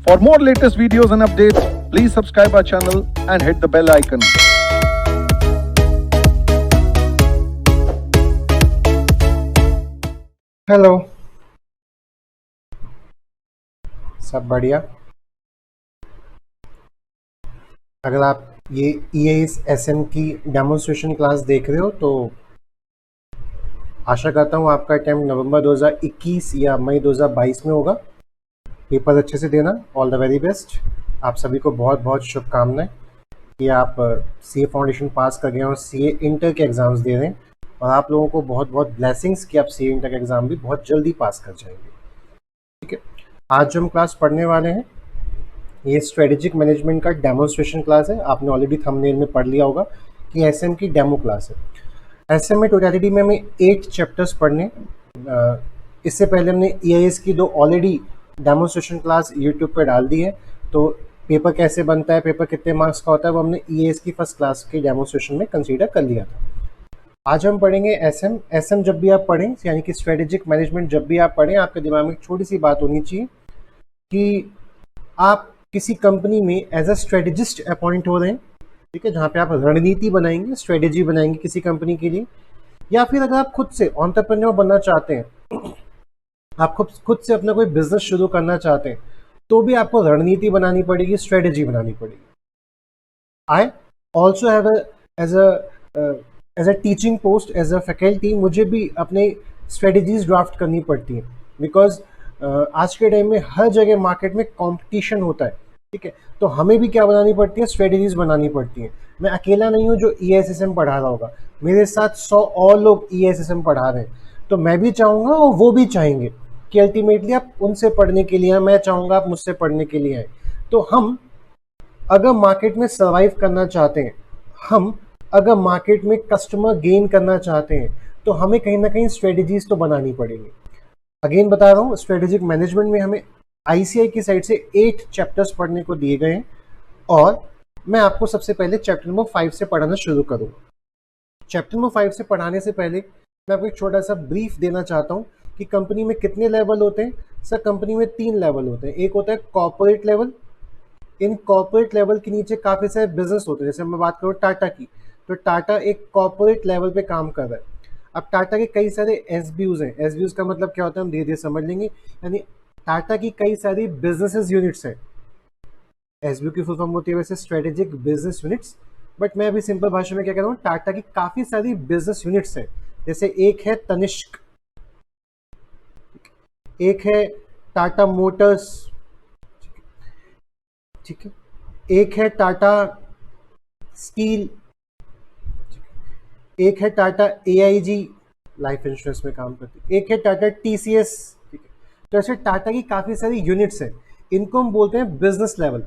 For more latest videos and updates, please subscribe our channel and hit the bell icon. Hello, सब बढ़िया। अगर आप ये EASM की डेमोन्स्ट्रेशन क्लास देख रहे हो तो आशा करता हूँ आपका अटैम्प्ट नवंबर 2021 या मई 2022 में होगा। पेपर अच्छे से देना, ऑल द वेरी बेस्ट। आप सभी को बहुत बहुत शुभकामनाएं कि आप CA फाउंडेशन पास कर गए और CA इंटर के एग्ज़ाम्स दे रहे हैं, और आप लोगों को बहुत बहुत ब्लेसिंग्स कि आप CA इंटर का एग्ज़ाम भी बहुत जल्दी पास कर जाएंगे। ठीक है, आज जो हम क्लास पढ़ने वाले हैं ये स्ट्रेटेजिक मैनेजमेंट का डेमोन्स्ट्रेशन क्लास है। आपने ऑलरेडी थंबनेल में पढ़ लिया होगा कि एसएम की डेमो क्लास है। एसएम में टोटलिटी में हमें 8 चैप्टर्स पढ़ने। इससे पहले हमने EIS की 2 ऑलरेडी डेमोन्स्ट्रेशन क्लास यूट्यूब पर डाल दी है, तो पेपर कैसे बनता है, पेपर कितने मार्क्स का होता है, वो हमने EIS की फर्स्ट क्लास के डेमोन्स्ट्रेशन में कंसीडर कर लिया था। आज हम पढ़ेंगे एसएम। एसएम जब भी आप पढ़ें, यानी कि स्ट्रेटेजिक मैनेजमेंट जब भी आप पढ़ें, आपके दिमाग में एक छोटी सी बात होनी चाहिए कि आप किसी कंपनी में एज अ स्ट्रेटेजिस्ट अपॉइंट हो रहे हैं, ठीक है, जहाँ पे आप रणनीति बनाएंगे, स्ट्रेटेजी बनाएंगे किसी कंपनी के लिए, या फिर अगर आप खुद से एंटरप्रेन्योर बनना चाहते हैं, आप खुद से अपना कोई बिजनेस शुरू करना चाहते हैं, तो भी आपको रणनीति बनानी पड़ेगी, स्ट्रेटेजी बनानी पड़ेगी। I also have as a teaching post, as a faculty, मुझे भी अपने स्ट्रेटेजीज ड्राफ्ट करनी पड़ती हैं, बिकॉज आज के टाइम में हर जगह मार्केट में कंपटीशन होता है। ठीक है, तो हमें भी क्या बनानी पड़ती है, स्ट्रेटेजीज बनानी पड़ती हैं। मैं अकेला नहीं हूँ जो EISM पढ़ा रहा होगा, मेरे साथ 100 और लोग EISM पढ़ा रहे हैं, तो मैं भी चाहूँगा और वो भी चाहेंगे कि अल्टीमेटली आप उनसे पढ़ने के लिए आए, मैं चाहूँगा आप मुझसे पढ़ने के लिए आए। तो हम अगर मार्केट में सर्वाइव करना चाहते हैं, हम अगर मार्केट में कस्टमर गेन करना चाहते हैं, तो हमें कहीं ना कहीं स्ट्रेटेजीज तो बनानी पड़ेगी। अगेन बता रहा हूँ, स्ट्रेटेजिक मैनेजमेंट में हमें ICAI की साइड से 8 चैप्टर्स पढ़ने को दिए गए हैं, और मैं आपको सबसे पहले चैप्टर नंबर 5 से पढ़ाना शुरू करूँगा। चैप्टर नंबर 5 से पढ़ाने से पहले मैं आपको एक छोटा सा ब्रीफ देना चाहता हूँ कि कंपनी में कितने लेवल होते हैं। सर, कंपनी में 3 लेवल होते हैं। एक होता है corporate level. In corporate level के नीचे काफ़ी सारे बिजनेस होते हैं। जैसे मैं बात करूँ टाटा की, तो टाटा एक कॉर्पोरेट लेवल पे काम कर रहा है। अब टाटा के कई सारे SBUs हैं। SBUs का मतलब क्या होता है हम धीरे धीरे समझ लेंगे। यानी टाटा की कई सारी बिजनेसेस यूनिट्स हैं। SBU की फुल फॉर्म होती है वैसे स्ट्रेटेजिक बिजनेस यूनिट्स, बट मैं अभी सिंपल भाषा में क्या कह रहा हूँ, टाटा की काफ़ी सारी बिजनेस यूनिट्स हैं। जैसे एक है तनिष्क, एक है टाटा मोटर्स, ठीक है, एक है टाटा स्टील, एक है टाटा AIG लाइफ इंश्योरेंस में काम करती है, एक है टाटा TCS। ठीक है, तो ऐसे टाटा की काफ़ी सारी यूनिट्स हैं। इनको हम बोलते हैं business level.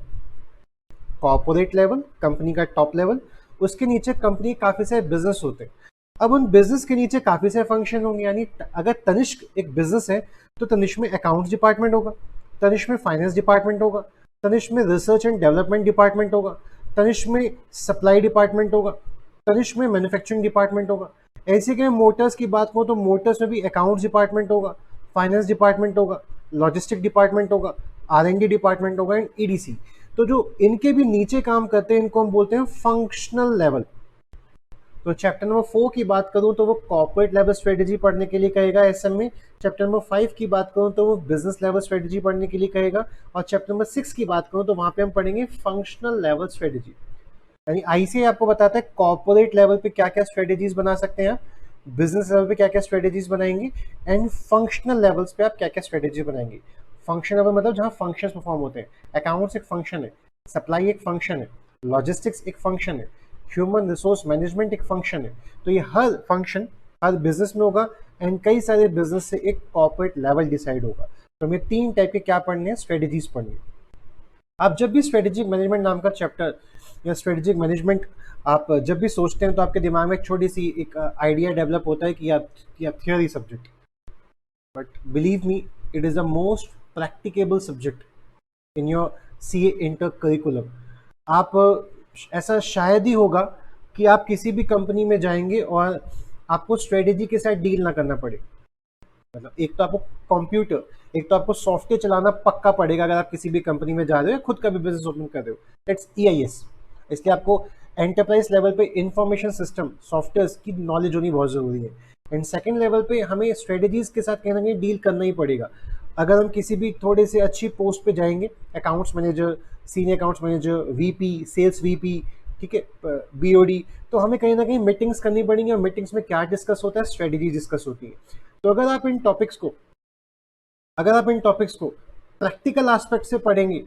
Corporate level company का टॉप लेवल, उसके नीचे कंपनी के काफ़ी सारे बिजनेस होते हैं। अब उन बिजनेस के नीचे काफ़ी सारे फंक्शन होंगे। यानी अगर तनिष्क एक बिजनेस है तो तनिष्क में अकाउंट्स डिपार्टमेंट होगा, तनिष्क में फाइनेंस डिपार्टमेंट होगा, तनिष्क में रिसर्च एंड डेवलपमेंट डिपार्टमेंट होगा, तनिष्क में सप्लाई डिपार्टमेंट होगा, तनिष्क में मैन्युफैक्चरिंग डिपार्टमेंट होगा। ऐसे कि मोटर्स की बात करूँ तो मोटर्स में भी अकाउंट्स डिपार्टमेंट होगा, फाइनेंस डिपार्टमेंट होगा, लॉजिस्टिक डिपार्टमेंट होगा, R&D डिपार्टमेंट होगा एंड EDC। तो जो इनके भी नीचे काम करते हैं इनको हम बोलते हैं फंक्शनल लेवल। तो चैप्टर नंबर 4 की बात करूं तो वो कॉर्पोरेट लेवल स्ट्रेटेजी पढ़ने के लिए कहेगा एसएम में। चैप्टर नंबर 5 की बात करूं तो वो बिजनेस लेवल स्ट्रेटेजी पढ़ने के लिए कहेगा, और चैप्टर नंबर 6 की बात करूं तो वहां पे हम पढ़ेंगे फंक्शनल लेवल स्ट्रेटेजी। यानी ICAI आपको बताता है कॉर्पोरेट लेवल पे क्या क्या स्ट्रेटेजीज बना सकते हैं आप, बिजनेस लेवल पे क्या क्या स्ट्रेटेजीज बनाएंगे, एंड फंक्शनल लेवल्स पे आप क्या क्या स्ट्रेटेजी बनाएंगे। फंक्शन लेवल मतलब जहाँ फंक्शंस परफॉर्म होते हैं। अकाउंट्स एक फंक्शन है, सप्लाई एक फंक्शन है, लॉजिस्टिक्स एक फंक्शन है, ह्यूमन रिसोर्स मैनेजमेंट एक फंक्शन है। तो ये हर फंक्शन हर बिजनेस में होगा, एंड कई सारे बिजनेस से एक कॉर्पोरेट लेवल डिसाइड होगा। तो हमें 3 टाइप के क्या पढ़ने हैं, स्ट्रेटेजीज पढ़नी है। आप जब भी स्ट्रेटेजिक मैनेजमेंट नाम का चैप्टर या स्ट्रेटेजिक मैनेजमेंट आप जब भी सोचते हैं तो आपके दिमाग में एक छोटी सी एक आइडिया डेवलप होता है कि आप theory subject, but believe me it is the most practicable subject in your CA inter curriculum. आप ऐसा शायद ही होगा कि आप किसी भी कंपनी में जाएंगे और आपको स्ट्रेटेजी के साथ डील ना करना पड़े। मतलब एक तो आपको कंप्यूटर, एक तो आपको सॉफ्टवेयर चलाना पक्का पड़ेगा अगर आप किसी भी कंपनी में जा रहे हो या खुद का भी बिजनेस ओपन कर रहे हो, दैट्स EIS। इसलिए आपको एंटरप्राइज लेवल पे इंफॉर्मेशन सिस्टम सॉफ्टवेयर की नॉलेज होनी बहुत ज़रूरी है। एंड सेकेंड लेवल पे हमें स्ट्रेटेजीज के साथ कहीं ना कहीं डील करना ही पड़ेगा। अगर हम किसी भी थोड़े से अच्छी पोस्ट पे जाएंगे, accounts manager, senior accounts manager, VP, sales VP, ठीक है, BOD, तो हमें कहीं ना कहीं मीटिंग्स करनी पड़ेंगी, और मीटिंग्स में क्या डिस्कस होता है, स्ट्रेटेजी डिस्कस होती है। तो अगर आप इन टॉपिक्स को प्रैक्टिकल एस्पेक्ट से पढ़ेंगे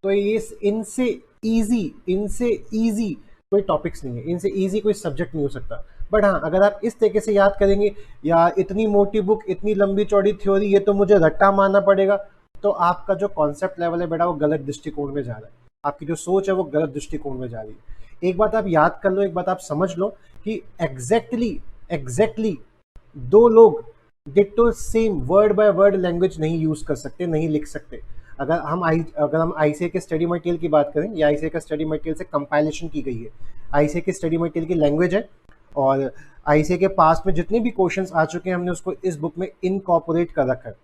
तो ये इनसे इजी कोई टॉपिक्स नहीं है, इनसे इजी कोई सब्जेक्ट नहीं हो सकता। बट हाँ, अगर आप इस तरीके से याद करेंगे, या इतनी मोटी बुक, इतनी लंबी चौड़ी थ्योरी, ये तो मुझे रट्टा मारना पड़ेगा, तो आपका जो कॉन्सेप्ट लेवल है बेटा वो गलत दृष्टिकोण में जा रहा है, आपकी जो सोच है वो गलत दृष्टिकोण में जा रही है। एक बात आप याद कर लो, एक बात आप समझ लो कि एग्जैक्टली दो लोग ditto same word by word language नहीं यूज कर सकते, नहीं लिख सकते। अगर हम आईसीए के स्टडी मटेरियल की बात करें, या आईसीए का स्टडी मटेरियल से कंपाइलेशन की गई है, आईसीए के स्टडी मटेरियल की लैंग्वेज है, और आईसीए के पास में जितने भी क्वेश्चंस आ चुके हैं हमने उसको इस बुक में इनकॉर्पोरेट कर रखा है।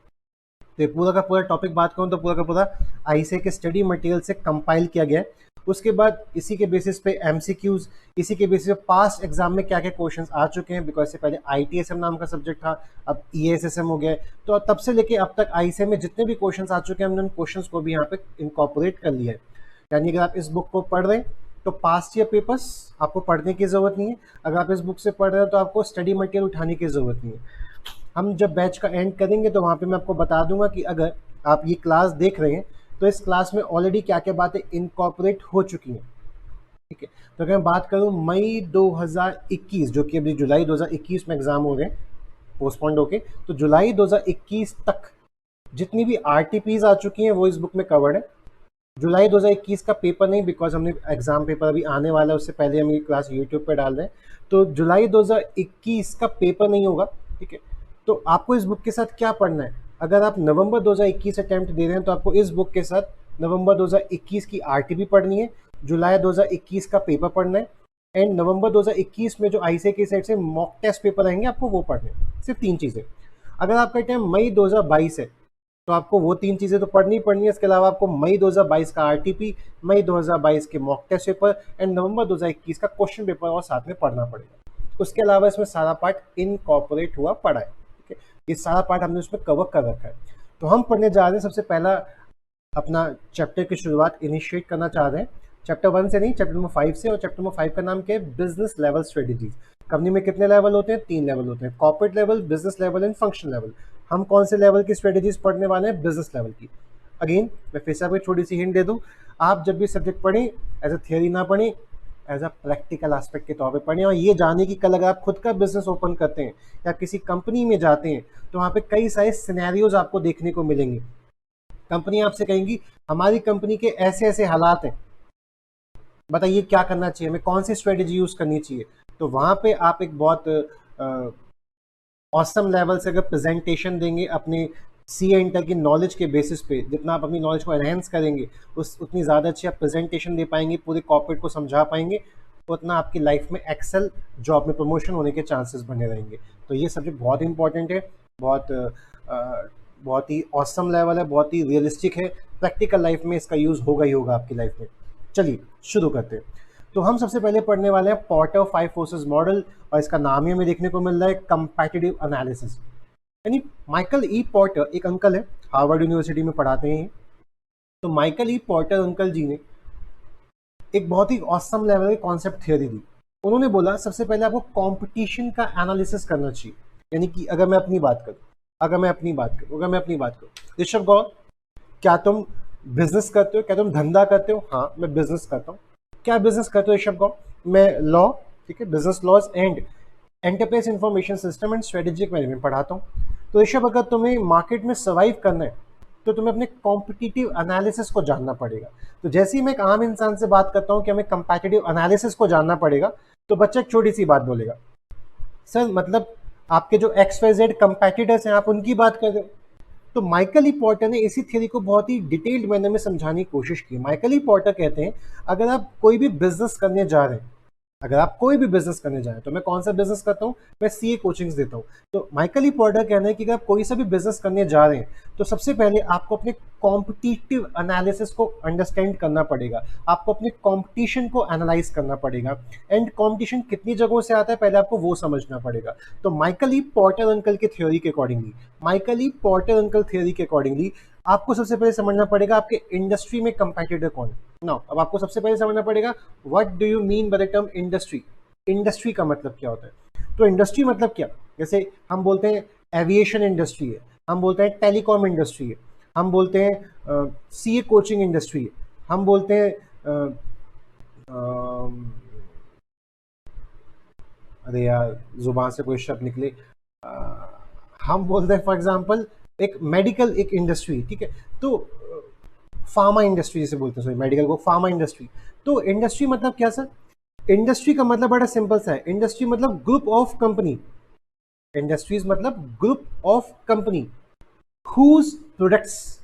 तो ये पूरा का पूरा टॉपिक बात करूँ तो पूरा का पूरा आईसीए के स्टडी मटेरियल से कंपाइल किया गया है। उसके बाद इसी के बेसिस पे MCQs, इसी के बेसिस पे पास्ट एग्जाम में क्या क्या क्वेश्चंस आ चुके हैं, बिकॉज से पहले ITSM नाम का सब्जेक्ट था, अब ESSM हो गया है। तो तब से लेके अब तक आईसीए में जितने भी क्वेश्चंस आ चुके हैं हमने उन क्वेश्चंस को भी यहाँ पे इनकॉर्पोरेट कर लिया है। यानी अगर आप इस बुक को पढ़ रहे हैं तो पास्ट ईयर पेपर्स आपको पढ़ने की ज़रूरत नहीं है, अगर आप इस बुक से पढ़ रहे हो तो आपको स्टडी मटेरियल उठाने की ज़रूरत नहीं है। हम जब बैच का एंड करेंगे तो वहाँ पे मैं आपको बता दूंगा कि अगर आप ये क्लास देख रहे हैं तो इस क्लास में ऑलरेडी क्या क्या बातें इनकॉर्पोरेट हो चुकी हैं, ठीक है। तो अगर मैं बात करूँ मई 2021, जो कि अभी जुलाई 2021 में एग्जाम हो रहे हैं पोस्टपोन्ड होके, तो जुलाई 2021 तक जितनी भी RTPs आ चुकी हैं वो इस बुक में कवर्ड है। जुलाई 2021 का पेपर नहीं, बिकॉज हमने एग्जाम पेपर अभी आने वाला है, उससे पहले हम ये क्लास यूट्यूब पर डाल रहे हैं, तो जुलाई 2021 का पेपर नहीं होगा, ठीक है। तो आपको इस बुक के साथ क्या पढ़ना है, अगर आप नवंबर 2021 अटेम्प्ट दे रहे हैं तो आपको इस बुक के साथ नवंबर 2021 की RTP पढ़नी है, जुलाई 2021 का पेपर पढ़ना है, एंड नवंबर 2021 में जो आईसीए की साइड से मॉक टेस्ट पेपर आएंगे आपको वो पढ़ने हैं। सिर्फ 3 चीज़ें। अगर आपका टाइम मई 2022 है तो आपको वो 3 चीज़ें तो पढ़नी ही पढ़नी है, इसके अलावा आपको मई 2022 का RTP, मई 2022 के मॉक टेस्ट पेपर एंड नवंबर 2021 का क्वेश्चन पेपर और साथ में पढ़ना पड़ेगा। उसके अलावा इसमें सारा पार्ट इनकॉर्पोरेट हुआ पड़ा है, ठीक है। ये सारा पार्ट हमने उसमें कवर कर रखा है। तो हम पढ़ने जा रहे हैं, सबसे पहला अपना चैप्टर की शुरुआत इनिशिएट करना चाह रहे हैं चैप्टर 1 से नहीं, चैप्टर नंबर 5 से। और चैप्टर नंबर 5 का नाम क्या है, बिजनेस लेवल स्ट्रेटेजीज। कंपनी में कितने लेवल होते हैं, 3 लेवल होते हैं, corporate level, business level and function level. हम कौन से लेवल की स्ट्रेटेजीज पढ़ने वाले हैं, बिजनेस लेवल की। अगेन मैं फिर से आपको थोड़ी सी हिंट दे दूं, आप जब भी सब्जेक्ट पढ़ें एज अ थियोरी ना पढ़ें, एज अ प्रैक्टिकल एस्पेक्ट के तौर पे पढ़ें। और ये जाने की कल अगर आप खुद का बिजनेस ओपन करते हैं या किसी कंपनी में जाते हैं तो वहाँ पे कई सारे सिनेरियोज आपको देखने को मिलेंगे। कंपनी आपसे कहेंगी हमारी कंपनी के ऐसे ऐसे हालात हैं, बताइए क्या करना चाहिए, हमें कौन सी स्ट्रेटेजी यूज करनी चाहिए। तो वहाँ पे आप एक बहुत ऑसम लेवल से अगर प्रेजेंटेशन देंगे अपने सी एंटर की नॉलेज के बेसिस पे, जितना आप अपनी नॉलेज को एनहेंस करेंगे उतनी ज़्यादा अच्छी आप प्रेजेंटेशन दे पाएंगे, पूरे कॉर्पोरेट को समझा पाएंगे, उतना आपकी लाइफ में एक्सेल जॉब में प्रमोशन होने के चांसेस बने रहेंगे। तो ये सब्जेक्ट बहुत इंपॉर्टेंट है, बहुत ही ऑसम लेवल है, बहुत ही रियलिस्टिक है। प्रैक्टिकल लाइफ में इसका यूज़ होगा ही होगा आपकी लाइफ में। चलिए शुरू करते हैं। तो हम सबसे पहले पढ़ने वाले हैं पोर्टर 5 फोर्सेस मॉडल, और इसका नाम ही हमें देखने को मिल रहा है कंपैटिटिव एनालिसिस। यानी माइकल ई पोर्टर एक अंकल है, हार्वर्ड यूनिवर्सिटी में पढ़ाते हैं। तो माइकल ई पोर्टर अंकल जी ने एक बहुत ही ऑसम लेवल की कॉन्सेप्ट थियोरी दी। उन्होंने बोला सबसे पहले आपको कंपटीशन का एनालिसिस करना चाहिए। यानी कि अगर मैं अपनी बात करूं ऋषभ गौर, क्या तुम बिजनेस करते हो, क्या तुम धंधा करते हो? हाँ मैं बिजनेस करता हूँ। क्या बिजनेस करते हो ऋषभ गौर? मैं लॉ, ठीक है, business laws and enterprise information system and strategic management पढ़ाता हूँ। तो ऋषभ अगर तुम्हें मार्केट में सर्वाइव करना है तो तुम्हें अपने कॉम्पिटिटिव एनालिसिस को जानना पड़ेगा। तो जैसे ही मैं एक आम इंसान से बात करता हूँ कि हमें कंपैटिटिव एनालिसिस को जानना पड़ेगा, तो बच्चा एक छोटी सी बात बोलेगा, सर मतलब आपके जो XYZ कंपैटिटर्स हैं आप उनकी बात कर रहे हो। तो माइकल ई पोर्टर ने इसी थ्योरी को बहुत ही डिटेल्ड मैनर में समझाने की कोशिश की। माइकल ई पोर्टर कहते हैं अगर आप कोई भी बिजनेस करने जा रहे हैं अगर आप कोई भी बिजनेस करने जाएं, तो मैं कौन सा बिजनेस करता हूं, मैं सीए कोचिंग्स देता हूं। तो माइकल ई पॉर्टर कहना है कि अगर आप कोई सा भी बिजनेस करने जा रहे हैं, तो सबसे पहले आपको अपने कॉम्पिटिटिव एनालिसिस को अंडरस्टैंड करना पड़ेगा, आपको अपने कॉम्पिटिशन को एनालाइज करना पड़ेगा, एंड कॉम्पिटिशन कितनी जगहों से आता है पहले आपको वो समझना पड़ेगा। तो माइकल ई पॉर्टर अंकल की थ्योरी के accordingly, Michael E Porter uncle theory के अकॉर्डिंगली आपको सबसे पहले समझना पड़ेगा आपके इंडस्ट्री में कंपेटिटर कौन है। नाउ अब आपको सबसे पहले समझना पड़ेगा what do you mean by the term industry. Industry का मतलब क्या होता है? तो इंडस्ट्री मतलब क्या, जैसे हम बोलते हैं एविएशन इंडस्ट्री है, हम बोलते हैं टेलीकॉम इंडस्ट्री है, हम बोलते हैं सीए कोचिंग इंडस्ट्री है, हम बोलते हैं अरे यार जुबान से कोई शब्द निकले, हम बोलते हैं फॉर एग्जांपल एक मेडिकल एक इंडस्ट्री, ठीक है, तो फार्मा इंडस्ट्री जैसे बोलते हैं, सॉरी मेडिकल को फार्मा इंडस्ट्री। तो इंडस्ट्री मतलब क्या सर? इंडस्ट्री का मतलब बड़ा सिंपल सा है, इंडस्ट्री मतलब ग्रुप ऑफ कंपनी, इंडस्ट्रीज मतलब group of company whose products,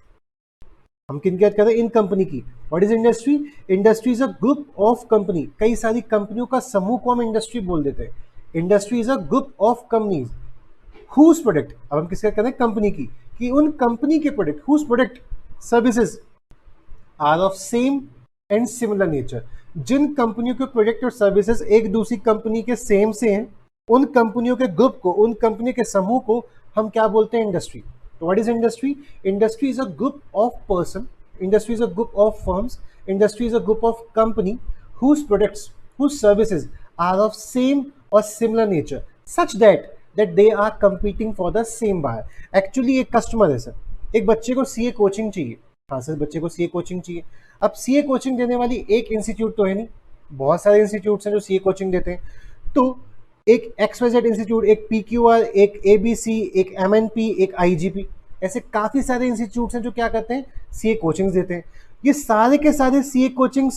हम किन की बात कर रहे हैं? इन कंपनी की। What is industry? Industry is a group of company, कई सारी कंपनियों का समूह को हम इंडस्ट्री बोल देते हैं। Industry is a group of companies whose product, अब हम किसका कर रहे हैं? कंपनी की, कि उन कंपनी के product whose product services are of same and similar nature, जिन कंपनियों के प्रोडक्ट और सर्विसेज एक दूसरी कंपनी के सेम से हैं, उन कंपनियों के ग्रुप को, उन कंपनी के समूह को हम क्या बोलते हैं? इंडस्ट्री। तो what is industry? Industry is a group of person, industry is a group of firms, industry is a group of company whose products, whose services are of same or similar nature such that they are competing for the same buyer। Actually एक customer है sir, एक बच्चे को CA coaching चाहिए, हाँ sir बच्चे को CA coaching चाहिए। अब सीए कोचिंग देने वाली एक इंस्टीट्यूट तो है नहीं, बहुत सारे इंस्टीट्यूट्स हैं जो सीए कोचिंग देते हैं। तो एक XYZ इंस्टीट्यूट, एक PQR, एक ABC, एक MNP, एक IGP, ऐसे काफी सारे इंस्टीट्यूट्स हैं जो क्या करते हैं? सीए कोचिंग्स देते हैं। ये सारे के सारे सीए कोचिंग्स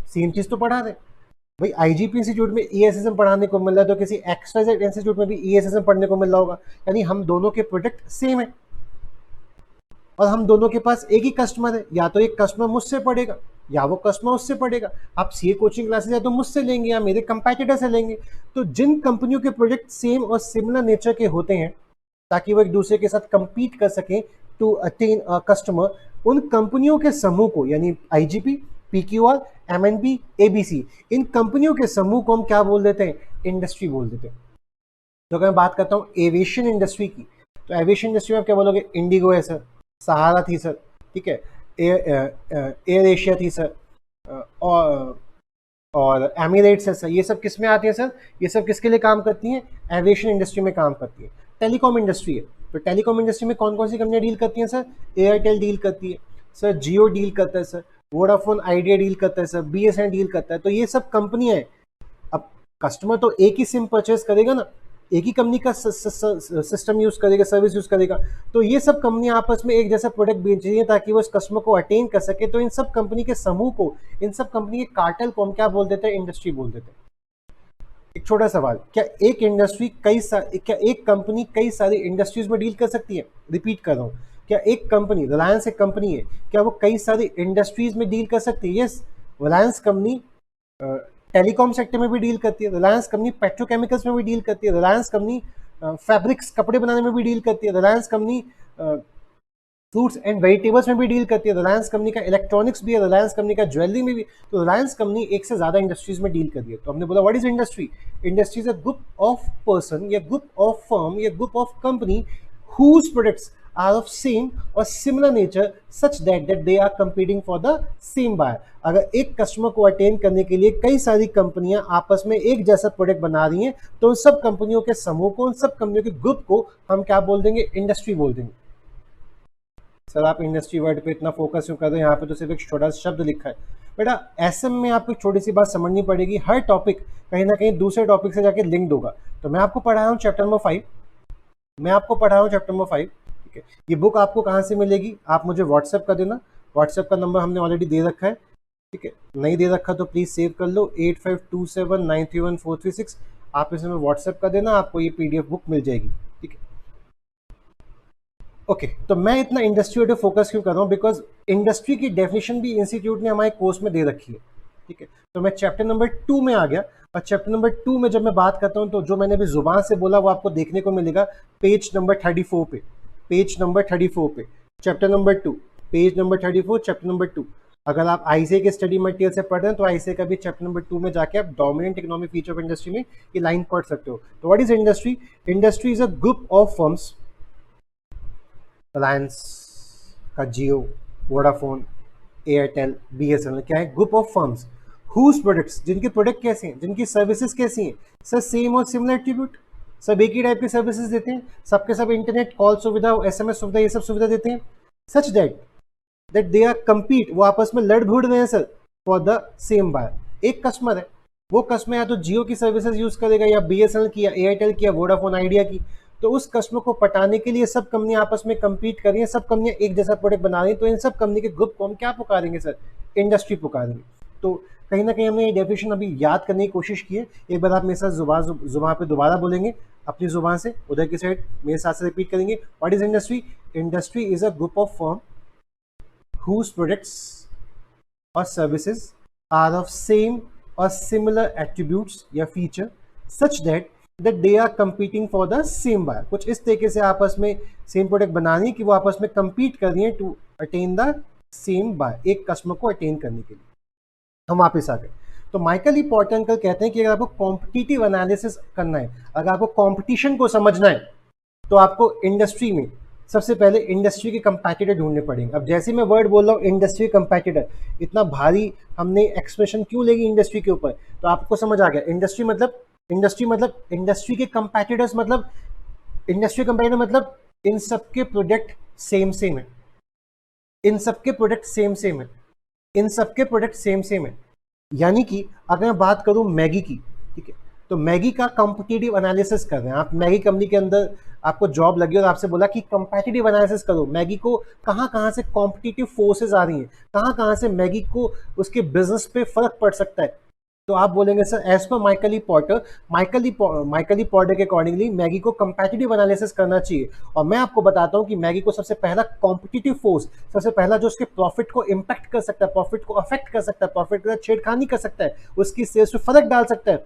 सेम चीज तो पढ़ा रहे भाई। आईजीपी इंस्टीट्यूट में ईएसएसएम पढ़ाने को मिल रहा है, तो किसी एक्सवाइजेड इंस्टीट्यूट में भी ईएसएसएम पढ़ने को मिल रहा होगा, यानी हम दोनों के प्रोडक्ट सेम है और हम दोनों के पास एक ही कस्टमर है। या तो एक कस्टमर मुझसे पढ़ेगा या वो कस्टमर उससे पढ़ेगा। आप सीए कोचिंग क्लासेस या तो मुझसे लेंगे या मेरे कंपेटिटर से लेंगे। तो जिन कंपनियों के प्रोडक्ट सेम और सिमिलर नेचर के होते हैं ताकि वो एक दूसरे के साथ कंपीट कर सकें टू अटेन अ कस्टमर, उन कंपनियों के समूह को, यानी आईजीपी, PQR, MNP, ABC, इन कंपनियों के समूह को हम क्या बोल देते हैं? इंडस्ट्री बोल देते हैं। तो अगर मैं बात करता हूँ एविएशन इंडस्ट्री की, तो एविएशन इंडस्ट्री में आप क्या बोलोगे? इंडिगो है सर, सहारा थी सर, ठीक है, एयर एशिया थी सर, और एमिरेट्स है सर। ये सब किस में आती है सर? ये सब किसके लिए काम करती हैं? एविएशन इंडस्ट्री में काम करती है। टेलीकॉम इंडस्ट्री है, तो टेलीकॉम इंडस्ट्री में कौन कौन सी कंपनियां डील करती हैं सर? एयरटेल डील करती है सर, जियो डील करता है सर, वोडाफोन आइडिया डील करता है सर, BSNL डील करता है। तो ये सब कंपनियां हैं। अब कस्टमर तो एक ही सिम परचेज करेगा ना, एक ही कंपनी का सिस्टम यूज करेगा, सर्विस यूज करेगा। तो ये सब कंपनियां आपस में एक जैसा प्रोडक्ट बेच रही है ताकि वो इस कस्टमर को अटेन कर सके। तो इन सब कंपनी के समूह को, इन सब कंपनी के कार्टेल को हम क्या बोल देते हैं? इंडस्ट्री बोल देते हैं। एक छोटा सवाल, क्या एक इंडस्ट्री क्या एक कंपनी कई सारी इंडस्ट्रीज में डील कर सकती है? रिपीट कर रहा हूँ, क्या एक कंपनी, रिलायंस एक कंपनी है, क्या वो कई सारी इंडस्ट्रीज में डील कर सकती है? Yes, Reliance company telecom sector में भी डील करती है, रिलायंस कंपनी पेट्रोकेमिकल्स में भी डील करती है, रिलायंस कंपनी फैब्रिक्स कपड़े बनाने में भी डील करती है, Reliance company fruits and vegetables में भी डील करती है, रिलायंस कंपनी का इलेक्ट्रॉनिक्स भी है, रिलायंस कंपनी का ज्वेलरी में भी। तो रिलायंस कंपनी एक से ज्यादा इंडस्ट्रीज में डील कर रही है। तो हमने बोला what is industry? Industry is a group of person या ग्रुप ऑफ फर्म या group of company whose products are of same or similar nature such that they are competing for the same buyer। अगर एक customer को attain करने के लिए कई सारी कंपनियां आपस में एक जैसा प्रोडक्ट बना रही हैं, तो उन सब कंपनियों के समूह को, उन सब कंपनियों के ग्रुप को हम क्या बोल देंगे? इंडस्ट्री बोल देंगे। सर आप इंडस्ट्री वर्ड पे इतना फोकस क्यों कर रहे हैं? यहाँ पे तो सिर्फ एक छोटा सा शब्द लिखा है। बेटा एसएम में आपको छोटी सी बात समझनी पड़ेगी, हर टॉपिक कहीं ना कहीं दूसरे टॉपिक से जाके लिंक्ड होगा। तो मैं आपको पढ़ा रहा हूँ चैप्टर नंबर 5, मैं आपको पढ़ा रहा हूँ चैप्टर नंबर 5, ठीक है। ये बुक आपको कहाँ से मिलेगी? आप मुझे व्हाट्सएप कर देना, व्हाट्सएप का नंबर हमने ऑलरेडी दे रखा है, ठीक है। नहीं दे रखा तो प्लीज़ सेव कर लो, 8527931436। आप इसमें व्हाट्सएप कर देना, आपको ये PDF बुक मिल जाएगी, ठीक है। ओके, तो मैं इतना इंडस्ट्री पे फोकस क्यों कर रहा हूँ? बिकॉज इंडस्ट्री की डेफिनेशन भी इंस्टीट्यूट ने हमारे कोर्स में दे रखी है, ठीक है, तो मैं चैप्टर नंबर 2 में आ गया, और चैप्टर नंबर 2 में जब मैं बात करता हूं तो जो मैंने अभी जुबान से बोला वो आपको देखने को मिलेगा पेज नंबर 34 पे, पेज नंबर 34 पे, chapter number 2, page number 34, chapter number 2। अगर आप आईसीए के स्टडी मटेरियल से पढ़ रहे हैं तो आईसीए का भी चैप्टर नंबर 2 में जाके आप dominant economic feature of industry में ये लाइन पढ़ सकते हो। तो what is industry? Industry is a group of firms, Reliance का जियो, वोडाफोन, एयरटेल, बीएसएनएल, क्या है? Group of firms whose products, जिनके प्रोडक्ट कैसे हैं, जिनकी सर्विसेज कैसी हैं, सर सेम और सिमिलर एट्रीब्यूट, सब एक ही टाइप की सर्विसेज देते हैं, सबके सब इंटरनेट कॉल सुविधा, एसएमएस सुविधा, ये सब सुविधा देते हैं, such that they are compete, वो आपस में लड़ भिड़ रहे हैं sir for the same buyer. एक कस्टमर है, वो कस्टमर या तो जियो की सर्विसेज यूज करेगा, या बीएसएनएल की, या एयरटेल की, या वोडाफोन आइडिया की, तो उस कस्टमर को पटाने के लिए सब कंपनियां आपस में कंपीट कर रही हैं, सब कंपनियां एक जैसा प्रोडक्ट बना रही हैं, तो इन सब कंपनी के ग्रुप को हम क्या पुकारेंगे सर? इंडस्ट्री पुकारेंगे। तो कहीं ना कहीं हमने ये डेफिनेशन अभी याद करने की कोशिश की है। एक बार आप मेरे साथ जुबान पे दोबारा बोलेंगे अपनी जुबान से, उधर की साइड मेरे साथ से रिपीट करेंगे। What is industry? Industry is a group of firm whose products or services are of same or similar attributes या feature such that they are competing for the same buyer। कुछ इस तरीके से आपस में सेम प्रोडक्ट बनानी कि वो आपस में compete कर रही है to attain the same buyer, एक कस्टमर को अटेन करने के लिए। हम वापस आ गए, तो माइकल ई पोर्टर अंकल कहते हैं कि अगर आपको कॉम्पिटिटिव एनालिसिस करना है, अगर आपको कॉम्पिटिशन को समझना है, तो आपको इंडस्ट्री में सबसे पहले इंडस्ट्री के कंपैटिटर ढूंढने पड़ेंगे। अब जैसे मैं वर्ड बोल रहा हूँ इंडस्ट्री कंपैटिटर, इतना भारी हमने एक्सप्रेशन क्यों लेगी इंडस्ट्री के ऊपर, तो आपको समझ आ गया। इंडस्ट्री मतलब इंडस्ट्री के कंपैटिटर्स, मतलब इंडस्ट्री कंपैटिटर मतलब इन सबके प्रोडक्ट सेम सेम है, इन सबके प्रोडक्ट सेम सेम है, इन सबके प्रोडक्ट सेम सेम है। यानी कि अगर मैं बात करूं मैगी की, ठीक है, तो मैगी का कॉम्पिटिटिव एनालिसिस कर रहे हैं आप, मैगी कंपनी के अंदर आपको जॉब लगी और आपसे बोला कि कॉम्पिटिटिव एनालिसिस करो, मैगी को कहाँ से कॉम्पिटिटिव फोर्सेस आ रही हैं, कहाँ से मैगी को उसके बिजनेस पे फर्क पड़ सकता है, तो आप बोलेंगे sir as per Michael E Porter के अकॉर्डिंगली मैगी को कंपैटिटिव एनालिसिस करना चाहिए। और मैं आपको बताता हूं कि मैगी को सबसे पहला कॉम्पिटिटिव फोर्स, सबसे पहला जो उसके प्रॉफिट को इंपैक्ट कर सकता है, प्रॉफिट को अफेक्ट कर सकता है, प्रॉफिट के साथ छेड़खानी कर सकता है, उसकी सेल्स पे फर्क डाल सकता है,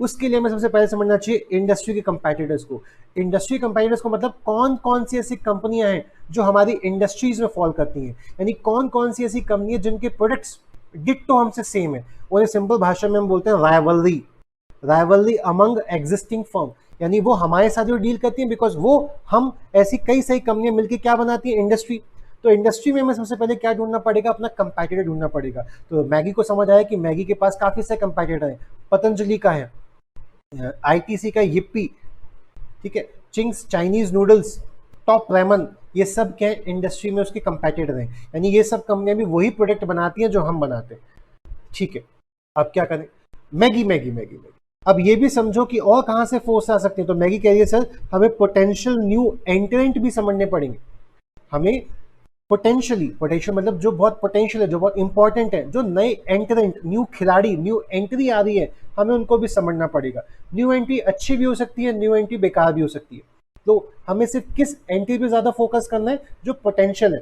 उसके लिए हमें सबसे पहले समझना चाहिए इंडस्ट्री के कंपैटिटर्स को। इंडस्ट्री कंपैटिटर्स को मतलब कौन कौन सी ऐसी कंपनियां हैं जो हमारी इंडस्ट्रीज में फॉल करती हैं, यानी कौन कौन सी ऐसी कंपनियां जिनके प्रोडक्ट्स डिट्टो हमसे सेम है, और सिंपल भाषा में हम बोलते हैं राइवलरी अमंग एग्जिस्टिंग फर्म, यानी वो हमारे साथ जो डील करती हैं, बिकॉज वो हम ऐसी कई सारी कंपनियां मिलकर क्या बनाती हैं? इंडस्ट्री। तो इंडस्ट्री में हमें सबसे पहले क्या ढूंढना पड़ेगा? अपना कंपैटिटर ढूंढना पड़ेगा। तो मैगी को समझ आया कि मैगी के पास काफी सारे कंपैटिटर हैं, पतंजलि का है, आईटीसी का यिप्पी, ठीक है, Ching's Chinese noodles, top Ramon, ये सब क्या है? इंडस्ट्री में उसके कंपैटिटर हैं, यानी ये सब कंपनियां भी वही प्रोडक्ट बनाती हैं जो हम बनाते हैं, ठीक है। अब क्या करें? मैगी। अब ये भी समझो कि और कहां से फोर्स आ सकते हैं, तो मैगी कह रही है सर हमें पोटेंशियल न्यू एंट्रेंट भी समझने पड़ेंगे, हमें पोटेंशियल मतलब जो बहुत पोटेंशियल है, जो बहुत इंपॉर्टेंट है, जो नए एंट्रेंट, न्यू खिलाड़ी, न्यू एंट्री आ रही है, हमें उनको भी समझना पड़ेगा। न्यू एंट्री अच्छी भी हो सकती है, न्यू एंट्री बेकार भी हो सकती है, तो हमें सिर्फ किस एंट्री पे ज्यादा फोकस करना है? जो पोटेंशियल है।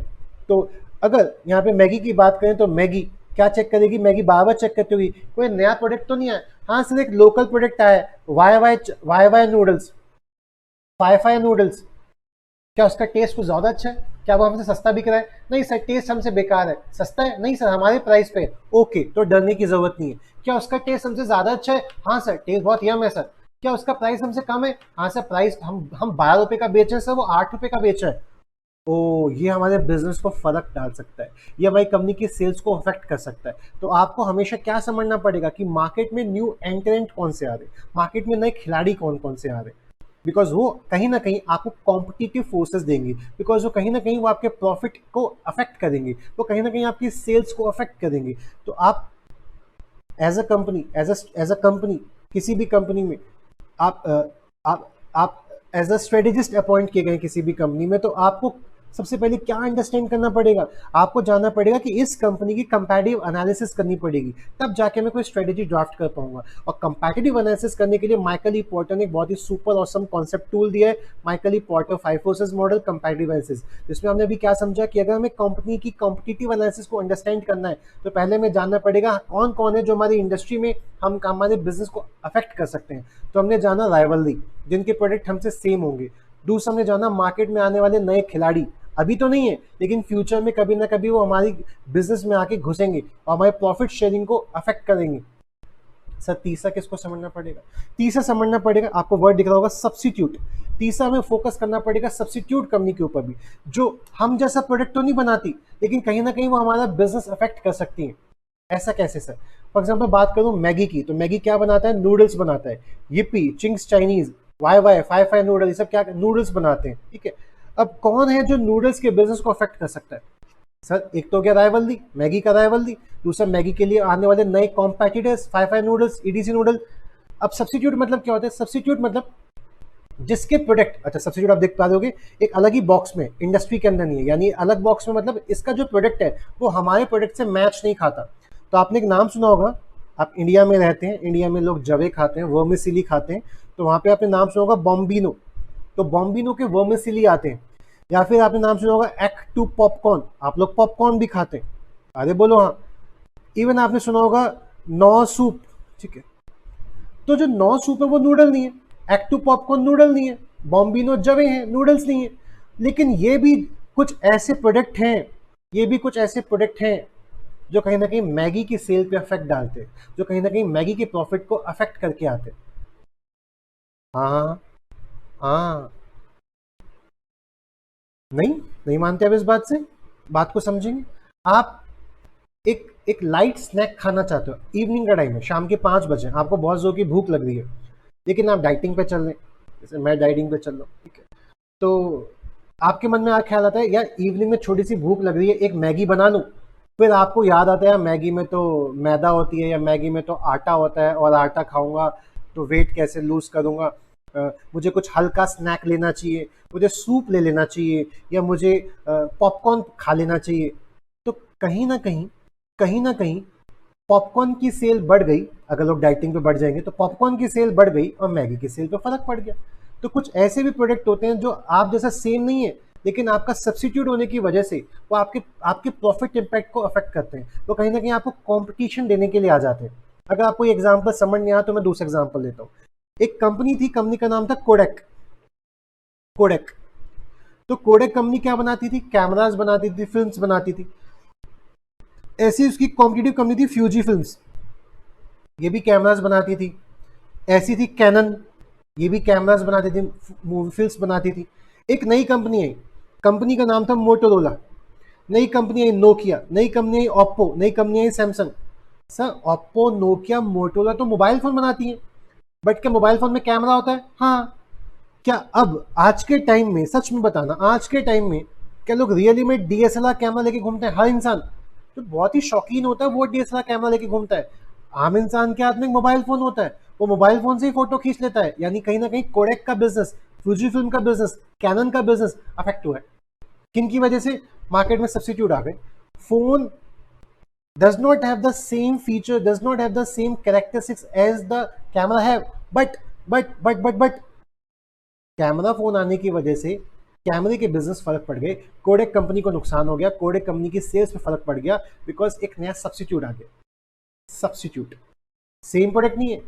तो अगर यहाँ पे मैगी की बात करें तो मैगी क्या चेक करेगी? मैगी बार बार चेक करती होगी कोई नया प्रोडक्ट तो नहीं आया, हाँ सिर्फ एक लोकल प्रोडक्ट आया है, वाई नूडल्स, फाई नूडल्स, क्या उसका टेस्ट कुछ ज्यादा अच्छा है? क्या वो हमसे सस्ता बिक रहा है? नहीं सर, टेस्ट हमसे बेकार है। सस्ता है? नहीं सर, हमारे प्राइस पे। ओके, तो डरने की जरूरत नहीं है। क्या उसका टेस्ट हमसे ज्यादा अच्छा है? हाँ सर, टेस्ट बहुत यम है सर। क्या उसका प्राइस हमसे कम है? हाँ सर, प्राइस हम 12 रुपए का बेच रहे हैं सर, वो 8 रुपए का बेच रहा है। ओ, ये हमारे बिजनेस को फर्क डाल सकता है, ये हमारी कंपनी की सेल्स को अफेक्ट कर सकता है। तो आपको हमेशा क्या समझना पड़ेगा कि मार्केट में न्यू एंट्रेंट कौन से आ रहे, मार्केट में नए खिलाड़ी कौन कौन से आ रहे, बिकॉज वो कहीं ना कहीं आपको कॉम्पिटिटिव फोर्सेस देंगे, बिकॉज वो कहीं ना कहीं वो आपके प्रॉफिट को अफेक्ट करेंगे, वो कहीं ना कहीं आपकी सेल्स को अफेक्ट करेंगे। तो आप एज अ कंपनी किसी भी कंपनी में आप एज अ स्ट्रेटेजिस्ट अपॉइंट किए गए किसी भी कंपनी में, तो आपको सबसे पहले क्या अंडरस्टैंड करना पड़ेगा, आपको जानना पड़ेगा कि इस कंपनी की कंपैरेटिव एनालिसिस करनी पड़ेगी, तब जाके मैं कोई स्ट्रेटेजी ड्राफ्ट कर पाऊंगा। और कंपैरेटिव एनालिसिस करने के लिए माइकल ई पॉर्टर ने एक बहुत ही सुपर ऑसम कॉन्सेप्ट टूल दिया है, Michael E Porter 5 forces model comparative analysis, जिसमें हमने अभी क्या समझा कि अगर हमें कंपनी की कॉम्पिटिटिव एनालिसिस को अंडरस्टैंड करना है तो पहले हमें जानना पड़ेगा कौन कौन है जो हमारी इंडस्ट्री में हम हमारे बिजनेस को अफेक्ट कर सकते हैं। तो हमने जाना राइवलरी, जिनके प्रोडक्ट हमसे सेम होंगे। दूसरा हमने जाना मार्केट में आने वाले नए खिलाड़ी, अभी तो नहीं है लेकिन फ्यूचर में कभी ना कभी वो हमारी बिजनेस में आके घुसेंगे और हमारे प्रॉफिट शेयरिंग को अफेक्ट करेंगे। सर तीसरा किसको समझना पड़ेगा, तीसरा समझना पड़ेगा, आपको वर्ड दिख रहा होगा सब्स्टिट्यूट। तीसरा हमें फोकस करना पड़ेगा सब्स्टिट्यूट कंपनी के ऊपर भी, जो हम जैसा प्रोडक्ट तो नहीं बनाती लेकिन कहीं ना कहीं वो हमारा बिजनेस अफेक्ट कर सकती है। ऐसा कैसे सर? फॉर एग्जाम्पल बात करूं मैगी की, तो मैगी क्या बनाता है, नूडल्स बनाता है। yippee, चिंग्स चाइनीज, वाई वाई, फाई फाई नूडल, ये सब क्या नूडल्स बनाते हैं, ठीक है। अब कौन है जो नूडल्स के बिजनेस को अफेक्ट कर सकता है? सर एक तो क्या राइवलरी, मैगी का राइवलरी, दूसरा मैगी के लिए आने वाले नए कॉम्पिटिटर्स, फाई फाई नूडल्स, ईडीसी नूडल। अब सब्स्टिट्यूट मतलब क्या होता है, सब्स्टिट्यूट मतलब जिसके प्रोडक्ट, अच्छा सब्स्टिट्यूट आप देख पा रहे होगे एक अलग ही बॉक्स में, इंडस्ट्री के अंदर नहीं है, यानी अलग बॉक्स में मतलब इसका जो प्रोडक्ट है वो हमारे प्रोडक्ट से मैच नहीं खाता। तो आपने एक नाम सुना होगा, आप इंडिया में रहते हैं, इंडिया में लोग जवे खाते हैं, वर्मिसिली खाते हैं, तो वहाँ पे आपने नाम सुना होगा बॉम्बिनो, तो बॉम्बिनो के वर्मिसिली आते हैं। या फिर आपने नाम सुना होगा एक्ट टू पॉपकॉर्न, आप लोग पॉपकॉर्न भी खाते हैं, अरे बोलो हाँ। इवन आपने सुना होगा नौ सूप, ठीक है, तो जो नौ सूप है वो नूडल नहीं है, एक्ट टू पॉपकॉर्न नूडल नहीं है, बॉम्बिनो जवे हैं, नूडल्स नहीं है। लेकिन ये भी कुछ ऐसे प्रोडक्ट हैं, ये भी कुछ ऐसे प्रोडक्ट हैं जो कहीं ना कहीं मैगी की सेल पे अफेक्ट डालते हैं, जो कहीं ना कहीं मैगी के प्रॉफिट को अफेक्ट करके आते हैं। हाँ हाँ हाँ, नहीं नहीं मानते आप इस बात से, बात को समझेंगे। आप एक एक लाइट स्नैक खाना चाहते हो, इवनिंग का टाइम है, शाम के 5 बजे, आपको बहुत जोर की भूख लग रही है, लेकिन आप डाइटिंग पे चल रहे हैं, जैसे मैं डाइटिंग पे चल रहा हूँ, ठीक है, तो आपके मन में आ ख्याल आता है यार इवनिंग में छोटी सी भूख लग रही है, एक मैगी बना लूँ। फिर आपको याद आता है मैगी में तो मैदा होती है, या मैगी में तो आटा होता है, और आटा खाऊंगा तो वेट कैसे लूज करूंगा, मुझे कुछ हल्का स्नैक लेना चाहिए, मुझे सूप ले लेना चाहिए, या मुझे पॉपकॉर्न खा लेना चाहिए। तो कहीं ना कहीं, कहीं ना कहीं पॉपकॉर्न की सेल बढ़ गई, अगर लोग डाइटिंग पे बढ़ जाएंगे तो पॉपकॉर्न की सेल बढ़ गई और मैगी की सेल पे फर्क पड़ गया। तो कुछ ऐसे भी प्रोडक्ट होते हैं जो आप जैसा सेम नहीं है, लेकिन आपका सब्स्टिट्यूट होने की वजह से वो आपके आपके प्रॉफिट इंपैक्ट को अफेक्ट करते हैं, तो कहीं ना कहीं आपको कंपटीशन देने के लिए आ जाते हैं। अगर आपको एग्जाम्पल समझ नहीं आया तो मैं दूसरा एग्जाम्पल देता हूँ। एक कंपनी थी, कंपनी का नाम था कोडेक। कोडेक, तो कोडेक कंपनी क्या बनाती थी, कैमराज बनाती थी, फिल्म्स बनाती थी। ऐसी उसकी कॉम्पिटिटिव कंपनी थी फ्यूजी फिल्म्स, ये भी कैमराज बनाती थी। ऐसी थी कैनन, ये भी कैमराज बनाती थी, मूवी फिल्म्स बनाती थी। एक नई कंपनी आई, कंपनी का नाम था मोटोरोला। नई कंपनी आई नोकिया, नई कंपनी आई ओप्पो, नई कंपनी आई Samsung. Sir Oppo, Nokia, Motorola तो मोबाइल फोन बनाती है, बट क्या मोबाइल फोन में कैमरा होता है? हाँ। क्या अब आज के टाइम में, सच में बताना, आज के टाइम में क्या लोग रियली में डीएसएलआर कैमरा लेके घूमते हैं? हर इंसान जो बहुत ही शौकीन होता है वो डीएसएलआर कैमरा लेके घूमता है। आम इंसान के हाथ में मोबाइल फोन होता है, वो मोबाइल फोन से ही फोटो खींच लेता है। यानी कहीं ना कहीं कोडेक का बिजनेस, फूजी फिल्म का बिजनेस, कैनन का बिजनेस अफेक्ट हुआ है। किन की वजह से? मार्केट में सब्स्टिट्यूट आ गए। Phone does not have the same feature, does not have the same characteristics as the camera have, but camera phone आने की वजह से कैमरे के बिजनेस फर्क पड़ गए, कोडेक कंपनी को नुकसान हो गया, कोडेक कंपनी की सेल्स पे फर्क पड़ गया, बिकॉज एक नया सब्स्टिट्यूट आ गया। सब्स्टिट्यूट, सेम प्रोडक्ट नहीं है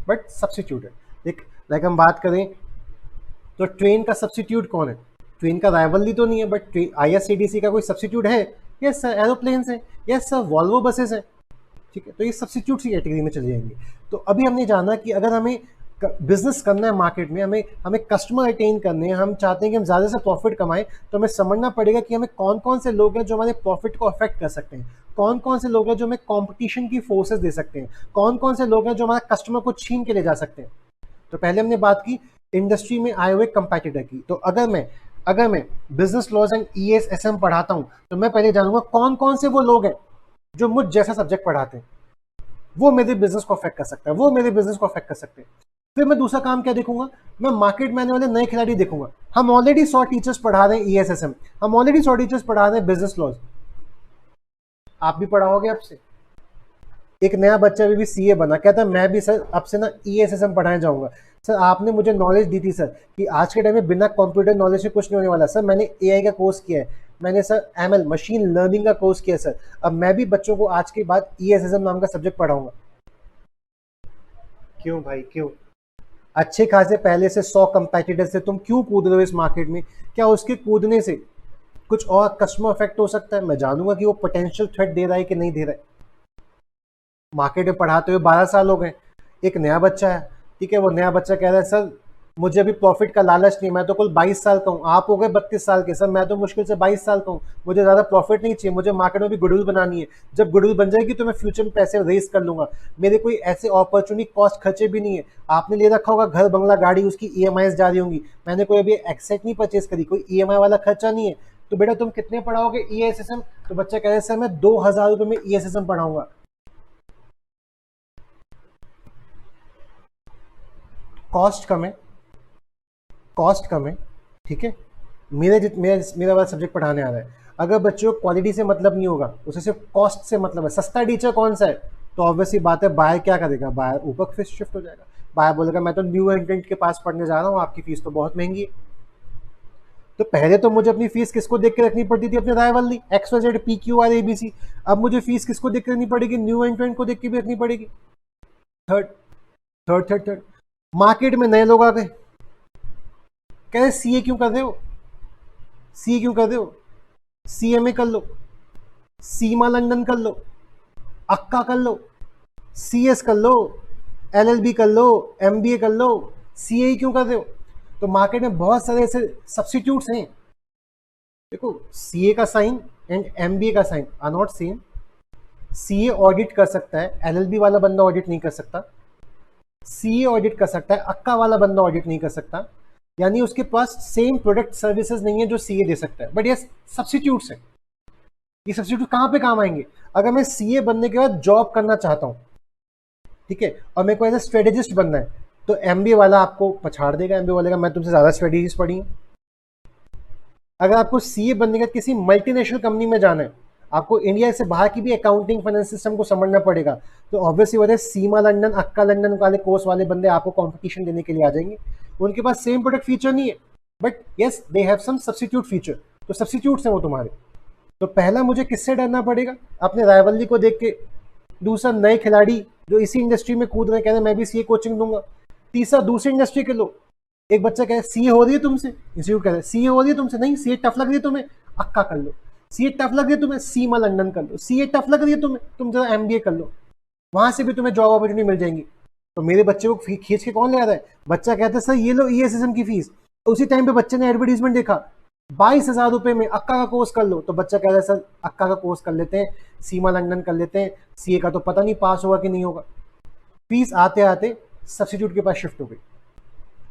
बट सब्स्टिट्यूट है। लाइक हम बात करें तो ट्रेन का सब्स्टिट्यूट कौन है? ट्रेन का राइवलरी तो नहीं है, बट आईआरसीटीसी का कोई सब्स्टिट्यूट है? यस सर, एरोप्लेन है, यस सर, वॉल्वो बसेस है, ठीक है। तो ये सब्स्टिट्यूट की कैटेगरी में चले जाएंगे। तो अभी हमने जाना कि अगर हमें बिजनेस करना है मार्केट में, हमें हमें कस्टमर अटेन करने हैं, हम चाहते हैं कि हम ज़्यादा से प्रॉफिट कमाएं, तो हमें समझना पड़ेगा कि हमें कौन कौन से लोग हैं जो हमारे प्रॉफिट को अफेक्ट कर सकते हैं, कौन कौन से लोग हैं जो हमें कंपटीशन की फोर्सेस दे सकते हैं, कौन कौन से लोग हैं जो हमारे कस्टमर को छीन के ले जा सकते हैं। तो पहले हमने बात की इंडस्ट्री में आए हुए कंपेटिटर की। तो अगर मैं बिजनेस लॉज एंड ESSM पढ़ाता हूं तो मैं पहले जानूंगा कौन कौन से वो लोग हैं जो मुझ जैसा सब्जेक्ट पढ़ाते हैं, वो मेरे बिजनेस को अफेक्ट कर सकता है, वो मेरे बिजनेस को अफेक्ट कर सकते हैं। फिर मैं दूसरा काम क्या देखूंगा, मैं मार्केट में आने वाले नए खिलाड़ी देखूंगा। हम ऑलरेडी 100 टीचर्स पढ़ा रहे हैं ईएसएसएम, हम ऑलरेडी 100 टीचर्स पढ़ा रहे हैं बिजनेस लॉज, आप भी पढ़ाओगे आपसे। एक नया बच्चा भी सीए बना, कहता है मैं भी सर अब से ना ईएसएसएम पढ़ाने जाऊंगा। सर आपने मुझे नॉलेज दी थी सर कि आज के टाइम में बिना कंप्यूटर नॉलेज से कुछ नहीं होने वाला। सर मैंने एआई का कोर्स किया है, मैंने सर एमएल मशीन लर्निंग का कोर्स किया है सर, अब मैं भी बच्चों को आज के बाद ईएसएसएम नाम का सब्जेक्ट पढ़ाऊंगा। क्यों भाई क्यों? अच्छे खासे पहले से 100 कंपेटिटर से तुम क्यों कूद रहे हो इस मार्केट में? क्या उसके कूदने से कुछ और कस्टमर इफेक्ट हो सकता है? मैं जानूंगा कि वो पोटेंशियल थ्रेट दे रहा है कि नहीं दे रहा है। मार्केट में पढ़ाते हुए 12 साल हो गए, एक नया बच्चा है, ठीक है, वो नया बच्चा कह रहा है सर मुझे अभी प्रॉफिट का लालच नहीं, मैं तो कुल 22 साल का हूँ, आप हो गए 32 साल के, सर मैं तो मुश्किल से 22 साल का हूँ, मुझे ज़्यादा प्रॉफिट नहीं चाहिए, मुझे मार्केट में भी गुडविल बनानी है, जब गुडविल बन जाएगी तो मैं फ्यूचर में पैसे रेज कर लूंगा, मेरे कोई ऐसे अपॉर्चुनिटी कॉस्ट खर्चे भी नहीं है। आपने ले रखा होगा घर बंगला गाड़ी, उसकी ईएमआई जा रही होंगी, मैंने कोई अभी एक्सेट नहीं परचेज करी, कोई ईएमआई वाला खर्चा नहीं है, तो बेटा तुम कितने पढ़ाओगे ईएसएसएम? तो बच्चा कह रहे हैं सर मैं 2000 रुपये में ईएसएसएम पढ़ाऊंगा। कॉस्ट कम है, कॉस्ट कम है, ठीक है, मेरा वाला सब्जेक्ट पढ़ाने आ रहा है। अगर बच्चों को क्वालिटी से मतलब नहीं होगा, उसे सिर्फ कॉस्ट से मतलब है, सस्ता टीचर कौन सा है, तो ऑब्वियसली बात है बायर क्या करेगा, बायर ऊपर फिर शिफ्ट हो जाएगा, बायर बोलेगा मैं तो न्यू एंट्रेंट के पास पढ़ने जा रहा हूँ, आपकी फीस तो बहुत महंगी है। तो पहले तो मुझे अपनी फीस किसको देख के रखनी पड़ती थी, अपने राइवल XYZ PQR ABC, अब मुझे फीस किसको देख के रखनी पड़ेगी, न्यू एंट्रेंट को देख के भी रखनी पड़ेगी। Third third third third market में नए लोग आ गए, कह रहे सीए क्यों कर रहे हो, सीए क्यों कर रहे हो, सीएमए कर लो, सीमा लंदन कर लो, अक्का कर लो, सीएस कर लो, एलएलबी कर लो, एमबीए कर लो, सीए क्यों कर रहे हो? तो मार्केट में बहुत सारे ऐसे सब्स्टिट्यूट्स हैं। देखो सीए का साइन एंड एमबीए का sign are not same. CA audit कर सकता है, एलएलबी वाला बंदा ऑडिट नहीं कर सकता, सीए ऑडिट कर सकता है, अक्का वाला बंदा ऑडिट नहीं कर सकता, यानी उसके पास सेम प्रोडक्ट सर्विसेज नहीं है जो सीए दे सकता है, बट ये सब्स्टिट्यूट्स है। ये सब्स्टिट्यूट कहाँ पे काम आएंगे? अगर मैं सीए बनने के बाद जॉब करना चाहता हूँ, ठीक है, और मेरे को एज ए स्ट्रेटेजिस्ट बनना है, तो एमबीए वाला आपको पछाड़ देगा, एमबीए वाले का मैं तुमसे ज़्यादा स्ट्रेटेजीज पढ़ी है। अगर आपको सीए बनने के बाद किसी मल्टीनेशनल कंपनी में जाना है, आपको इंडिया से बाहर की भी अकाउंटिंग फाइनेंस सिस्टम को समझना पड़ेगा, तो ऑब्वियसली वजह सीमा लंदन अक्का लंदन वाले कोर्स वाले बंदे आपको कंपटीशन देने के लिए आ जाएंगे। उनके पास सेम प्रोडक्ट फीचर नहीं है, but yes they have some substitute feature, तो सब्स्टिट्यूट्स हैं वो तुम्हारे। तो पहला मुझे किससे डरना पड़ेगा? अपने राइवलरी को देख के। दूसरा नए खिलाड़ी जो इसी इंडस्ट्री में कूद रहे हैं, कह रहे मैं भी सीए कोचिंग दूंगा। तीसरा दूसरी इंडस्ट्री के लोग, एक बच्चा कह रहे सीए हो रही है तुमसे, इंस्टीट्यूट कह रहे सीए हो रही है तुमसे, नहीं सीए टफ लग रही है तुम्हें, अक्का कर लो। सीए टफ लग रही है तुम्हें, सीमा लंदन कर लो। सीए टफ लग रही है तुम्हें, तुम जरा एमबीए कर लो, वहां से भी तुम्हें जॉब अपॉर्चुनिटी मिल जाएंगी। तो मेरे बच्चे को खींच के कौन ले रहा है? बच्चा कहता है सर ये लो ईएसएसएम की फीस, उसी टाइम पे बच्चे ने एडवर्टीजमेंट देखा 22,000 रुपए में अक्का का कोर्स कर लो, तो बच्चा कह रहा है सर अक्का का कोर्स कर लेते हैं, सीमा लंदन कर लेते हैं, सीए का तो पता नहीं पास होगा कि नहीं होगा। फीस आते आते सब्स्टिट्यूट के पास शिफ्ट हो गई।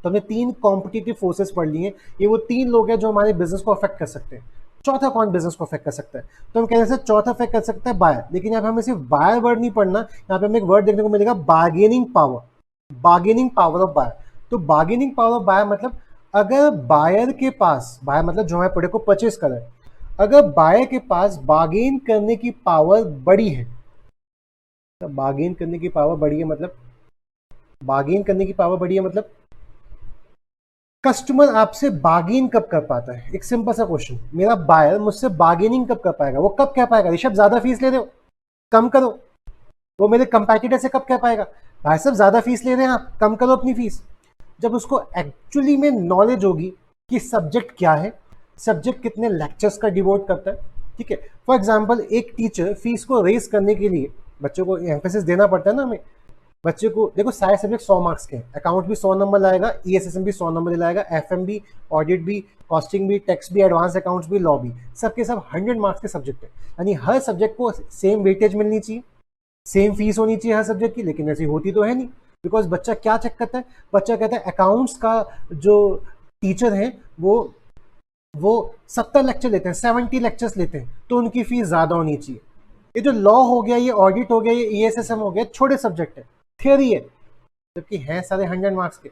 तो हमने 3 कॉम्पिटिटिव फोर्सेस पढ़ लिए। ये वो 3 लोग हैं जो हमारे बिजनेस को अफेक्ट कर सकते हैं। चौथा कौन बिजनेस को अफेक्ट कर सकता है? तो हम कह रहे हैं चौथा अफेक्ट कर सकता है बायर, लेकिन यहाँ पे हमें सिर्फ बायर वर्ड नहीं पढ़ना, यहाँ पे हमें एक वर्ड देखने को मिलेगा bargaining power, bargaining power of buyer. तो बार्गेनिंग पावर ऑफ बायर मतलब अगर बायर के पास, बायर मतलब जो हमारे प्रोडक्ट को परचेज कर रहा है, अगर बायर के पास बार्गेन करने की पावर बड़ी है, तो बार्गेन करने की पावर बड़ी है मतलब, बार्गेन करने की पावर बड़ी है मतलब कस्टमर आपसे बार्गेन कब कर पाता है? एक सिंपल सा क्वेश्चन, मेरा बायर मुझसे बार्गेनिंग कब कर पाएगा? वो कब कह पाएगा ऋषभ ज्यादा फीस ले रहे हो, कम करो? वो मेरे कंपेटिटर से कब कह पाएगा भाई साहब ज्यादा फीस ले रहे हैं आप, कम करो अपनी फीस? जब उसको एक्चुअली में नॉलेज होगी कि सब्जेक्ट क्या है, सब्जेक्ट कितने लेक्चर्स का डिवोट करता है, ठीक है। फॉर एग्जाम्पल एक टीचर फीस को रेस करने के लिए, बच्चों को एम्फेसिस देना पड़ता है ना हमें, बच्चे को देखो सारे सब्जेक्ट 100 मार्क्स के हैं, अकाउंट भी 100 नंबर लाएगा, ईएसएसएम भी 100 नंबर लाएगा, एफएम भी, ऑडिट भी, कॉस्टिंग भी, टैक्स भी, एडवांस अकाउंट्स भी, लॉ भी, सबके सब 100 मार्क्स के सब्जेक्ट है। यानी हर सब्जेक्ट को सेम वेटेज मिलनी चाहिए, सेम फीस होनी चाहिए हर सब्जेक्ट की, लेकिन ऐसी होती तो है नहीं। बिकॉज बच्चा क्या चेक करता है? बच्चा कहता है अकाउंट्स का जो टीचर है वो 70 लेक्चर लेते हैं, 70 लेक्चर्स लेते हैं, तो उनकी फीस ज्यादा होनी चाहिए। ये जो लॉ हो गया, ये ऑडिट हो गया, ये ईएसएसएम हो गया, छोटे सब्जेक्ट है, थियोरी है, जबकि हैं सारे 100 मार्क्स के।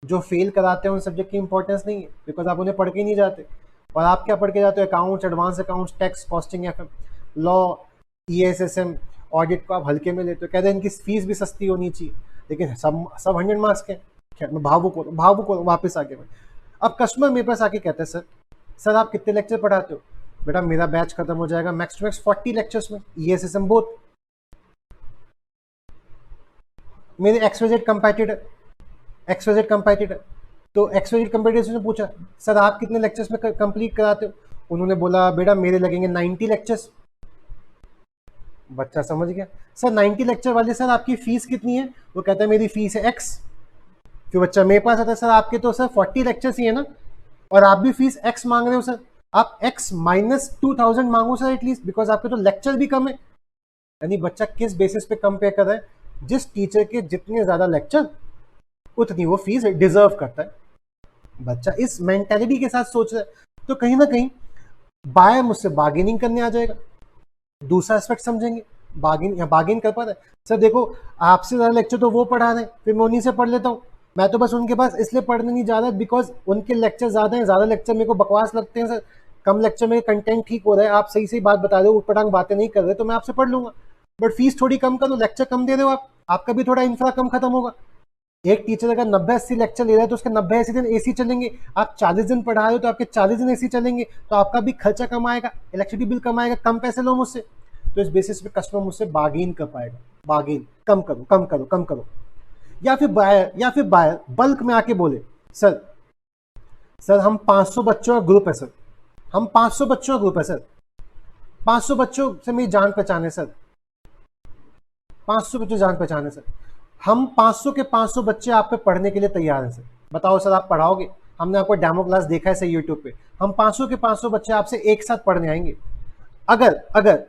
जो फेल कराते हैं उन सब्जेक्ट की इंपॉर्टेंस नहीं है, बिकॉज आप उन्हें पढ़ के ही नहीं जाते। और आप क्या पढ़ के जाते हो? Accounts, advance accounts, tax, costing, FM, law, ESSM, audit को आप हल्के में लेते हो। कहते हैं इनकी फीस भी सस्ती होनी चाहिए, लेकिन सब 100 मार्क्स के। खैर, मैं भावुक हो वापस आके मैं, अब कस्टमर मेरे पास आके कहते हैं सर आप कितने लेक्चर पढ़ाते हो? बेटा मेरा बैच खत्म हो जाएगा मैक्स टू मैक्स 40 लेक्चर्स में, ईएसएसएम बोथ। मेरे एक्सवाइजेड कंपेटिटर तो एक्सवाइजेड कंपेटिटर ने पूछा सर आप कितने लेक्चर्स में कंप्लीट कराते हो? उन्होंने बोला बेटा मेरे लगेंगे 90 लेक्चर्स। बच्चा समझ गया, सर 90 लेक्चर वाले सर आपकी फीस कितनी है? वो कहता है मेरी फीस है एक्स। फिर बच्चा मेरे पास आता है सर आपके तो सर 40 लेक्चर्स ही है ना, और आप भी फीस एक्स मांग रहे हो सर, आप एक्स माइनस 2000 मांगो सर एटलीस्ट, बिकॉज आपके तो लेक्चर भी कम है। यानी बच्चा किस बेसिस पे कंपेयर कर रहा है? जिस टीचर के जितने ज्यादा लेक्चर उतनी वो फीस डिजर्व करता है। बच्चा इस मेंटेलिटी के साथ सोच रहा है, तो कहीं ना कहीं बायर मुझसे बार्गेनिंग करने आ जाएगा। दूसरा एस्पेक्ट समझेंगे, बार्गेन कर पा रहा है, सर देखो आपसे ज्यादा लेक्चर तो वो पढ़ा रहे हैं, फिर मैं उन्हीं से पढ़ लेता हूँ। मैं तो बस उनके पास इसलिए पढ़ने नहीं जा रहा बिकॉज उनके लेक्चर ज्यादा हैं, ज्यादा लेक्चर मेरे को बकवास लगते हैं सर, कम लेक्चर में कंटेंट ठीक हो रहा है, आप सही सही बात बता रहे हो, उटपटांग बातें नहीं कर रहे, तो मैं आपसे पढ़ लूंगा। बट फीस थोड़ी कम करो, लेक्चर कम दे रहे हो आप, आपका भी थोड़ा इंफ्रा कम खत्म होगा। एक टीचर अगर 90-80 लेक्चर ले रहा है तो उसके 90-80 दिन एसी चलेंगे, आप 40 दिन पढ़ा रहे हो तो आपके 40 दिन एसी चलेंगे, तो आपका भी खर्चा कम आएगा, इलेक्ट्रिसिटी बिल कम आएगा, कम पैसे लो मुझसे। तो इस बेसिस पे कस्टमर मुझसे बार्गेन कर पाएगा, बार्गेन कम करो कम करो कम करो। या फिर बायर बल्क में आके बोले सर हम 500 बच्चों का ग्रुप है सर, हम 500 बच्चों का ग्रुप है सर, 500 बच्चों से मेरी जान पहचान है सर, 500 बच्चों जान पहचान है सर, हम 500 के 500 बच्चे आप पे पढ़ने के लिए तैयार हैं सर, बताओ सर आप पढ़ाओगे? हमने आपको डेमो क्लास देखा है सर यूट्यूब पे, हम 500 के 500 बच्चे आपसे एक साथ पढ़ने आएंगे। अगर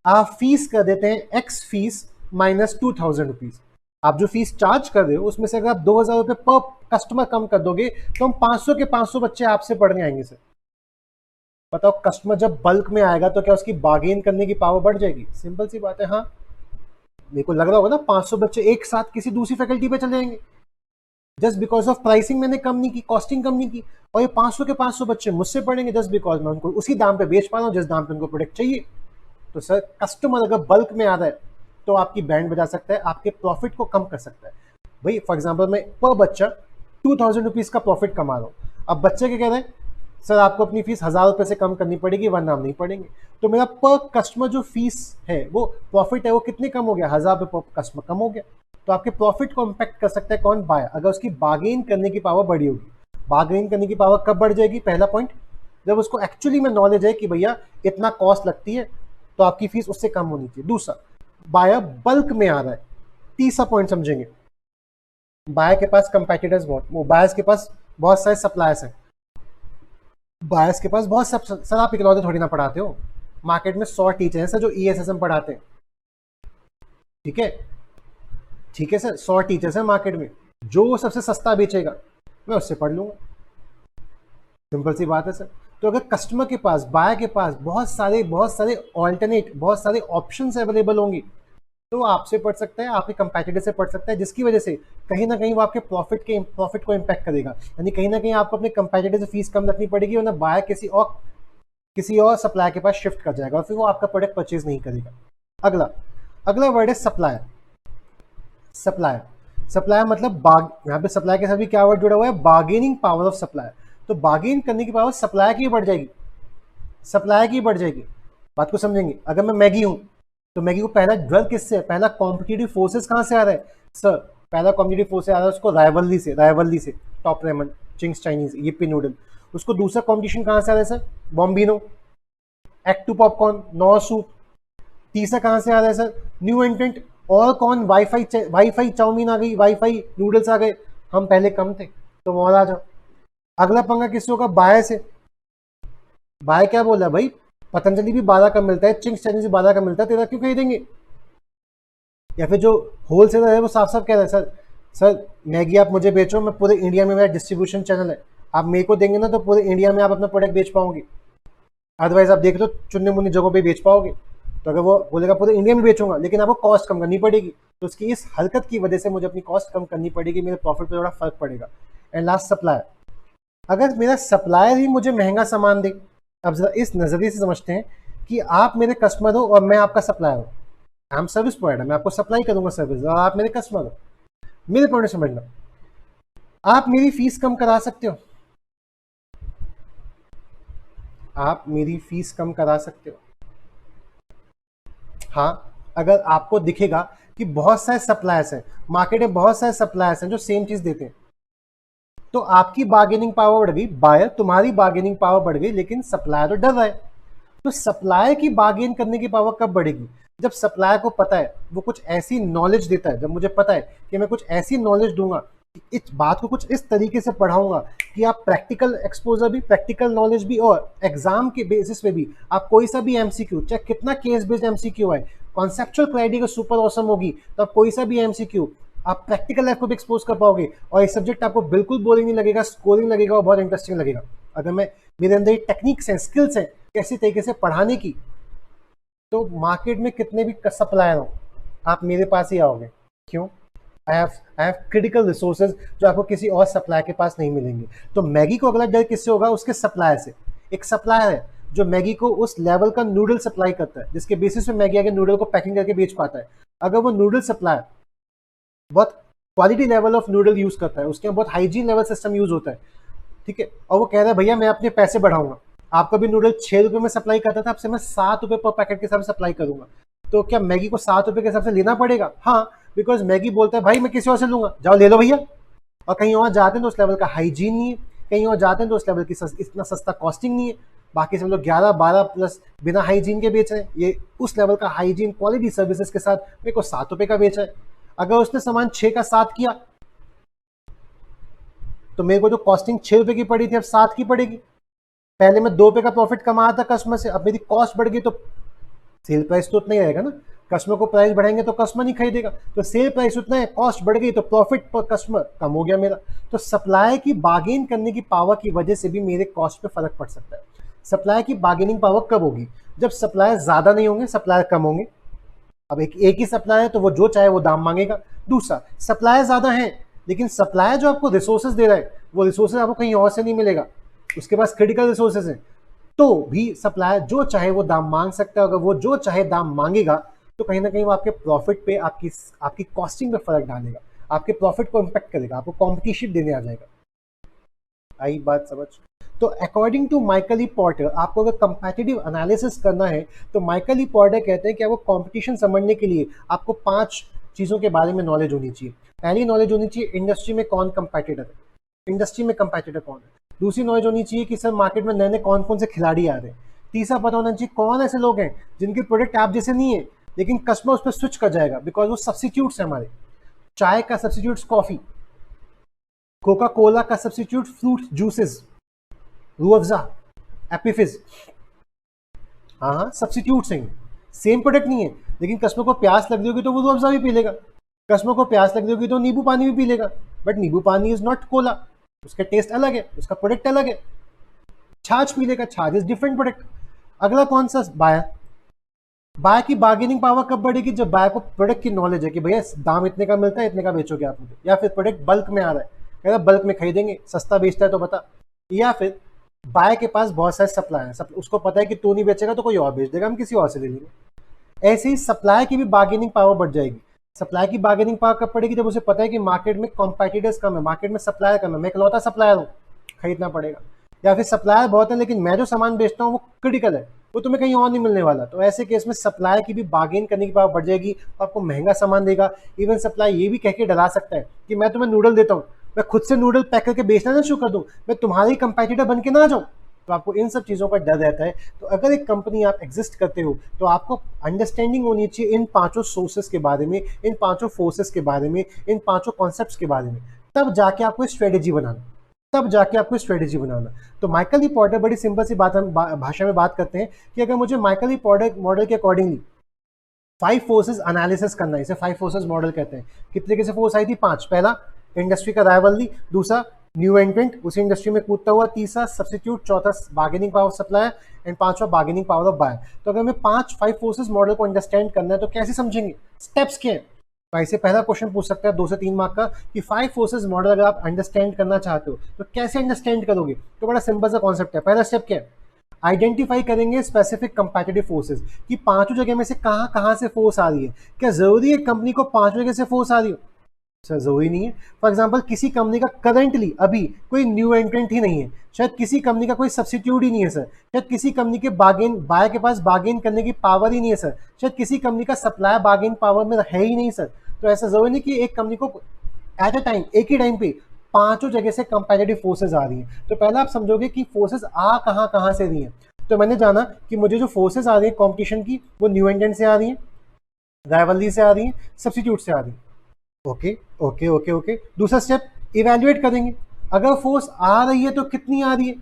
आप फीस कर देते हैं एक्स फीस माइनस 2000 रुपीज, आप जो फीस चार्ज कर रहे हो उसमें से अगर आप 2000 रुपये पर कस्टमर कम कर दोगे तो हम 500 के 500 बच्चे आपसे पढ़ने आएंगे सर। बताओ कस्टमर जब बल्क में आएगा तो क्या उसकी बार्गेन करने की पावर बढ़ जाएगी? सिंपल सी बात है। हाँ, मेरे को लग रहा होगा ना 500 बच्चे एक साथ किसी दूसरी फैकल्टी पे चले जाएंगे, जस्ट बिकॉज ऑफ प्राइसिंग मैंने कम नहीं की, कॉस्टिंग कम नहीं की, और ये 500 के 500 बच्चे मुझसे पढ़ेंगे जस्ट बिकॉज मैं उनको उसी दाम पे बेच पा रहा हूँ जिस दाम पे उनको प्रोडक्ट चाहिए। तो सर कस्टमर अगर बल्क में आ रहा है तो आपकी बैंड बजा सकता है, आपके प्रॉफिट को कम कर सकता है। भाई फॉर एग्जाम्पल मैं पर बच्चा 2000 रुपीज का प्रॉफिट कमा रहा हूँ, अब बच्चे क्या कह रहे हैं सर आपको अपनी फीस 1000 रुपये से कम करनी पड़ेगी वरना हम नहीं पढ़ेंगे। तो मेरा पर कस्टमर जो फीस है वो प्रॉफिट है वो कितने कम हो गया? 1000 रुपये पर कस्टमर कम हो गया। तो आपके प्रॉफिट को इम्पैक्ट कर सकता है कौन? बायर, अगर उसकी बार्गेन करने की पावर बढ़ी होगी। बार्गेन करने की पावर कब बढ़ जाएगी? पहला पॉइंट, जब उसको एक्चुअली में नॉलेज है कि भैया इतना कॉस्ट लगती है तो आपकी फीस उससे कम होनी चाहिए। दूसरा, बायर बल्क में आ रहा है। तीसरा पॉइंट समझेंगे, बायर के पास कंपेटिटर्स बहुत, वो बायर्स के पास बहुत सारे सप्लायर्स हैं, बायर्स के पास बहुत सब। सर आप इकलौते थोड़ी ना पढ़ाते हो, मार्केट में 100 टीचर हैं सर जो ईएसएसएम पढ़ाते हैं, ठीक है सर, 100 टीचर्स हैं मार्केट में, जो सबसे सस्ता बेचेगा मैं उससे पढ़ लूंगा। सिंपल सी बात है सर। तो अगर कस्टमर के पास, बायर के पास बहुत सारे ऑल्टरनेट, बहुत सारे ऑप्शंस अवेलेबल होंगे तो वो आपसे पढ़ सकता है, आपके कंपेटिटर से पढ़ सकता है, जिसकी वजह से कहीं ना कहीं वो आपके प्रॉफिट को इम्पैक्ट करेगा। यानी कहीं ना कहीं आपको अपने कंपेटिटर से फीस कम रखनी पड़ेगी वरना बायर किसी और सप्लायर के पास शिफ्ट कर जाएगा और फिर वो आपका प्रोडक्ट परचेज नहीं करेगा। अगला वर्ड है सप्लायर। सप्लायर मतलब यहाँ पे सप्लायर के साथ भी क्या वर्ड जुड़ा हुआ है? Bargaining power of supplier. तो बार्गेन करने की पावर सप्लायर की बढ़ जाएगी, बात को समझेंगे। अगर मैं मैगी हूं तो मैगी को पहला ड्रग किससे है? पहला कॉम्पिटिटिव फोर्सेस कहां से आ रहा है सर? पहला कॉम्पिटिटिव फोर्स आ रहा है उसको राइवलरी से, top ramen, Ching's Chinese, Yippee noodle. उसको दूसरा कॉम्पिटिशन कहां से आ रहा है sir? Bambino, act two popcorn, Knorr soup. तीसरा कहां से आ रहा है सर? न्यू एंट्रेंट, और कौन? वाईफाई चाउमीन आ गई, वाईफाई नूडल्स आ गए, हम पहले कम थे तो और आ जाओ। अगला पंगा किससे होगा? बायर से। बायर क्या बोला भाई, पतंजलि भी 12 का मिलता है, चिंग्स चाइनीज भी 12 का मिलता है, तेरा क्यों खरीदेंगे? या फिर जो होलसेलर है वो साफ साफ कह रहा है सर मैगी आप मुझे बेचो, मैं पूरे इंडिया में, मेरा डिस्ट्रीब्यूशन चैनल है, आप मेरे को देंगे ना तो पूरे इंडिया में आप अपना प्रोडक्ट बेच पाओगे, अदरवाइज आप देख लो चुनने मुन्नी जगहों पे बेच पाओगे। तो अगर वो बोलेगा पूरे इंडिया में बेचूंगा लेकिन आपको कॉस्ट कम करनी पड़ेगी, तो उसकी इस हरकत की वजह से मुझे अपनी कॉस्ट कम करनी पड़ेगी, मेरे प्रॉफिट पे थोड़ा फर्क पड़ेगा। एंड लास्ट सप्लायर, अगर मेरा सप्लायर ही मुझे महंगा सामान दे, अब जरा इस नजरिए से समझते हैं कि आप मेरे कस्टमर हो और मैं आपका सप्लायर हूँ, आई एम सर्विस प्रोवाइडर, मैं आपको सप्लाई करूंगा सर्विस और आप मेरे कस्टमर हो। मेरे पॉइंट से समझना, आप मेरी फीस कम करा सकते हो, आप मेरी फीस कम करा सकते हो। हाँ, अगर आपको दिखेगा कि बहुत सारे सप्लायर्स हैं, मार्केट में बहुत सारे सप्लायर्स हैं जो सेम चीज देते हैं, तो आपकी बार्गेनिंग पावर बढ़ गई, बायर तुम्हारी बार्गेनिंग पावर बढ़ गई, लेकिन सप्लायर तो डर रहा है। तो सप्लायर की बार्गेन करने की पावर कब बढ़ेगी? जब सप्लायर को पता है, वो कुछ ऐसी नॉलेज देता है, जब मुझे पता है कि मैं कुछ ऐसी नॉलेज दूंगा, इस बात को कुछ इस तरीके से पढ़ाऊंगा कि आप प्रैक्टिकल एक्सपोजर भी, प्रैक्टिकल नॉलेज भी, और एग्जाम के बेसिस पे भी आप कोई सा भी एमसीक्यू, चाहे कितना केस बेस्ड एमसीक्यू है, कॉन्सेप्चुअल क्लैरिटी का सुपर ऑसम होगी, तो आप कोई सा भी एमसीक्यू आप प्रैक्टिकल लाइफ को भी एक्सपोज कर पाओगे, और ये सब्जेक्ट आपको बिल्कुल बोरिंग नहीं लगेगा, स्कोरिंग लगेगा और बहुत इंटरेस्टिंग लगेगा। अगर मैं, मेरे अंदर टेक्निक्स हैं, स्किल्स हैं कैसी तरीके से पढ़ाने की, तो मार्केट में कितने भी सप्लायर हो, आप मेरे पास ही आओगे। क्यों? आई हैव क्रिटिकल रिसोर्सेज जो आपको किसी और सप्लायर के पास नहीं मिलेंगे। तो मैगी को अगला डर किससे होगा? उसके सप्लायर से। एक सप्लायर है जो मैगी को उस लेवल का नूडल सप्लाई करता है जिसके बेसिस पे मैगी आगे नूडल को पैकिंग करके बेच पाता है। अगर वो नूडल सप्लायर बहुत quality level of noodle use करता है, उसके यहाँ बहुत हाइजीन लेवल सिस्टम यूज होता है, ठीक है, और वो कह रहा है भैया मैं अपने पैसे बढ़ाऊंगा, आपका भी नूडल 6 रुपए में सप्लाई करता था, आपसे मैं 7 रुपए पर पैकेट के हिसाब से सप्लाई करूंगा, तो क्या मैगी को 7 रुपए के हिसाब से लेना पड़ेगा? हाँ, बिकॉज मैगी बोलता है भाई मैं किसी और से लूंगा, जाओ ले लो भैया। और कहीं और जाते हैं तो उस लेवल का हाइजीन नहीं है, कहीं और जाते हैं तो उस लेवल की इतना सस्ता कॉस्टिंग नहीं है, बाकी सब लोग 11-12 प्लस बिना हाइजीन के बेच रहे हैं, ये उस लेवल का हाइजीन क्वालिटी सर्विसेज के साथ मेरे को 7 रुपए का बेचा है। अगर उसने सामान 6 का 7 किया तो मेरे को जो कॉस्टिंग 6 रुपए की पड़ी थी अब 7 की पड़ेगी। पहले मैं 2 रुपए का प्रॉफिट कमाया था कस्टमर से, अब मेरी कॉस्ट बढ़ गई तो सेल प्राइस तो उतना ही रहेगा ना, कस्टमर को प्राइस बढ़ाएंगे तो कस्टमर नहीं खरीदेगा, तो सेल प्राइस उतना है, कॉस्ट बढ़ गई तो प्रॉफिट पर कस्टमर कम हो गया मेरा। तो सप्लाई की बार्गेन करने की पावर की वजह से भी मेरे कॉस्ट पे फर्क पड़ सकता है। सप्लाई की बार्गेनिंग पावर कब होगी? जब सप्लायर ज्यादा नहीं होंगे, सप्लायर कम होंगे। अब एक ही सप्लायर है तो वो जो चाहे वो दाम मांगेगा। दूसरा, सप्लायर ज्यादा है लेकिन सप्लायर जो आपको रिसोर्सेज दे रहा है वो रिसोर्सेज आपको कहीं और से नहीं मिलेगा, उसके पास क्रिटिकल रिसोर्सेज हैं, तो भी सप्लायर जो चाहे वो दाम मांग सकता है। अगर वो जो चाहे दाम मांगेगा तो कहीं ना कहीं वो आपके प्रॉफिट पे, आपकी कॉस्टिंग पे फर्क डालेगा, आपके प्रॉफिट को इम्पैक्ट करेगा, आपको कॉम्पिटिशन देने आ जाएगा। आई बात समझ? तो according to Michael E Porter, आपको अगर कंपैटिटिव एनालिसिस करना है तो माइकल ई पॉर्टर कहते हैं कि आपको कंपटीशन समझने के लिए आपको 5 चीज़ों के बारे में नॉलेज होनी चाहिए। पहली नॉलेज होनी चाहिए इंडस्ट्री में कौन कंपैटिटर है, इंडस्ट्री में कंपैटिटर कौन है। दूसरी नॉलेज होनी चाहिए कि सर मार्केट में नए नए कौन कौन से खिलाड़ी आ रहे हैं। तीसरा पता होना चाहिए कौन ऐसे लोग हैं जिनके प्रोडक्ट आप जैसे नहीं है लेकिन कस्टमर उस पर स्विच कर जाएगा बिकॉज वो सब्सिट्यूट्स है हमारे। चाय का सब्सिट्यूट्स कॉफी, कोका कोला का substitute fruit juices, Rooh Afza, एपीफिज, हाँ सब्सिट्यूट्स हैं, सेम प्रोडक्ट नहीं है, लेकिन कस्टमर को प्यास लग रही होगी तो वो रूह अफ़ज़ा भी पी लेगा, कस्टमर को प्यास लग रही होगी तो नींबू पानी भी पी लेगा, बट नींबू पानी इज नॉट कोला, उसका टेस्ट अलग है, उसका प्रोडक्ट अलग है। छाछ पी लेगा, छाछ इज डिफरेंट प्रोडक्ट। अगला कौन सा? बायर। बायर की बार्गेनिंग पावर कब बढ़ेगी? जब बायर को प्रोडक्ट की नॉलेज है कि भैया दाम इतने का मिलता है, इतने का बेचोगे आप मुझे, या फिर प्रोडक्ट बल्क में आ रहा है, अगर बल्क में खरीदेंगे, सस्ता बेचता है तो बता, या फिर बायर के पास बहुत सारे सप्लाई हैं, उसको पता है कि तू नहीं बेचेगा तो कोई और बेच देगा, हम किसी और से ले लेंगे। ऐसे ही सप्लाई की भी बार्गेनिंग पावर बढ़ जाएगी। सप्लाई की बार्गेनिंग पावर कब पड़ेगी? जब उसे पता है कि मार्केट में कॉम्पिटिटर्स कम है, मार्केट में सप्लायर कम है, मैं इकलौता सप्लायर हूँ, खरीदना पड़ेगा। या फिर सप्लायर बहुत है लेकिन मैं जो सामान बेचता हूँ वो क्रिटिकल है, वो तुम्हें कहीं और नहीं मिलने वाला, तो ऐसे केस में सप्लायर की भी बार्गेन करने की पावर बढ़ जाएगी, आपको महंगा सामान देगा। इवन सप्लायर ये भी कह के डरा सकता है कि मैं तुम्हें नूडल देता हूँ, मैं खुद से नूडल पैक करके बेचना ना शुरू कर दूँ, मैं तुम्हारी कंपेटिटर बन के ना जाऊँ, तो आपको इन सब चीज़ों का डर रहता है। तो अगर एक कंपनी आप एग्जिस्ट करते हो तो आपको अंडरस्टैंडिंग होनी चाहिए इन 5 सोर्सेस के बारे में, इन 5 फोर्सेस के बारे में, इन 5 कॉन्सेप्ट्स के बारे में, तब जाके आपको स्ट्रेटेजी बनाना, तब जाके आपको स्ट्रेटेजी बनाना। तो माइकल ई पॉर्टर बड़ी सिंपल सी बात, हम भाषा में बात करते हैं कि अगर मुझे माइकल ई पॉर्टर मॉडल के अकॉर्डिंगली 5 फोर्सेस एनालिसिस करना है, इसे 5 फोर्सेस मॉडल कहते हैं। कितने कैसे फोर्स आई थी? 5। पहला इंडस्ट्री का राइवलरी, दूसरा न्यू एंट्रेंट उसी इंडस्ट्री में कूदता हुआ, तीसरा सब्स्टिट्यूट, चौथा बार्गेनिंग पावर सप्लायर, एंड 5वां बार्गेनिंग पावर ऑफ बायर। तो अगर हमें 5 फोर्सेस मॉडल को अंडरस्टैंड करना है तो कैसे समझेंगे? स्टेप्स क्या है? तो ऐसे पहला क्वेश्चन पूछ सकता है 2 से 3 मार्क का कि 5 फोर्सेस मॉडल अगर आप अंडरस्टैंड करना चाहते हो तो कैसे अंडरस्टैंड करोगे? तो बड़ा सिंपल सा कॉन्सेप्ट है। पहला स्टेप क्या है? आइडेंटिफाई करेंगे स्पेसिफिक कंपैटिटिव फोर्सेस कि पांचों जगह में से कहां कहां से फोर्स आ रही है। क्या जरूरी है कंपनी को पांचों जगह से फोर्स आ रही हो? सर जरूरी नहीं है। फॉर एग्जाम्पल किसी कंपनी का करंटली अभी कोई न्यू एंट्रेंट ही नहीं है, शायद किसी कंपनी का कोई सब्सिट्यूट ही नहीं है सर, शायद किसी कंपनी के बायर के पास बार्गेन करने की पावर ही नहीं है सर, शायद किसी कंपनी का सप्लायर बार्गेन पावर में है ही नहीं सर। तो ऐसा जरूरी नहीं कि एक कंपनी को एट अ टाइम एक ही टाइम पे पांचों जगह से कंपैटिटिव फोर्सेस आ रही हैं। तो पहले आप समझोगे कि फोर्सेस आ कहां से रही हैं। तो मैंने जाना कि मुझे जो फोर्सेस आ रही है कंपटीशन की वो न्यू एंट्रेंट से आ रही है, राइवलरी से आ रही है, सब्सिट्यूट से आ रही है। Okay okay okay okay. दूसरा स्टेप इवेल्युएट करेंगे। अगर फोर्स आ रही है तो कितनी आ रही है?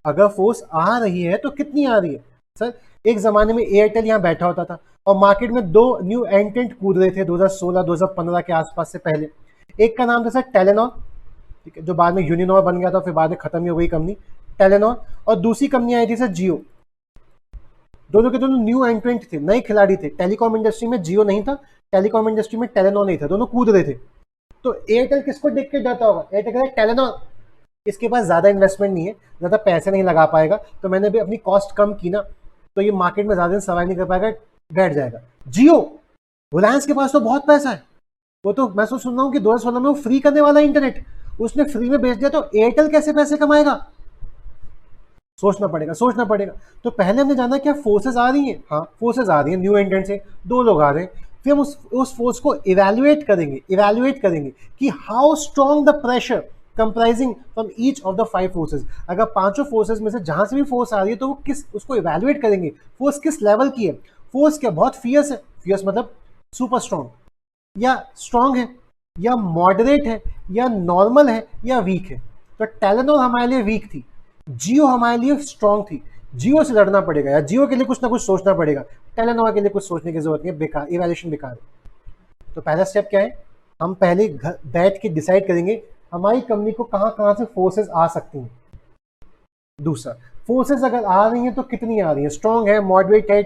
अगर फोर्स आ रही है तो कितनी आ रही है? सर एक जमाने में एयरटेल यहाँ बैठा होता था और मार्केट में 2 न्यू एंट्रेंट कूद रहे थे 2016-2015 के आसपास से पहले। एक का नाम था सर टेलेनॉर, ठीक है, जो बाद में यूनिनॉर बन गया था, फिर बाद में खत्म ही हो गई कंपनी टेलेनॉर। और दूसरी कंपनी आई थी सर जियो। दोनों के दोनों न्यू एंट्रेंट थे, नए खिलाड़ी थे। टेलीकॉम इंडस्ट्री में जियो नहीं था, टेलीकॉम इंडस्ट्री में टेलेनॉर नहीं था, दोनों कूद रहे थे। तो एयरटेल किसको देख के जाता होगा? एयरटेल कहता है टेलेनॉर, इसके पास ज्यादा इन्वेस्टमेंट नहीं है, ज्यादा पैसे नहीं लगा पाएगा, तो मैंने भी अपनी कॉस्ट कम की ना, तो ये मार्केट में ज्यादा दिन सर्वाइव नहीं कर पाएगा, बैठ जाएगा। जियो, रिलायंस के पास तो बहुत पैसा है, वो तो मैं सुन रहा हूँ कि 2016 में वो फ्री करने वाला इंटरनेट, उसने फ्री में बेच दिया, तो एयरटेल कैसे पैसे कमाएगा? सोचना पड़ेगा। तो पहले हमने जाना क्या फोर्सेस आ रही हैं, हाँ फोर्सेस आ रही हैं न्यू एंट्रेंट से, 2 लोग आ रहे हैं। फिर हम उस फोर्स को इवेल्युएट करेंगे कि how strong the pressure comprising from each of the 5 forces. अगर पांचों फोर्सेस में से जहां से भी फोर्स आ रही है तो वो उसको इवेल्युएट करेंगे, फोर्स किस लेवल की है। फोर्स क्या बहुत फियर्स है, फियर्स मतलब सुपर स्ट्रॉन्ग, या स्ट्रॉन्ग है, या मॉडरेट है, या नॉर्मल है, या वीक है। तो टेलेनॉर हमारे लिए वीक थी, जियो हमारे लिए स्ट्रॉन्ग थी। जियो से लड़ना पड़ेगा या जियो के लिए कुछ ना कुछ सोचना पड़ेगा, टेलेनॉर के लिए कुछ सोचने की जरूरत नहीं है, बेकार, इवैल्यूएशन बेकार है। तो पहला स्टेप क्या है? हम पहले बैठ के डिसाइड करेंगे हमारी कंपनी को कहां से फोर्सेस आ सकती हैं। दूसरा, फोर्सेस अगर आ रही हैं तो कितनी आ रही हैं, स्ट्रॉन्ग है, मॉडरेट है,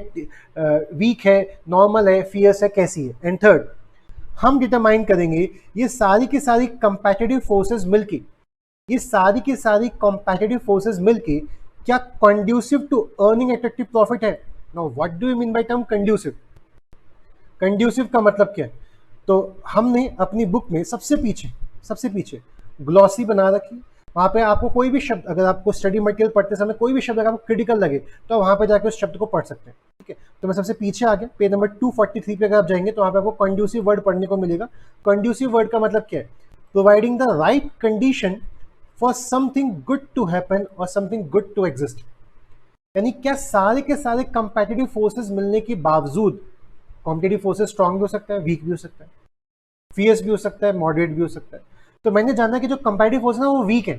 वीक है, नॉर्मल है, फियर्स है, कैसी है। एंड थर्ड, हम डिटरमाइन करेंगे ये सारी की सारी कंपैटिटिव फोर्सेस मिलके, ये सारी की सारी कॉम्पिटिटिव फोर्सेस मिलके क्या conducive to earning attractive profit है। Now what do you mean by term conducive? Conducive का मतलब क्या है? तो हमने अपनी बुक में सबसे पीछे ग्लॉसी बना रखी, वहां पे आपको कोई भी शब्द, अगर आपको स्टडी मटेरियल पढ़ते समय कोई भी शब्द अगर आपको क्रिटिकल लगे तो वहां पे जाके उस शब्द को पढ़ सकते हैं, ठीक है। तो मैं सबसे पीछे आ गया, पेज नंबर 243 पे अगर आप जाएंगे तो वहां पे आपको कंड्यूसिव वर्ड पढ़ने को मिलेगा। कंड्यूसिव वर्ड का मतलब क्या है? Providing the right condition for something good to happen और समथिंग गुड टू एग्जिस्ट। यानी क्या सारे के सारे कंपैटिटिव फोर्सेस मिलने के बावजूद, कॉम्पिटिटिव फोर्सेस स्ट्रांग भी हो सकता है, वीक भी हो सकता है, फियर्स भी हो सकता है, मॉडरेट भी हो सकता है। तो मैंने जाना कि जो कंपैटिटिव फोर्स है ना वो वीक है,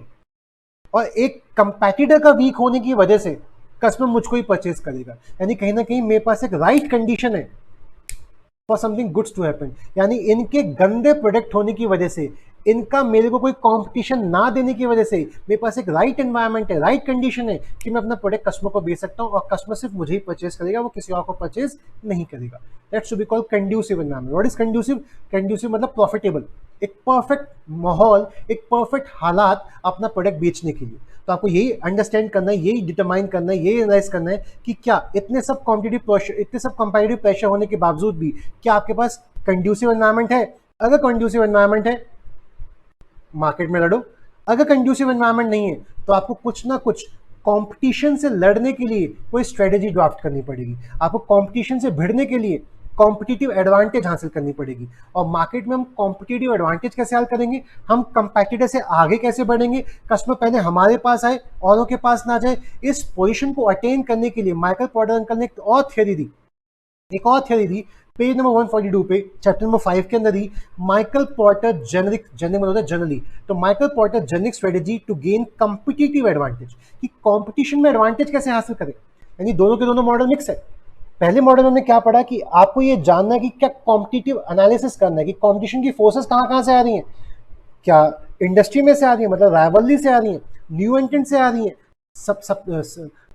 और एक कंपैटिटर का वीक होने की वजह से कस्टमर मुझको ही परचेज करेगा। यानी कहीं ना कहीं मेरे पास एक राइट कंडीशन है for something goods to happen, यानी इनके गंदे प्रोडक्ट होने की वजह से, इनका मेरे को कोई कंपटीशन ना देने की वजह से मेरे पास एक राइट एनवायरनमेंट है, राइट कंडीशन है कि मैं अपना प्रोडक्ट कस्टमर को बेच सकता हूं और कस्टमर सिर्फ मुझे ही परचेज करेगा, वो किसी और को परचेज नहीं करेगा। That should be called conducive environment. What is conducive? Conducive मतलब प्रॉफिटेबल, एक परफेक्ट माहौल, एक परफेक्ट हालात अपना प्रोडक्ट बेचने के लिए। तो आपको यही अंडरस्टैंड करना है, यही डिटरमाइन करना है, यही एनालाइज करना है कि क्या इतने सब कंपेटिटिव प्रेशर होने के बावजूद भी क्या आपके पास कंड्यूसिव एनवायरनमेंट है। अगर कंड्यूसिव एनवायरनमेंट है, मार्केट में लड़ो। अगर कंड्यूसिव एनवायरनमेंट नहीं है तो आपको कुछ ना कुछ कंपटीशन से लड़ने के लिए कोई स्ट्रेटेजी ड्राफ्ट करनी पड़ेगी, आपको कंपटीशन से भिड़ने के लिए कॉम्पिटिटिव एडवांटेज हासिल करनी पड़ेगी। और मार्केट में हम कॉम्पिटिटिव एडवांटेज कैसे हासिल करेंगे, हम कंपैटिटर से आगे कैसे बढ़ेंगे, कस्टमर पहले हमारे पास आए, औरों के पास ना जाए। इस पोजीशन को अटेन करने के लिए माइकल पोर्टर अंकल ने एक और थ्योरी दी, पेज नंबर 142 पे, चैप्टर नंबर 5 के अंदर ही, माइकल पोर्टर जेनरिक मतलब जनरली, तो Michael Porter generic strategy to gain competitive advantage, कि कंपटीशन में एडवांटेज कैसे हासिल करें। यानी दोनों के दोनों मॉडल मिक्स है। पहले मॉडल में हमने क्या पढ़ा कि आपको ये जानना है कि क्या कॉम्पिटिटिव एनालिसिस करना है कि कंपटीशन की फोर्सेस कहां से आ रही हैं, क्या इंडस्ट्री में से आ रही है, मतलब राइवलरी से आ रही है, न्यू एंट्रेंट से आ रही है,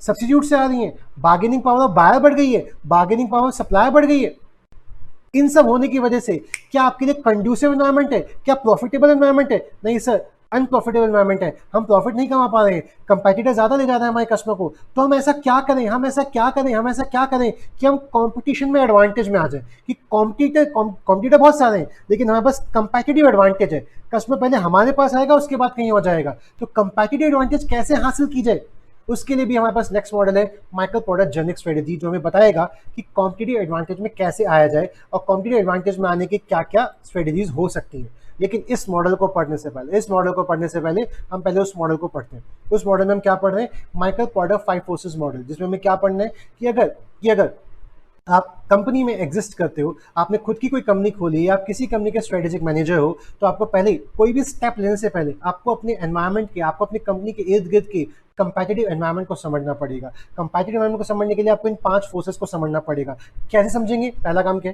सब्सिट्यूट से आ रही है, बार्गेनिंग पावर ऑफ बायर बढ़ गई है, बार्गेनिंग पावर ऑफ सप्लायर बढ़ गई है। इन सब होने की वजह से क्या आपके लिए कंड्यूसिव एनवायरनमेंट है, क्या प्रॉफिटेबल एनवायरनमेंट है? नहीं सर, अनप्रॉफिटेबल एनवायरनमेंट है, हम प्रॉफिट नहीं कमा पा रहे हैं, कंपेटिटर ज्यादा ले जा रहा है हमारे कस्टमर को, तो हम ऐसा क्या करें, हम ऐसा क्या करें कि हम कंपटीशन में एडवांटेज में आ जाए, कि कॉम्पिटिटर बहुत सारे हैं लेकिन हमारे पास कंपेटिटिव एडवांटेज है, कस्टमर पहले हमारे पास आएगा उसके बाद कहीं हो जाएगा, तो कंपेटिटिव एडवांटेज कैसे हासिल की जाए, उसके लिए भी हमारे पास नेक्स्ट मॉडल है माइकल पोर्टर जेनिक स्ट्रेटेजी, जो हमें बताएगा कि कॉम्पिटिटिव एडवांटेज में कैसे आया जाए और कॉम्पिटिटिव एडवांटेज में आने की क्या क्या स्ट्रेटेजीज हो सकती हैं। लेकिन इस मॉडल को पढ़ने से पहले हम पहले उस मॉडल को पढ़ते हैं। उस मॉडल में हम क्या पढ़ रहे हैं? माइकल पोर्टर 5 फोर्सेस मॉडल, जिसमें हमें क्या पढ़ना है कि अगर आप कंपनी में एग्जिस्ट करते हो, आपने खुद की कोई कंपनी खोली है, आप किसी कंपनी के स्ट्रेटेजिक मैनेजर हो, तो आपको पहले कोई भी स्टेप लेने से पहले आपको अपने एनवायरनमेंट के, आपको अपनी कंपनी के इर्द गिर्द के कंपेटिटिव एनवायरनमेंट को समझना पड़ेगा। कंपेटिटिव एनवायरनमेंट को समझने के लिए आपको इन 5 फोर्सेस को समझना पड़ेगा। कैसे समझेंगे? पहला काम क्या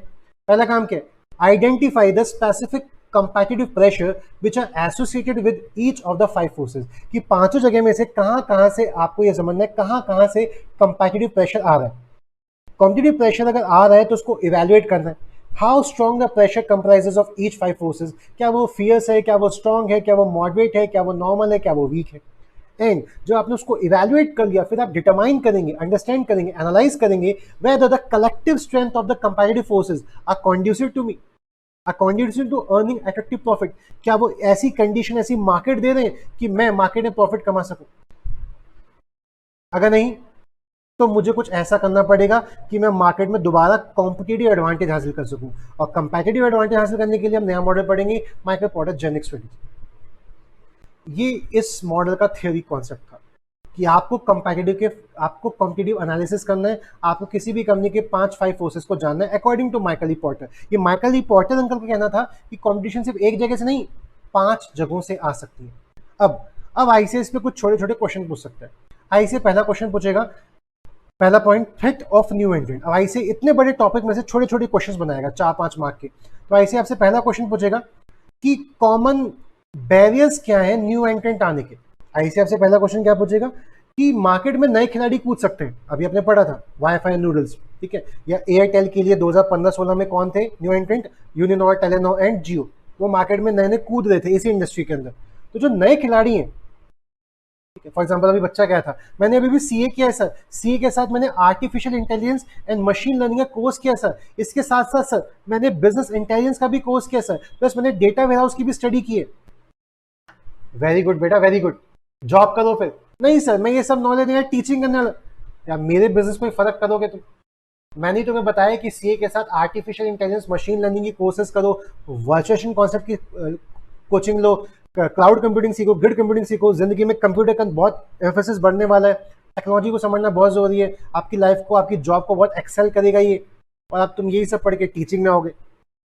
है? Identify the specific competitive pressure which are associated with each of the 5 forces, कि पांचों जगह में से कहां से आपको यह समझना है कहां से competitive pressure आ रहा है। competitive pressure अगर आ रहा है तो उसको evaluate करना है। How strong the pressure comprises of each 5 forces, क्या वो फियर्स है, क्या वो स्ट्रॉन्ग है, क्या वो मॉडरेट है, क्या वो नॉर्मल है, क्या वो वीक है। एंड जो आपने उसको इवैल्यूएट कर लिया, फिर आप डिटरमाइन करेंगे, अंडरस्टैंड करेंगे, एनालाइज करेंगे whether the collective strength of the comparative forces are conducive to me, are conducive to earning attractive profit. क्या वो ऐसी कंडीशन, ऐसी मार्केट दे रहे हैं कि मैं मार्केट में प्रॉफिट कमा सकूं? अगर नहीं तो मुझे कुछ ऐसा करना पड़ेगा कि मैं मार्केट में दोबारा कॉम्पिटिटिव एडवांटेज हासिल कर सकूं। और कंपेटिटिव एडवांटेज हासिल करने के लिए हम नया मॉडल पढ़ेंगे, माइकल पोर्टर जेनिक स्ट्रेटेजी। ये इस मॉडल का थ्योरी कॉन्सेप्ट था कि आपको कॉम्पिटिटिव एनालिसिस करना है, आपको किसी भी कंपनी के 5 फोर्सेस को जानना है according to Michael E Porter. ये माइकल ई पोर्टर अंकल का कहना था कि कंपटीशन सिर्फ एक जगह से नहीं, 5 जगहों से आ सकती है। अब आईसीएस पे कुछ छोटे छोटे क्वेश्चन पूछ सकता है। आईसीएस पहला क्वेश्चन पूछेगा, पहला पॉइंट, थ्रेट ऑफ न्यू एंट्रेंट। अब आईसीएस इतने बड़े टॉपिक में से छोटे छोटे क्वेश्चंस बनाएगा 4-5 मार्क के। तो आईसीएस आपसे पहला क्वेश्चन पूछेगा कि कॉमन बैरियर्स क्या है न्यू एंट्रेंट आने के। आईसीएस आपसे पहला क्वेश्चन क्या पूछेगा कि मार्केट में नए खिलाड़ी कूद सकते हैं। अभी आपने पढ़ा था वाईफाई नूडल्स, ठीक है, या एयरटेल के लिए 2015-16 में कौन थे new entrant? Uninor, Telenor and Jio. वो मार्केट में नए कूद रहे थे इसी इंडस्ट्री के अंदर। तो जो नए खिलाड़ी हैं, फॉर एग्जाम्पल अभी बच्चा क्या था, मैंने अभी भी सीए किया है सर, सीए के साथ मैंने artificial intelligence and machine learning का कोर्स किया सर, इसके साथ साथ सर मैंने बिजनेस इंटेलिजेंस का भी कोर्स किया सर, प्लस मैंने डेटा वेयरहाउस की भी स्टडी की है। वेरी गुड बेटा, वेरी गुड, जॉब करो फिर। नहीं सर, मैं ये सब नॉलेज नहीं, टीचिंग करने वाला, या मेरे बिजनेस में फर्क करोगे तुम? मैंने तुम्हें बताया कि सीए के साथ आर्टिफिशियल इंटेलिजेंस, मशीन लर्निंग की कोर्सेज करो, वर्चुअल कॉन्सेप्ट की कोचिंग लो, क्लाउड कंप्यूटिंग सीखो, ग्रिड कंप्यूटिंग सीखो। जिंदगी में कंप्यूटर का बहुत एम्फेसिस बढ़ने वाला है, टेक्नोलॉजी को समझना बहुत जरूरी है, आपकी लाइफ को, आपकी जॉब को बहुत एक्सेल करेगा ये। और अब तुम यही सब पढ़ के टीचिंग में आओगे?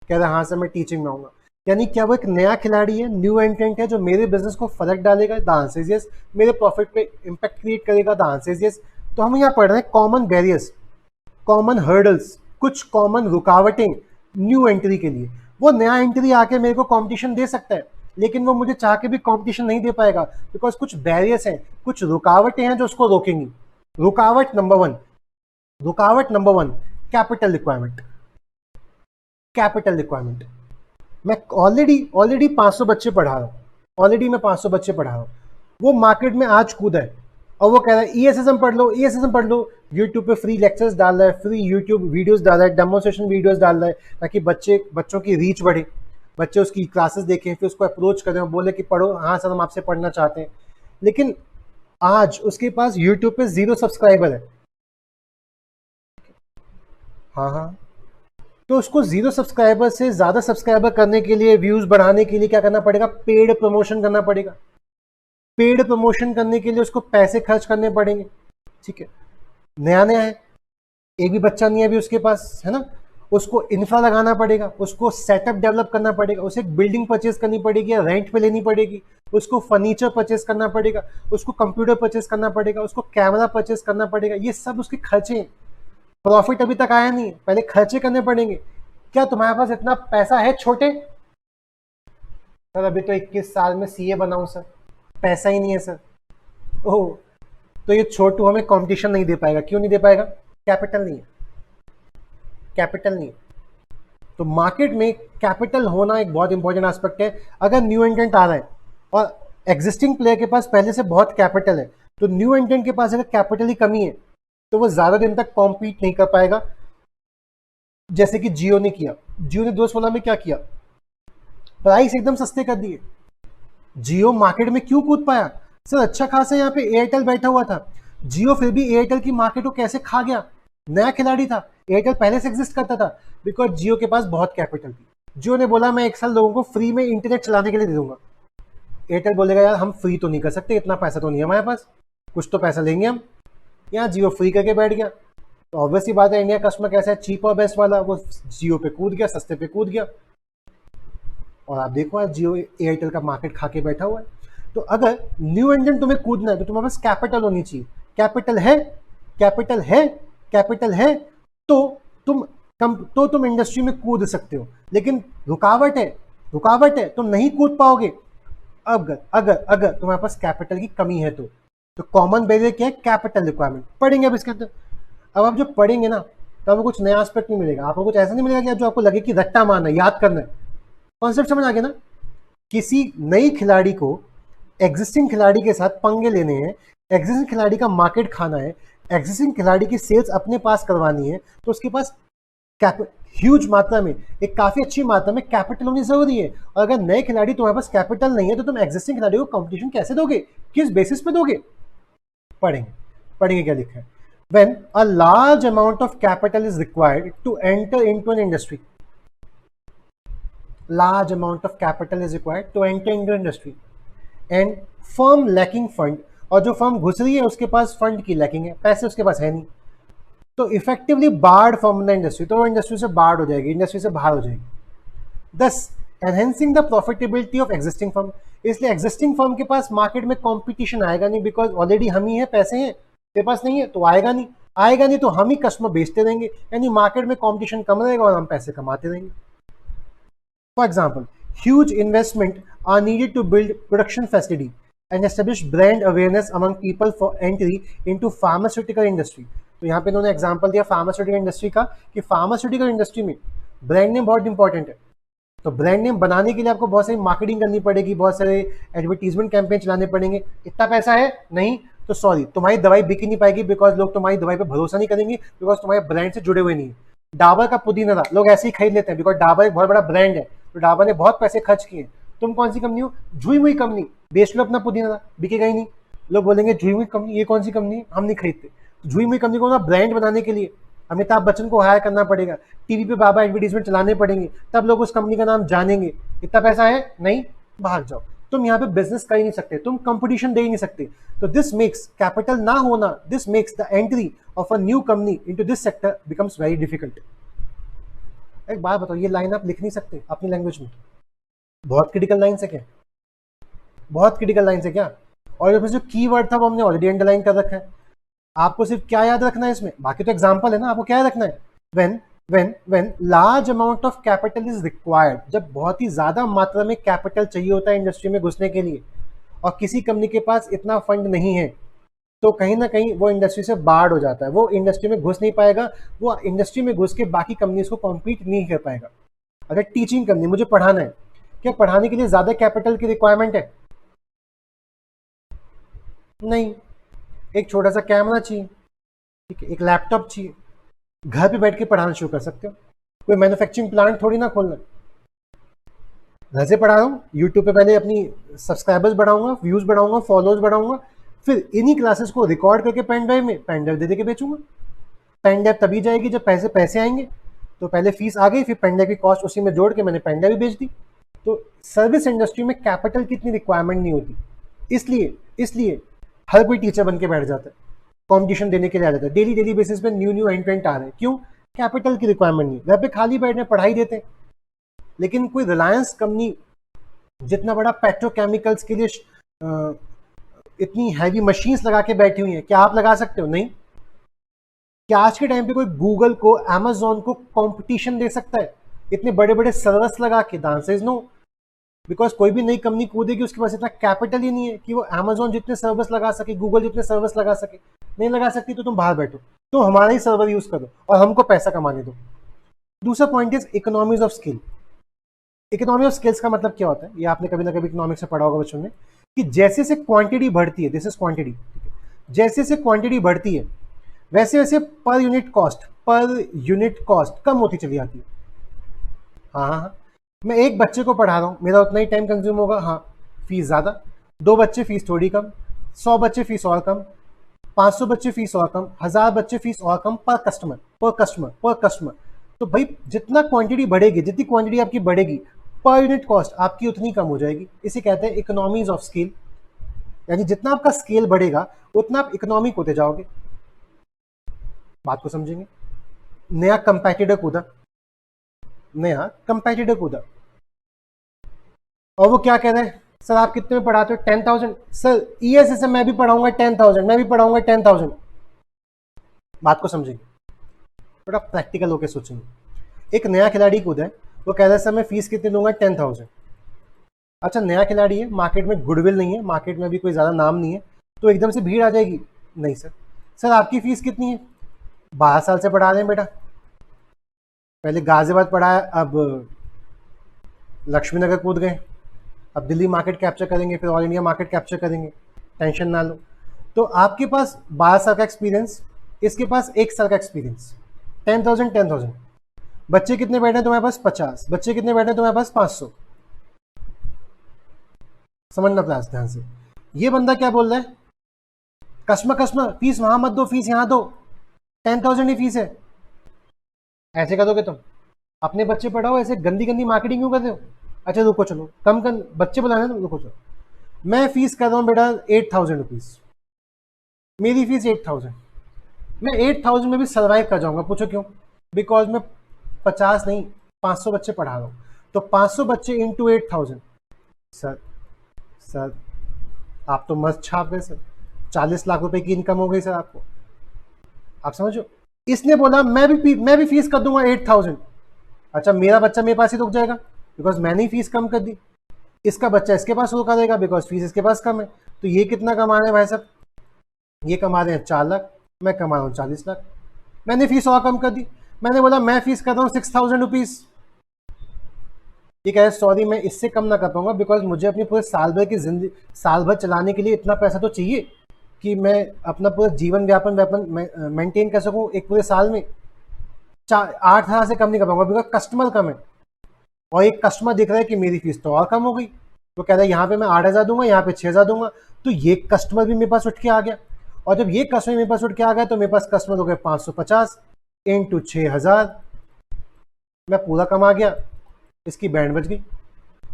कह रहे हाँ सर मैं टीचिंग में आऊंगा। यानी क्या वो एक नया खिलाड़ी है, न्यू एंट्रेंट है, जो मेरे बिजनेस को फर्क डालेगा? The answer is yes. मेरे प्रॉफिट पे इंपैक्ट क्रिएट करेगा? The answer is yes. तो हम यहाँ पढ़ रहे हैं कॉमन बैरियर्स, कॉमन हर्डल्स, कुछ कॉमन रुकावटें न्यू एंट्री के लिए। वो नया एंट्री आके मेरे को कंपटीशन दे सकता है, लेकिन वो मुझे चाह के भी कंपटीशन नहीं दे पाएगा, बिकॉज कुछ बैरियर्स हैं, कुछ रुकावटें हैं जो उसको रोकेंगी। रुकावट number one, capital requirement. Capital requirement. मैं ऑलरेडी 500 बच्चे पढ़ा रहा हूँ, वो मार्केट में आज कूदा है और वो कह रहा है ईएसएसएम पढ़ लो, यूट्यूब पे फ्री लेक्चर्स डाल रहा है, फ्री यूट्यूब वीडियोस डाल रहा है, डेमोन्स्ट्रेशन वीडियोस डाल रहा है, ताकि बच्चों की रीच बढ़े, बच्चे उसकी क्लासेस देखें, फिर उसको अप्रोच करें और बोले कि पढ़ो, हाँ सर हम आपसे पढ़ना चाहते हैं। लेकिन आज उसके पास यूट्यूब पे 0 सब्सक्राइबर है। हाँ, तो उसको 0 सब्सक्राइबर से ज्यादा सब्सक्राइबर करने के लिए, व्यूज बढ़ाने के लिए क्या करना पड़ेगा? पेड प्रमोशन करना पड़ेगा। पेड प्रमोशन करने के लिए उसको पैसे खर्च करने पड़ेंगे, ठीक है। नया है, एक भी बच्चा नहीं है अभी उसके पास, है ना। उसको इंफ्रा लगाना पड़ेगा, उसको सेटअप डेवलप करना पड़ेगा, उसे एक बिल्डिंग परचेज करनी पड़ेगी या रेंट पे लेनी पड़ेगी, उसको फर्नीचर परचेज करना पड़ेगा, उसको कंप्यूटर परचेज करना पड़ेगा, उसको कैमरा परचेज करना पड़ेगा। ये सब उसके खर्चे हैं। प्रॉफिट अभी तक आया नहीं है, पहले खर्चे करने पड़ेंगे। क्या तुम्हारे पास इतना पैसा है छोटे? सर अभी तो 21 साल में सीए बनाऊं सर, पैसा ही नहीं है सर। ओह, तो ये छोटू हमें कंपटीशन नहीं दे पाएगा। क्यों नहीं दे पाएगा? कैपिटल नहीं है। तो मार्केट में कैपिटल होना एक बहुत इंपॉर्टेंट एस्पेक्ट है। अगर न्यू एंट्रेंट आ रहा है और एग्जिस्टिंग प्लेयर के पास पहले से बहुत कैपिटल है, तो न्यू एंट्रेंट के पास अगर कैपिटल की कमी है तो वो ज्यादा दिन तक कॉम्पीट नहीं कर पाएगा। जैसे कि जियो ने किया, जियो ने 2016 में क्या किया, प्राइस एकदम सस्ते कर दिए। जियो मार्केट में क्यों कूद पाया? सर अच्छा खासा यहाँ पे एयरटेल बैठा हुआ था, जियो फिर भी एयरटेल की मार्केट को कैसे खा गया? नया खिलाड़ी था, एयरटेल पहले से एग्जिस्ट करता था, बिकॉज जियो के पास बहुत कैपिटल थी। जियो ने बोला मैं 1 साल लोगों को फ्री में इंटरनेट चलाने के लिए दे दूंगा। एयरटेल बोलेगा यार हम फ्री तो नहीं कर सकते, इतना पैसा तो नहीं है हमारे पास, कुछ तो पैसा लेंगे हम। यहाँ जियो फ्री करके बैठ गया, तो ऑब्वियसली बात है इंडिया कस्टमर कैसा है, चीप और बेस्ट वाला, वो जियो पे कूद गया, सस्ते पे कूद गया। और आप देखो आज जियो एयरटेल का मार्केट खा के बैठा हुआ है। तो अगर न्यू इंजन तुम्हें कूदना है तो तुम्हारे पास कैपिटल होनी चाहिए। कैपिटल है, कैपिटल है, कैपिटल है तो तुम इंडस्ट्री में कूद सकते हो। लेकिन रुकावट है, रुकावट है, तुम नहीं कूद पाओगे अगर अगर अगर तुम्हारे पास कैपिटल की कमी है। तो कॉमन बैरियर क्या है? Capital requirement. पढ़ेंगे अब इसके अंदर। अब आप जो पढ़ेंगे ना तो आपको कुछ नया एस्पेक्ट नहीं मिलेगा, आपको कुछ ऐसा नहीं मिलेगा कि जो आपको लगे कि रट्टा मारना है, याद करना है। कॉन्सेप्ट समझ आ गया ना? किसी नई खिलाड़ी को एग्जिस्टिंग खिलाड़ी के साथ पंगे लेने हैं, एग्जिस्टिंग खिलाड़ी का मार्केट खाना है, एग्जिस्टिंग खिलाड़ी की सेल्स अपने पास करवानी है, तो उसके पास ह्यूज मात्रा में, एक काफी अच्छी मात्रा में कैपिटल होनी जरूरी है। और अगर नए खिलाड़ी तुम्हारे पास कैपिटल नहीं है तो तुम एग्जिस्टिंग खिलाड़ी को कंपटीशन कैसे दोगे, किस बेसिस पे दोगे? पढ़ेंगे, पढ़ेंगे क्या लिखा है। When a large amount of capital is required to enter into an industry, large amount of capital is required to enter into industry, and firm lacking fund, और जो फर्म घुस रही है उसके पास फंड की लैकिंग है, पैसे उसके पास है नहीं, तो effectively board from the industry, तो वो इंडस्ट्री से बार्ड हो जाएगी, इंडस्ट्री से बाहर हो जाएगी। दस enhancing the profitability of existing firm, इसलिए एग्जिस्टिंग फर्म के पास मार्केट में कंपटीशन आएगा नहीं, बिकॉज ऑलरेडी हम ही है, पैसे हैं, तेरे पास नहीं है तो आएगा नहीं, आएगा नहीं तो हम ही कस्टमर बेचते रहेंगे, यानी मार्केट में कंपटीशन कम रहेगा और हम पैसे कमाते रहेंगे। For example, huge investment are needed to build production facility and establish brand awareness among people for entry into pharmaceutical industry. तो यहाँ पे इन्होंने एग्जांपल दिया फार्मास्यूटिकल इंडस्ट्री का, कि फार्मास्यूटिकल इंडस्ट्री में ब्रांड नेम बहुत इंपॉर्टेंट है। तो ब्रांड नेम बनाने के लिए आपको बहुत सारी मार्केटिंग करनी पड़ेगी, बहुत सारे एडवर्टीजमेंट कैंपेन चलाने पड़ेंगे। इतना पैसा है नहीं तो सॉरी, तुम्हारी दवाई बिक ही नहीं पाएगी, बिकॉज लोग तुम्हारी दवाई पे भरोसा नहीं करेंगे, बिकॉज तुम्हारे ब्रांड से जुड़े हुए नहीं है। डाबर का पुदीना लोग ऐसे ही खरीद लेते हैं, बिकॉज डाबर एक बहुत बड़ा ब्रांड है, तो डाबर ने बहुत पैसे खर्च किए। तुम कौन सी कंपनी हो? झुई मुई कंपनी, बेच लो अपना पुदीना, बिकेगा ही नहीं। लोग बोलेंगे झुई मुई कंपनी, ये कौन सी कंपनी है, हम नहीं खरीदते। झुई मुई कंपनी को ना ब्रांड बनाने के लिए अमिताभ बच्चन को हायर करना पड़ेगा, टीवी पे बाबा एडवर्टीजमेंट चलाने पड़ेंगे, तब लोग उस कंपनी का नाम जानेंगे। इतना पैसा है नहीं, बाहर जाओ। तुम यहाँ पे बिजनेस कर ही नहीं सकते, तुम कंपटीशन दे ही नहीं सकते। तो दिस मेक्स कैपिटल ना होना, this makes the entry of a new company into this sector becomes very difficult. एक बात बताओ, ये लाइन आप लिख नहीं सकते अपनी लैंग्वेज में? बहुत क्रिटिकल लाइन से क्या, बहुत क्रिटिकल लाइन से क्या? और जो कीवर्ड था वो हमने ऑलरेडी अंडरलाइन कर रखा है। आपको सिर्फ क्या याद रखना है इसमें, बाकी तो एग्जांपल है ना, आपको क्या याद रखना है? when large amount of capital is required, जब बहुत ही ज्यादा मात्रा में कैपिटल चाहिए होता है इंडस्ट्री में घुसने के लिए, और किसी कंपनी के पास इतना फंड नहीं है, तो कहीं ना कहीं वो इंडस्ट्री से बार्ड हो जाता है, वो इंडस्ट्री में घुस नहीं पाएगा, वो इंडस्ट्री में घुस के बाकी कंपनीज को कॉम्पीट नहीं कर पाएगा। अगर टीचिंग करनी, मुझे पढ़ाना है, क्या पढ़ाने के लिए ज्यादा कैपिटल की रिक्वायरमेंट है? नहीं, एक छोटा सा कैमरा चाहिए, ठीक है, एक लैपटॉप चाहिए, घर पे बैठ के पढ़ाना शुरू कर सकते हो। कोई मैन्युफैक्चरिंग प्लांट थोड़ी ना खोलना, घर से पढ़ा रहा हूँ, यूट्यूब पे पहले अपनी सब्सक्राइबर्स बढ़ाऊंगा, व्यूज बढ़ाऊंगा, फॉलोअर्स बढ़ाऊंगा, फिर इन्हीं क्लासेस को रिकॉर्ड करके पेन ड्राइव में, पेन ड्राइव दे के बेचूंगा। पेन ड्राइव तभी जाएगी जब पैसे आएंगे, तो पहले फीस आ गई, फिर पेन ड्राइव की कॉस्ट उसी में जोड़ के मैंने पेन ड्राइव बेच दी। तो सर्विस इंडस्ट्री में कैपिटल की इतनी रिक्वायरमेंट नहीं होती, इसलिए हर कोई टीचर बन के बैठ जाता है, कंपटीशन देने के लिए आ जाता है। डेली बेसिस पे न्यू एंट्रेंट आ रहे हैं, क्यों? कैपिटल की रिक्वायरमेंट नहीं, घर पे खाली बैठने पढ़ाई देते हैं। लेकिन कोई रिलायंस कंपनी जितना बड़ा पेट्रोकेमिकल्स के लिए इतनी हैवी मशीन्स लगा के बैठी हुई है, क्या आप लगा सकते हो? नहीं। क्या आज के टाइम पे कोई गूगल को, अमेजोन को कंपटीशन दे सकता है इतने बड़े बड़े सर्वर्स लगा के? The answer is no, because कोई भी नई कंपनी कूदेगी उसके पास इतना कैपिटल ही नहीं है कि वो अमेजोन जितने सर्विस लगा सके, गूगल जितने सर्विस लगा सके। नहीं लगा सकती तो तुम बाहर बैठो, तो हमारा ही सर्वर यूज करो और हमको पैसा कमाने दो। दूसरा point is economies of skill. Economy of skills का मतलब क्या होता है, ये आपने कभी ना कभी इकोनॉमिक्स से पढ़ा होगा बच्चों में, कि जैसे से क्वांटिटी बढ़ती है, दिस इज क्वांटिटी, जैसे से क्वांटिटी बढ़ती है वैसे वैसे पर यूनिट कॉस्ट कम होती चली जाती है। हाँ हाँ हाँ, मैं एक बच्चे को पढ़ा रहा हूँ, मेरा उतना ही टाइम कंज्यूम होगा, हाँ फीस ज़्यादा, 2 बच्चे फीस थोड़ी कम, 100 बच्चे फीस और कम, 500 बच्चे फीस और कम, 1000 बच्चे फीस और कम, पर कस्टमर पर कस्टमर पर कस्टमर। तो भाई जितना क्वांटिटी बढ़ेगी, जितनी क्वांटिटी आपकी बढ़ेगी, पर यूनिट कॉस्ट आपकी उतनी कम हो जाएगी। इसे कहते हैं इकोनॉमीज ऑफ स्केल, यानी जितना आपका स्केल बढ़ेगा उतना आप इकोनॉमिक होते जाओगे। बात को समझेंगे। नया कंपेटिटर कूदा, नया कंपेटिटर कूदा, और वो क्या कह रहा है, सर आप कितने में पढ़ाते हो, 10,000, सर ईएसएस मैं भी पढ़ाऊंगा 10,000, मैं भी पढ़ाऊंगा 10,000। बात को समझेंगे, थोड़ा प्रैक्टिकल होकर सोचेंगे। एक नया खिलाड़ी कूदा है, वो कह रहा है सर मैं फीस कितनी दूंगा, 10,000। अच्छा नया खिलाड़ी है, मार्केट में गुडविल नहीं है, मार्केट में भी कोई ज़्यादा नाम नहीं है, तो एकदम से भीड़ आ जाएगी, नहीं सर। सर आपकी फीस कितनी है, 12 साल से पढ़ा रहे हैं बेटा, पहले गाजियाबाद पढ़ाया, अब लक्ष्मी नगर कूद गए, अब दिल्ली मार्केट कैप्चर करेंगे, फिर ऑल इंडिया मार्केट कैप्चर करेंगे, टेंशन ना लो। तो आपके पास 12 साल का एक्सपीरियंस, इसके पास 1 साल का एक्सपीरियंस, 10,000 10,000। बच्चे कितने बैठे हैं तुम्हारे पास, 50। बच्चे कितने बैठे हैं तुम्हारे पास, 500। समझना प्यास ध्यान से। ये बंदा क्या बोल रहा है, कस्टमर फीस वहां मत दो, फीस यहां दो, 10,000 ही फीस है। ऐसे करोगे तुम, अपने बच्चे पढ़ाओ, ऐसे गंदी गंदी मार्केटिंग क्यों करते हो। अच्छा रुको चलो, कम बच्चे बुलाने तुम, रुको चलो, मैं फीस कर रहा हूँ बेटा 8,000 रुपीज, मेरी फीस 8,000, मैं 8,000 में भी सर्वाइव कर जाऊंगा। पूछो क्यों, बिकॉज मैं 50 नहीं 500 बच्चे पढ़ा रहा हूँ, तो 500 बच्चे इंटू 8,000। सर सर आप तो मस्त छाप गए सर, 40 लाख रुपए की इनकम हो गई सर आपको। आप समझो, इसने बोला मैं भी फीस कर दूंगा 8,000। अच्छा मेरा बच्चा मेरे पास ही रुक जाएगा बिकॉज मैंने ही फीस कम कर दी, इसका बच्चा इसके पास रुका देगा बिकॉज फीस इसके पास कम है। तो ये कितना कमा रहे हैं भाई साहब, ये कमा रहे हैं 4 लाख, मैं कमा रहा हूँ 40 लाख, मैंने फीस और कम कर दी। मैंने बोला मैं फीस कर रहा हूँ 6,000 रुपीज, ये कह रहे सॉरी मैं इससे कम ना कर पाऊंगा बिकॉज मुझे अपनी पूरे साल भर की जिंदगी, साल भर चलाने के लिए इतना पैसा तो चाहिए कि मैं अपना पूरा जीवन व्यापन मेंटेन कर सकूं एक पूरे साल में। 8,000 से कम नहीं कर पाऊंगा बिकॉज कस्टमर कम है, और एक कस्टमर दिख रहा है कि मेरी फीस तो और कम हो गई, तो कह रहा है यहाँ पे मैं 8,000 दूंगा, यहाँ पे 6,000 दूंगा। तो ये कस्टमर भी मेरे पास उठ के आ गया, और जब ये कस्टमर मेरे पास उठ के आ गया तो मेरे पास कस्टमर हो गए 550 इंटू 6,000, मैं पूरा कमा गया, इसकी बैंड बच गई।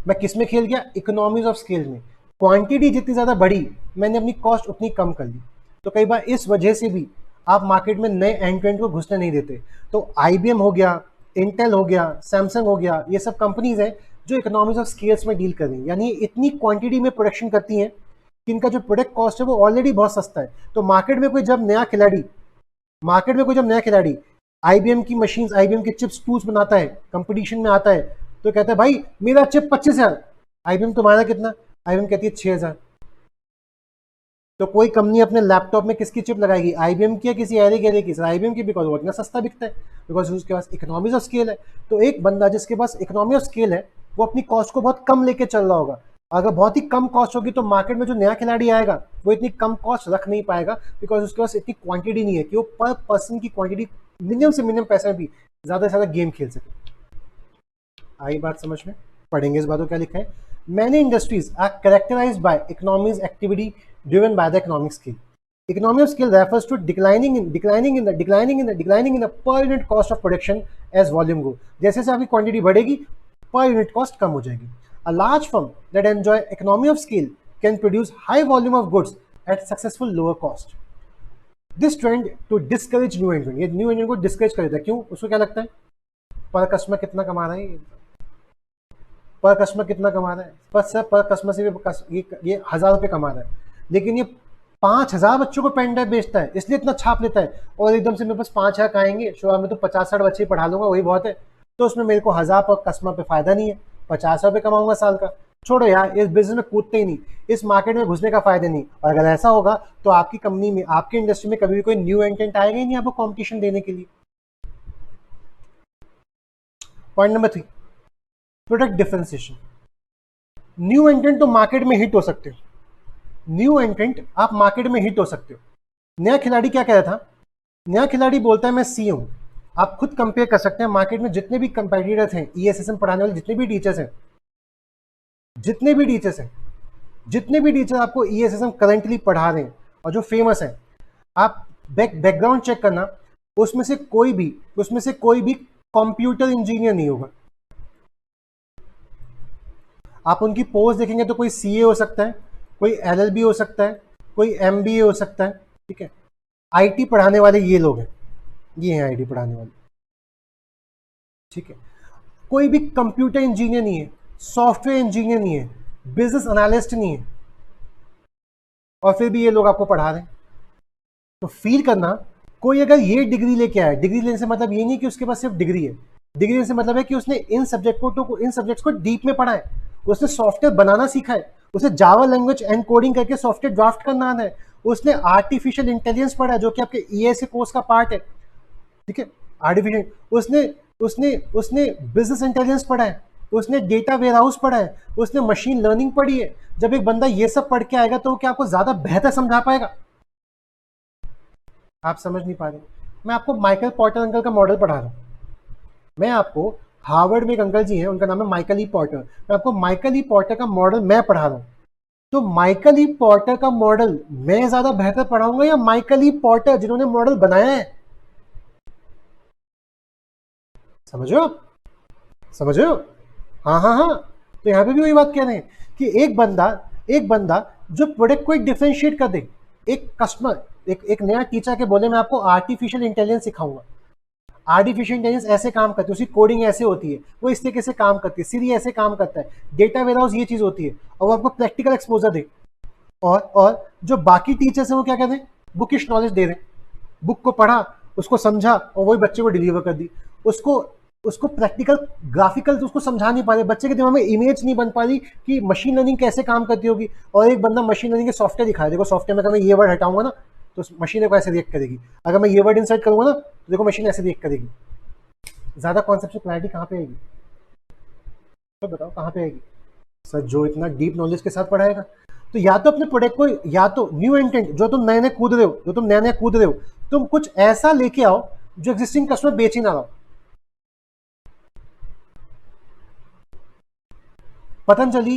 मैं किस में खेल गया, इकोनॉमीज ऑफ स्केल में। क्वांटिटी जितनी ज़्यादा बढ़ी मैंने अपनी कॉस्ट उतनी कम कर ली। तो कई बार इस वजह से भी आप मार्केट में नए एंट्रेंट को घुसने नहीं देते। तो IBM हो गया, इंटेल हो गया, सैमसंग हो गया, ये सब कंपनीज हैं जो इकोनॉमीज ऑफ स्केल्स में डील कर रही हैं, यानी इतनी क्वांटिटी में प्रोडक्शन करती हैं कि इनका जो प्रोडक्ट कॉस्ट है वो ऑलरेडी बहुत सस्ता है। तो मार्केट में कोई जब नया खिलाड़ी IBM की मशीन, IBM के चिप्स टूल्स बनाता है, कंपटीशन में आता है, तो कहता है भाई मेरा चिप 25,000, IBM तुम्हारा कितना, IBM कहती है 6,000। तो कोई कंपनी अपने लैपटॉप में किसकी चिप लगाएगी, IBM की या किसी एरे गैरे की, IBM की, बिकॉज वो इतना सस्ता बिकता है, बिकॉज उसके पास इकोनॉमीज ऑफ स्केल है। तो एक बंदा जिसके पास इकोनॉमी ऑफ स्केल है वो अपनी कॉस्ट को बहुत कम लेके चल रहा होगा। अगर बहुत ही कम कॉस्ट होगी तो मार्केट में जो नया खिलाड़ी आएगा वो इतनी कम कॉस्ट रख नहीं पाएगा बिकॉज उसके पास इतनी क्वांटिटी नहीं है कि वो पर पर्सन की क्वांटिटी मिनिमम से मिनिमम पैसे में भी ज़्यादा से ज़्यादा गेम खेल सके। आई बात समझ में, पढ़ेंगे इस बात को क्या लिखा है। Many industries are characterized by economies activity driven by the economic scale. Economy of scale refers to declining in the per unit cost of production as volume grow. जैसे से आपकी क्वांटिटी बढ़ेगी per unit cost कम हो जाएगी। A large firm that enjoy economy of scale can produce high volume of goods at successful lower cost. This trend to discourage new entrant, ये new entrant को discourage कर देता है। क्यों, उसको क्या लगता है पर कस्टमर कितना कमा रहा है, पर कस्टमर कितना कमा रहा है, पर कस्टमर से भी ये 1,000 रुपये कमा रहा है, लेकिन ये 5,000 बच्चों को पेन ड्राइव बेचता है इसलिए इतना छाप लेता है, और एकदम से मेरे पास 5,000 आएंगे, शुरुआत में तो 50-60 बच्चे पढ़ा लूंगा वही बहुत है, तो उसमें मेरे को 1,000 पर कस्टमर पे फायदा नहीं है, 50 रुपये कमाऊंगा साल का। छोड़ो यार, इस बिजनेस में कूदते ही नहीं, इस मार्केट में घुसने का फायदा नहीं। और अगर ऐसा होगा तो आपकी कंपनी में, आपकी इंडस्ट्री में कभी भी कोई न्यू एंटेंट आएगा ही नहीं आपको कॉम्पिटिशन देने के लिए। Point number 3, product differentiation. New एंट्रेंट तो मार्केट में हिट हो सकते हो, न्यू एंट्रेंट आप मार्केट में हिट हो सकते हो। नया खिलाड़ी क्या कह रहा था, नया खिलाड़ी बोलता है मैं सी हूं। आप खुद कंपेयर कर सकते हैं मार्केट में जितने भी कंपेटिटर्स हैं, ईएसएसएम पढ़ाने वाले जितने भी टीचर्स हैं, जितने भी टीचर आपको ईएसएसएम करंटली पढ़ा रहे हैं और जो फेमस हैं, आप बैकग्राउंड चेक करना, उसमें से कोई भी कंप्यूटर इंजीनियर नहीं होगा। आप उनकी पोस्ट देखेंगे तो कोई सीए हो सकता है, कोई एलएलबी हो सकता है, कोई एमबीए हो सकता है, ठीक है। आईटी पढ़ाने वाले ये लोग हैं, ये हैं आईटी पढ़ाने वाले, ठीक है। कोई भी कंप्यूटर इंजीनियर नहीं है, सॉफ्टवेयर इंजीनियर नहीं है, बिजनेस एनालिस्ट नहीं है, और फिर भी ये लोग आपको पढ़ा रहे हैं। तो फील करना, कोई अगर ये डिग्री लेके आया, डिग्री लेने से मतलब ये नहीं कि उसके पास सिर्फ डिग्री है, डिग्री लेने से मतलब है कि उसने इन सब्जेक्ट्स को डीप में पढ़ा है, उसने सॉफ्टवेयर बनाना सीखा है, उसने जावा लैंग्वेज एनकोडिंग करके सॉफ्टवेयर ड्राफ्ट करना आना है, उसने आर्टिफिशियल इंटेलिजेंस पढ़ा है जो कि आपके ईएसए कोर्स का पार्ट है, ठीक है। आर्टिफिशियल उसने बिजनेस इंटेलिजेंस पढ़ा है, उसने डेटा वेयरहाउस पढ़ा है, उसने मशीन लर्निंग पढ़ी है। जब एक बंदा ये सब पढ़ के आएगा तो क्या आपको ज्यादा बेहतर समझा पाएगा? आप समझ नहीं पा रहे। मैं आपको माइकल पॉर्टर अंकल का मॉडल पढ़ा रहा हूं। मैं आपको हार्वर्ड में एक अंकल जी हैं, उनका नाम है माइकल ई पॉर्टर। मैं आपको माइकल ई पॉर्टर का मॉडल मैं पढ़ा रहा हूं। तो माइकल ई पॉर्टर का मॉडल मैं ज्यादा बेहतर पढ़ाऊंगा या माइकल ई पॉर्टर जिन्होंने मॉडल बनाया है? समझ रहे हो? हाँ हाँ हाँ। तो यहां पे भी वही बात कह रहे हैं कि एक बंदा जो प्रोडक्ट को एक डिफरेंशिएट कर दे, एक कस्टमर, एक नया टीचर के बोले मैं आपको आर्टिफिशियल इंटेलिजेंस सिखाऊंगा, आर्टिफिशियल इंटेलिजेंस ऐसे काम करती है, उसकी कोडिंग ऐसे होती है, वो इस तरीके से काम करती है, सीरी ऐसे काम करता है, डेटा वेयरहाउस ये चीज होती है, और वो आपको प्रैक्टिकल एक्सपोजर दे। और जो बाकी टीचर्स हैं वो क्या कहते हैं, बुकिश नॉलेज दे रहे हैं, बुक को पढ़ा, उसको समझा और वही बच्चे को डिलीवर कर दी। उसको प्रैक्टिकल ग्राफिकल तो उसको समझा नहीं पा रहे, बच्चे के दिमाग में इमेज नहीं बन पा रही कि मशीन लर्निंग कैसे काम करती होगी। और एक बंदा मशीन लर्निंग के सॉफ्टवेयर दिखाया, देखो सॉफ्टवेयर में अगर मैं ये वर्ड हटाऊंगा ना तो मशीन को ऐसे रिएक्ट करेगी, अगर मैं ये वर्ड इंसर्ट करूंगा ना तो देखो मशीन ऐसे रिएक्ट करेगी। ज्यादा कॉन्सेप्ट क्लैरिटी कहाँ पे आएगी? तो बताओ कहाँ पे आएगी सर? जो इतना डीप नॉलेज के साथ पढ़ाएगा। तो या तो अपने प्रोडक्ट को, या तो न्यू इंटेंट जो तुम नए नए कूद रहे हो, तुम कुछ ऐसा लेके आओ जो एग्जिस्टिंग कस्टमर बेच ही ना रहा। पतंजलि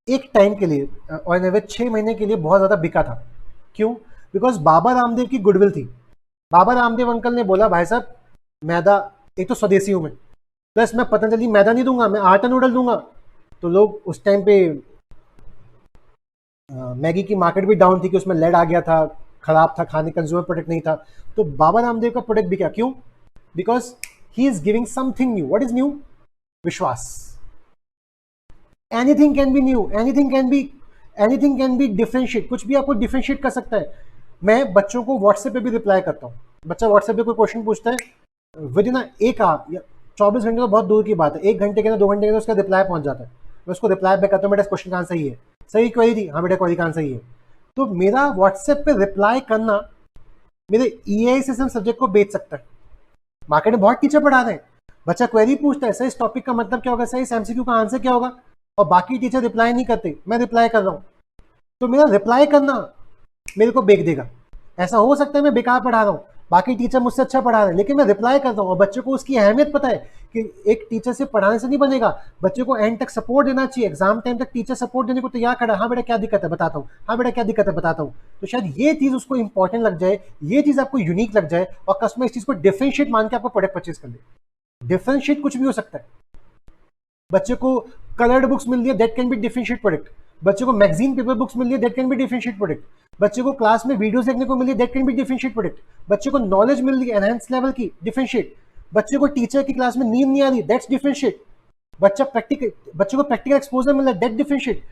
एक टाइम के लिए और एवरेज 6 महीने के लिए बहुत ज्यादा बिका था। क्यों? बिकॉज बाबा रामदेव की गुडविल थी। बाबा रामदेव अंकल ने बोला भाई साहब मैदा, एक तो स्वदेशी हूं मैं, प्लस मैं पतंजलि मैदा नहीं दूंगा, मैं आटा नूडल दूंगा। तो लोग उस टाइम पे मैगी की मार्केट भी डाउन थी कि उसमें लेड आ गया था, खराब था, खाने कंज्यूमर प्रोडक्ट नहीं था। तो बाबा रामदेव का प्रोडक्ट बिका। क्यों? Because he is giving something new. What is new? विश्वास। Anything can be new, anything can be differentiate, कुछ भी आपको डिफरेंशिएट कर सकता है। मैं बच्चों को व्हाट्सएप पे भी रिप्लाई करता हूँ। बच्चा व्हाट्सएप पे कोई क्वेश्चन पूछता है, विद इन एक आवर या 24 घंटे तो बहुत दूर की बात है, 1 घंटे के अंदर 2 घंटे के अंदर उसका रिप्लाई पहुंच जाता है। मैं उसको रिप्लाई बैक करता हूँ, बेटा क्वेश्चन का आंसर सही है, सही क्वेरी थी, हाँ बेटा क्वेरी का आंसर सही है। तो मेरा व्हाट्सएप पे रिप्लाई करना मेरे ईआईएसएम सब्जेक्ट को बेच सकता है। मार्केट में बहुत टीचर पढ़ा रहे हैं, बच्चा क्वेरी पूछता है, सर इस टॉपिक का मतलब क्या होगा, सर इस एमसीक्यू का आंसर क्या होगा, और बाकी टीचर रिप्लाई नहीं करते, मैं रिप्लाई कर रहा हूँ। तो मेरा रिप्लाई करना मेरे को बेच देगा। ऐसा हो सकता है मैं बेकार पढ़ा रहा हूँ, बाकी टीचर मुझसे अच्छा पढ़ा रहे हैं, लेकिन मैं रिप्लाई करता हूँ और बच्चों को उसकी अहमियत पता है कि एक टीचर से पढ़ाने से नहीं बनेगा, बच्चे को एंड तक सपोर्ट देना चाहिए। एग्जाम टाइम तक टीचर सपोर्ट देने को तैयार खड़ा, हाँ बेटा क्या दिक्कत है बताता हूँ, हाँ बेटा क्या दिक्कत है बताता हूँ। तो शायद ये चीज उसको इंपॉर्टेंट लग जाए, ये चीज आपको यूनिक लग जाए और कस्टमर इस चीज को डिफरेंशिएट मान के आपको प्रोडक्ट परचेज कर ले। डिफरेंशिएट कुछ भी हो सकता है। बच्चे को कलर्ड बुक्स मिल रही है, that can be differentiate product. बच्चे को मैगजीन पेपर बुक्स मिल रही है, that can be differentiate product. बच्चे को क्लास में वीडियोस देखने को मिल रही है, that can be differentiate product. बच्चे को नॉलेज मिल रही है एनहांस लेवल की, डिफरेंशिएट। बच्चे को टीचर की क्लास में नींद नहीं आ रही, दैट्स डिफरेंशिएट। बच्चे को प्रैक्टिकल एक्सपोजर मिल रहा है, दैट डिफरेंशिएट।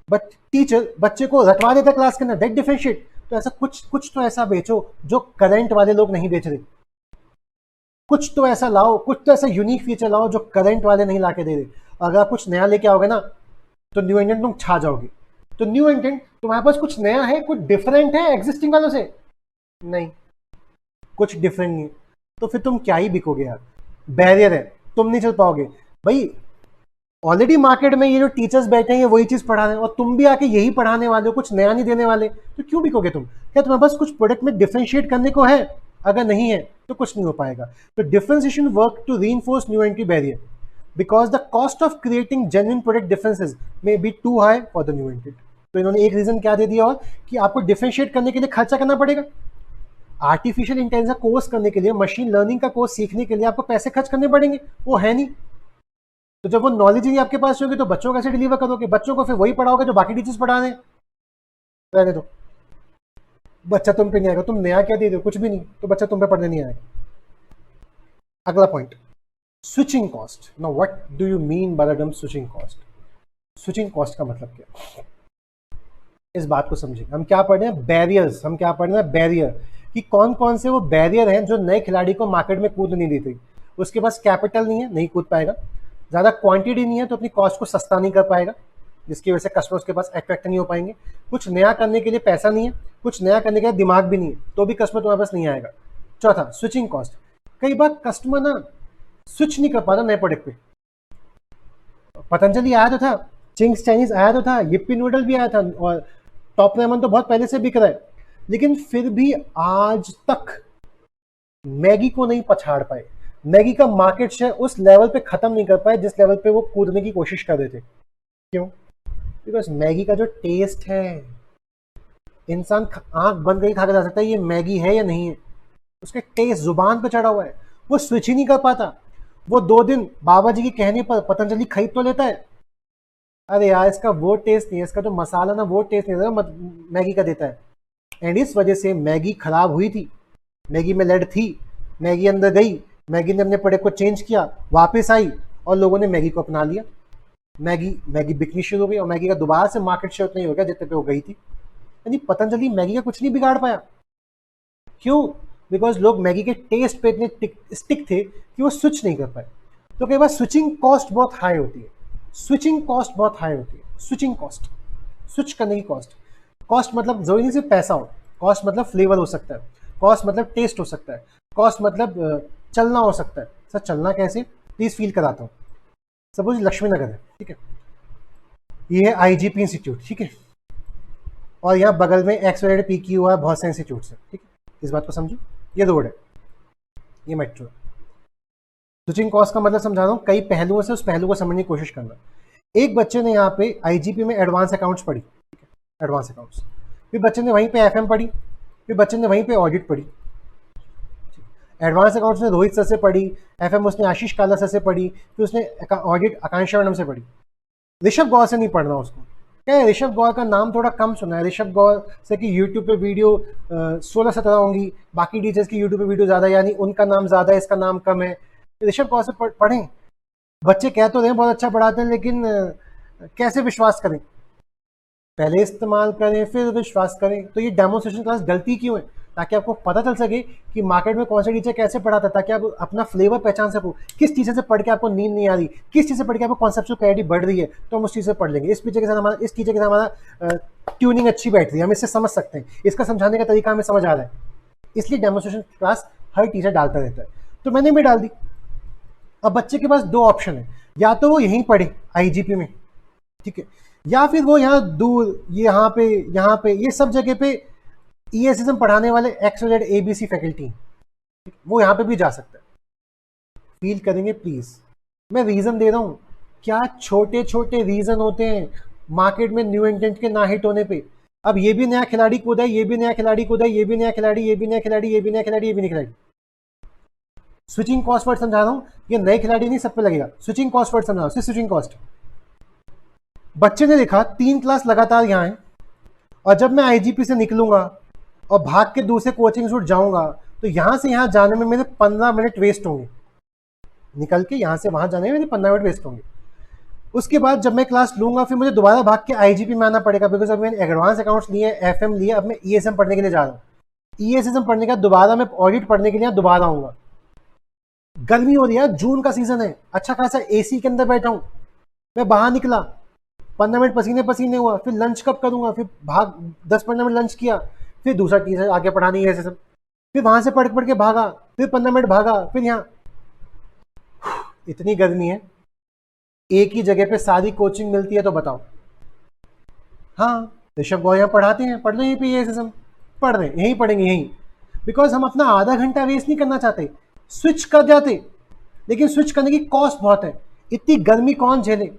बट टीचर बच्चे को रटवा देता क्लास के अंदर, दैट डिफरेंशिएट। तो ऐसा कुछ तो ऐसा बेचो जो करंट वाले लोग नहीं बेच रहे। कुछ तो ऐसा लाओ, कुछ तो ऐसा यूनिक फीचर लाओ जो करंट वाले नहीं लाके दे रहे। अगर आप कुछ नया लेके आओगे ना तो न्यू इंटेंट तुम छा जाओगे। तो न्यू इंटेंट तुम्हारे पास कुछ नया है, कुछ डिफरेंट है एग्जिस्टिंग वालों से? नहीं, कुछ डिफरेंट नहीं। तो फिर तुम क्या ही बिकोगे यार। बैरियर है, तुम नहीं चल पाओगे भाई। ऑलरेडी मार्केट में ये जो टीचर्स बैठे हैं ये वही चीज पढ़ा रहे हैं और तुम भी आके यही पढ़ाने वाले हो, कुछ नया नहीं देने वाले, तो क्यों बिकोगे तुम? क्या तुम्हें बस कुछ प्रोडक्ट में डिफरेंशिएट करने को है? अगर नहीं है तो कुछ नहीं हो पाएगा। तो differentiation work to reinforce new entry barrier because the cost of creating genuine product differences may be too high for the new entry. तो इन्होंने एक रीजन क्या दे दिया और कि आपको डिफरेंशिएट करने के लिए खर्चा करना पड़ेगा। आर्टिफिशियल इंटेलिजेंस का कोर्स करने के लिए, मशीन लर्निंग का कोर्स सीखने के लिए आपको पैसे खर्च करने पड़ेंगे, वो है नहीं। तो जब वो नॉलेज ही आपके पास होगी तो बच्चों को कैसे डिलीवर करोगे? बच्चों को फिर वही पढ़ाओगे जो बाकी टीचर्स पढ़ा रहे हैं। रहने दो, बच्चा तुम पे नहीं आएगा। तुम नया क्या दे दो? कुछ भी नहीं, तो बच्चा तुम पे पढ़ने नहीं आएगा। अगला point, switching cost. Now what do you mean by the term switching cost? Switching cost का मतलब क्या? इस बात को समझें। हम क्या पढ़ रहे हैं? बैरियर्स। हम क्या पढ़ रहे हैं? बैरियर, कि कौन कौन से वो बैरियर हैं जो नए खिलाड़ी को मार्केट में कूद नहीं देते। उसके पास कैपिटल नहीं है, नहीं कूद पाएगा। ज़्यादा क्वांटिटी नहीं है तो अपनी कॉस्ट को सस्ता नहीं कर पाएगा, जिसकी वजह से कस्टमर्स के पास अट्रैक्ट नहीं हो पाएंगे। कुछ नया करने के लिए पैसा नहीं है, कुछ नया करने के लिए दिमाग भी नहीं है, तो भी कस्टमर तुम्हारे पास नहीं आएगा। चौथा, स्विचिंग कॉस्ट। कई बार कस्टमर ना स्विच नहीं कर पाता नए प्रोडक्ट पे। पतंजलि आया तो था, चिंग्स चाइनीज आया तो था, यिप्पी नूडल भी आया था और टॉप रेमन तो बहुत पहले से बिक रहा है, लेकिन फिर भी आज तक मैगी को नहीं पछाड़ पाए। मैगी का मार्केट शेयर उस लेवल पे खत्म नहीं कर पाए जिस लेवल पे वो कूदने की कोशिश कर रहे थे। क्यों? बिकॉज मैगी का जो टेस्ट है, इंसान आंख बंद करके खा के जा सकता है ये मैगी है या नहीं है। उसके टेस्ट जुबान पे चढ़ा हुआ है, वो स्विच ही नहीं कर पाता। वो 2 दिन बाबा जी के कहने पर पतंजलि खरीद तो लेता है, अरे यार इसका वो टेस्ट नहीं है, इसका जो मसाला ना वो टेस्ट नहीं है, मैगी का देता है। एंड इस वजह से मैगी खराब हुई थी, मैगी में लेड थी, मैगी अंदर गई, मैगी ने अपने प्रोडक्ट को चेंज किया, वापस आई और लोगों ने मैगी को अपना लिया। मैगी बिकनी शुरू हो गई और मैगी का दोबारा से मार्केट शेयर नहीं हो गया जितने पे वो गई थी। यानी पतंजलि मैगी का कुछ नहीं बिगाड़ पाया। क्यों? बिकॉज लोग मैगी के टेस्ट पे इतने स्टिक थे कि वो स्विच नहीं कर पाए। तो कई बार स्विचिंग कॉस्ट बहुत हाई होती है। स्विचिंग कॉस्ट बहुत हाई होती है। स्विचिंग कॉस्ट, स्विच करने की कॉस्ट। कॉस्ट मतलब जरूरी नहीं सिर्फ पैसा हो, कॉस्ट मतलब फ्लेवर हो सकता है, कॉस्ट मतलब टेस्ट हो सकता है, कॉस्ट मतलब चलना हो सकता है। सर चलना कैसे? प्लीज फील कराता हूँ। सपोज लक्ष्मी नगर है, ठीक है, ये है आईजीपी इंस्टीट्यूट, ठीक है, और यहाँ बगल में एक्सवाइजेड पीक्यू हुआ है, बहुत से इंस्टीट्यूट है, ठीक है। इस बात को समझो, ये रोड है, ये मेट्रो है। स्विचिंग कॉस्ट का मतलब समझा रहा हूँ, कई पहलुओं से उस पहलू को समझने की कोशिश करना। एक बच्चे ने यहाँ पे आईजीपी में एडवांस अकाउंट्स पढ़ी, ठीक है, एडवांस अकाउंट्स। फिर बच्चे ने वहीं पे एफएम पढ़ी, फिर बच्चे ने वहीं पे ऑडिट पढ़ी। एडवांस अकाउंट्स में रोहित सर से पढ़ी, एफएम उसने आशीष काला सर से पढ़ी, फिर उसने ऑडिट आकांक्षा मैडम से पढ़ी। ऋषभ गौर से नहीं पढ़ना उसको। क्या है, ऋषभ गौर का नाम थोड़ा कम सुना है। ऋषभ गौर से कि यूट्यूब पे वीडियो 16-17 होंगी, बाकी टीचर्स की यूट्यूब पे वीडियो ज़्यादा, यानी उनका नाम ज़्यादा है, इसका नाम कम है। ऋषभ गौर से पढ़ें। बच्चे कह तो रहे हैं बहुत अच्छा पढ़ाते हैं, लेकिन कैसे विश्वास करें? पहले इस्तेमाल करें फिर विश्वास करें। तो ये डेमोन्स्ट्रेशन क्लास गलती क्यों है? ताकि आपको पता चल सके कि मार्केट में कौन सा टीचर कैसे पढ़ाता है, ताकि आप अपना फ्लेवर पहचान सको। किस टीचर से पढ़ के आपको नींद नहीं आ रही, किस चीज़ से पढ़ के आपको कॉन्सेप्चुअल क्लैरिटी बढ़ रही है, तो हम उस चीज़ से पढ़ लेंगे। इस टीचर के साथ हमारा, इस टीचर के साथ हमारा ट्यूनिंग अच्छी बैठ रही है, हम इससे समझ सकते हैं, इसका समझाने का तरीका हमें समझ आ रहा है। इसलिए डेमोन्स्ट्रेशन क्लास हर टीचर डालता रहता है, तो मैंने भी डाल दी। अब बच्चे के पास 2 ऑप्शन है, या तो वो यहीं पढ़े आईजीपी में, ठीक है, या फिर वो यहाँ दूर यहाँ पे ये सब जगह पे ईएसएसएम पढ़ाने वाले XYZ ABC फैकल्टी, वो यहाँ पे भी जा सकता है। फील करेंगे प्लीज, मैं रीजन दे रहा हूँ। क्या छोटे छोटे रीजन होते हैं मार्केट में न्यू एंट्रेंट के ना हिट होने पे। अब ये भी नया खिलाड़ी कूदा है, ये भी नया खिलाड़ी कूदा है, ये भी नया खिलाड़ी, ये भी नया खिलाड़ी, ये भी नया खिलाड़ी, ये भी नया खिलाड़ी। स्विचिंग कॉस्ट वर्ड समझा रहा हूँ, ये नए खिलाड़ी नहीं सब पे लगेगा। स्विचिंग कॉस्ट वर्ड समझा रहा हूँ, सिर्फ स्विचिंग कॉस्ट। बच्चे ने देखा 3 क्लास लगातार यहाँ है, और जब मैं आईजीपी से निकलूंगा और भाग के दूसरे कोचिंग इंस्टीट्यूट जाऊंगा, तो यहाँ से यहाँ जाने में मेरे 15 मिनट वेस्ट होंगे। निकल के यहाँ से वहाँ जाने में मेरे 15 मिनट वेस्ट होंगे। उसके बाद जब मैं क्लास लूंगा, फिर मुझे दोबारा भाग के आईजीपी में आना पड़ेगा, बिकॉज अब मैंने एडवांस अकाउंट्स लिए, एफएम लिए, अब मैं ईएसएम पढ़ने के लिए जा रहा हूँ। ईएसएम पढ़ने का दोबारा मैं ऑडिट पढ़ने के लिए दोबारा आऊंगा। गर्मी हो रही है, जून का सीजन है, अच्छा खासा एसी के अंदर बैठा हूँ, मैं बाहर निकला, 15 मिनट पसीने पसीने हुआ, फिर लंच कब करूंगा, फिर भाग 10-15 मिनट लंच किया, फिर दूसरा टीचर आगे पढ़ानी है, फिर वहां से पढ़ के भागा, फिर 15 मिनट भागा, फिर यहाँ इतनी गर्मी है, एक ही जगह पे सारी कोचिंग मिलती है, तो बताओ। हाँ, ऋषभ गौर यहाँ पढ़ाते हैं, पढ़ रहे हैं पे सिस्टम, पढ़ रहे हैं, यहीं पढ़ेंगे यहीं, बिकॉज हम अपना आधा घंटा वेस्ट नहीं करना चाहते, स्विच कर जाते, लेकिन स्विच करने की कॉस्ट बहुत है, इतनी गर्मी कौन झेले,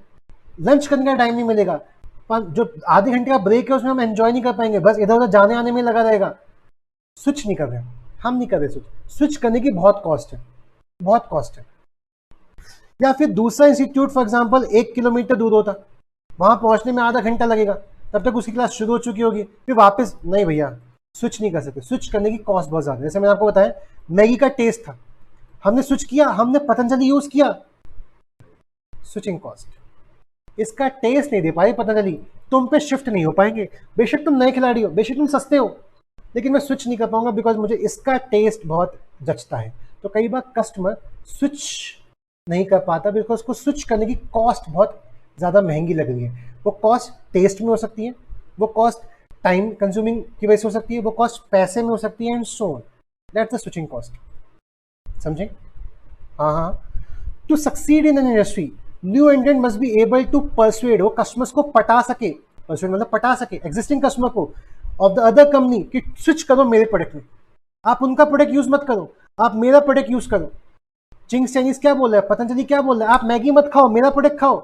लंच करने का टाइम नहीं मिलेगा, जो आधे घंटे का ब्रेक है उसमें हम एंजॉय नहीं कर पाएंगे, बस इधर उधर जाने आने में लगा रहेगा। स्विच नहीं कर रहे, हम नहीं कर रहे स्विच करने की बहुत कॉस्ट है, बहुत कॉस्ट है। या फिर दूसरा इंस्टीट्यूट फॉर एग्जांपल 1 किलोमीटर दूर होता, वहां पहुंचने में आधा घंटा लगेगा, तब तक उसकी क्लास शुरू हो चुकी होगी, फिर वापस नहीं भैया, स्विच नहीं कर सकते, स्विच करने की कॉस्ट बहुत ज्यादा है। जैसे मैंने आपको बताया मैगी का टेस्ट था, हमने स्विच किया, हमने पतंजलि यूज किया, स्विचिंग कॉस्ट, इसका टेस्ट नहीं दे पाए पतंजलि, तुम पे शिफ्ट नहीं हो पाएंगे, बेशक तुम नए खिलाड़ी हो, बेशक तुम सस्ते हो, लेकिन मैं स्विच नहीं कर पाऊंगा बिकॉज मुझे इसका टेस्ट बहुत जचता है। तो कई बार कस्टमर स्विच नहीं कर पाता बिकॉज उसको स्विच करने की कॉस्ट बहुत ज़्यादा महंगी लग रही है। वो कॉस्ट टेस्ट में हो सकती है, वो कॉस्ट टाइम कंज्यूमिंग की वजह से हो सकती है, वो कॉस्ट पैसे में हो सकती है, and so on, that's the switching cost. समझे? हाँ, to succeed in an industry new entrant must be able to persuade, वो कस्टमर्स को पटा सके, परसुएड मतलब पटा सके एग्जिस्टिंग कस्टमर को ऑफ द अदर कंपनी कि स्विच करो मेरे प्रोडक्ट में, आप उनका प्रोडक्ट यूज मत करो, आप मेरा प्रोडक्ट यूज करो। चिंग्स चाइनीज क्या बोल रहा है, पतंजलि क्या बोल रहा है, आप मैगी मत खाओ, मेरा प्रोडक्ट खाओ।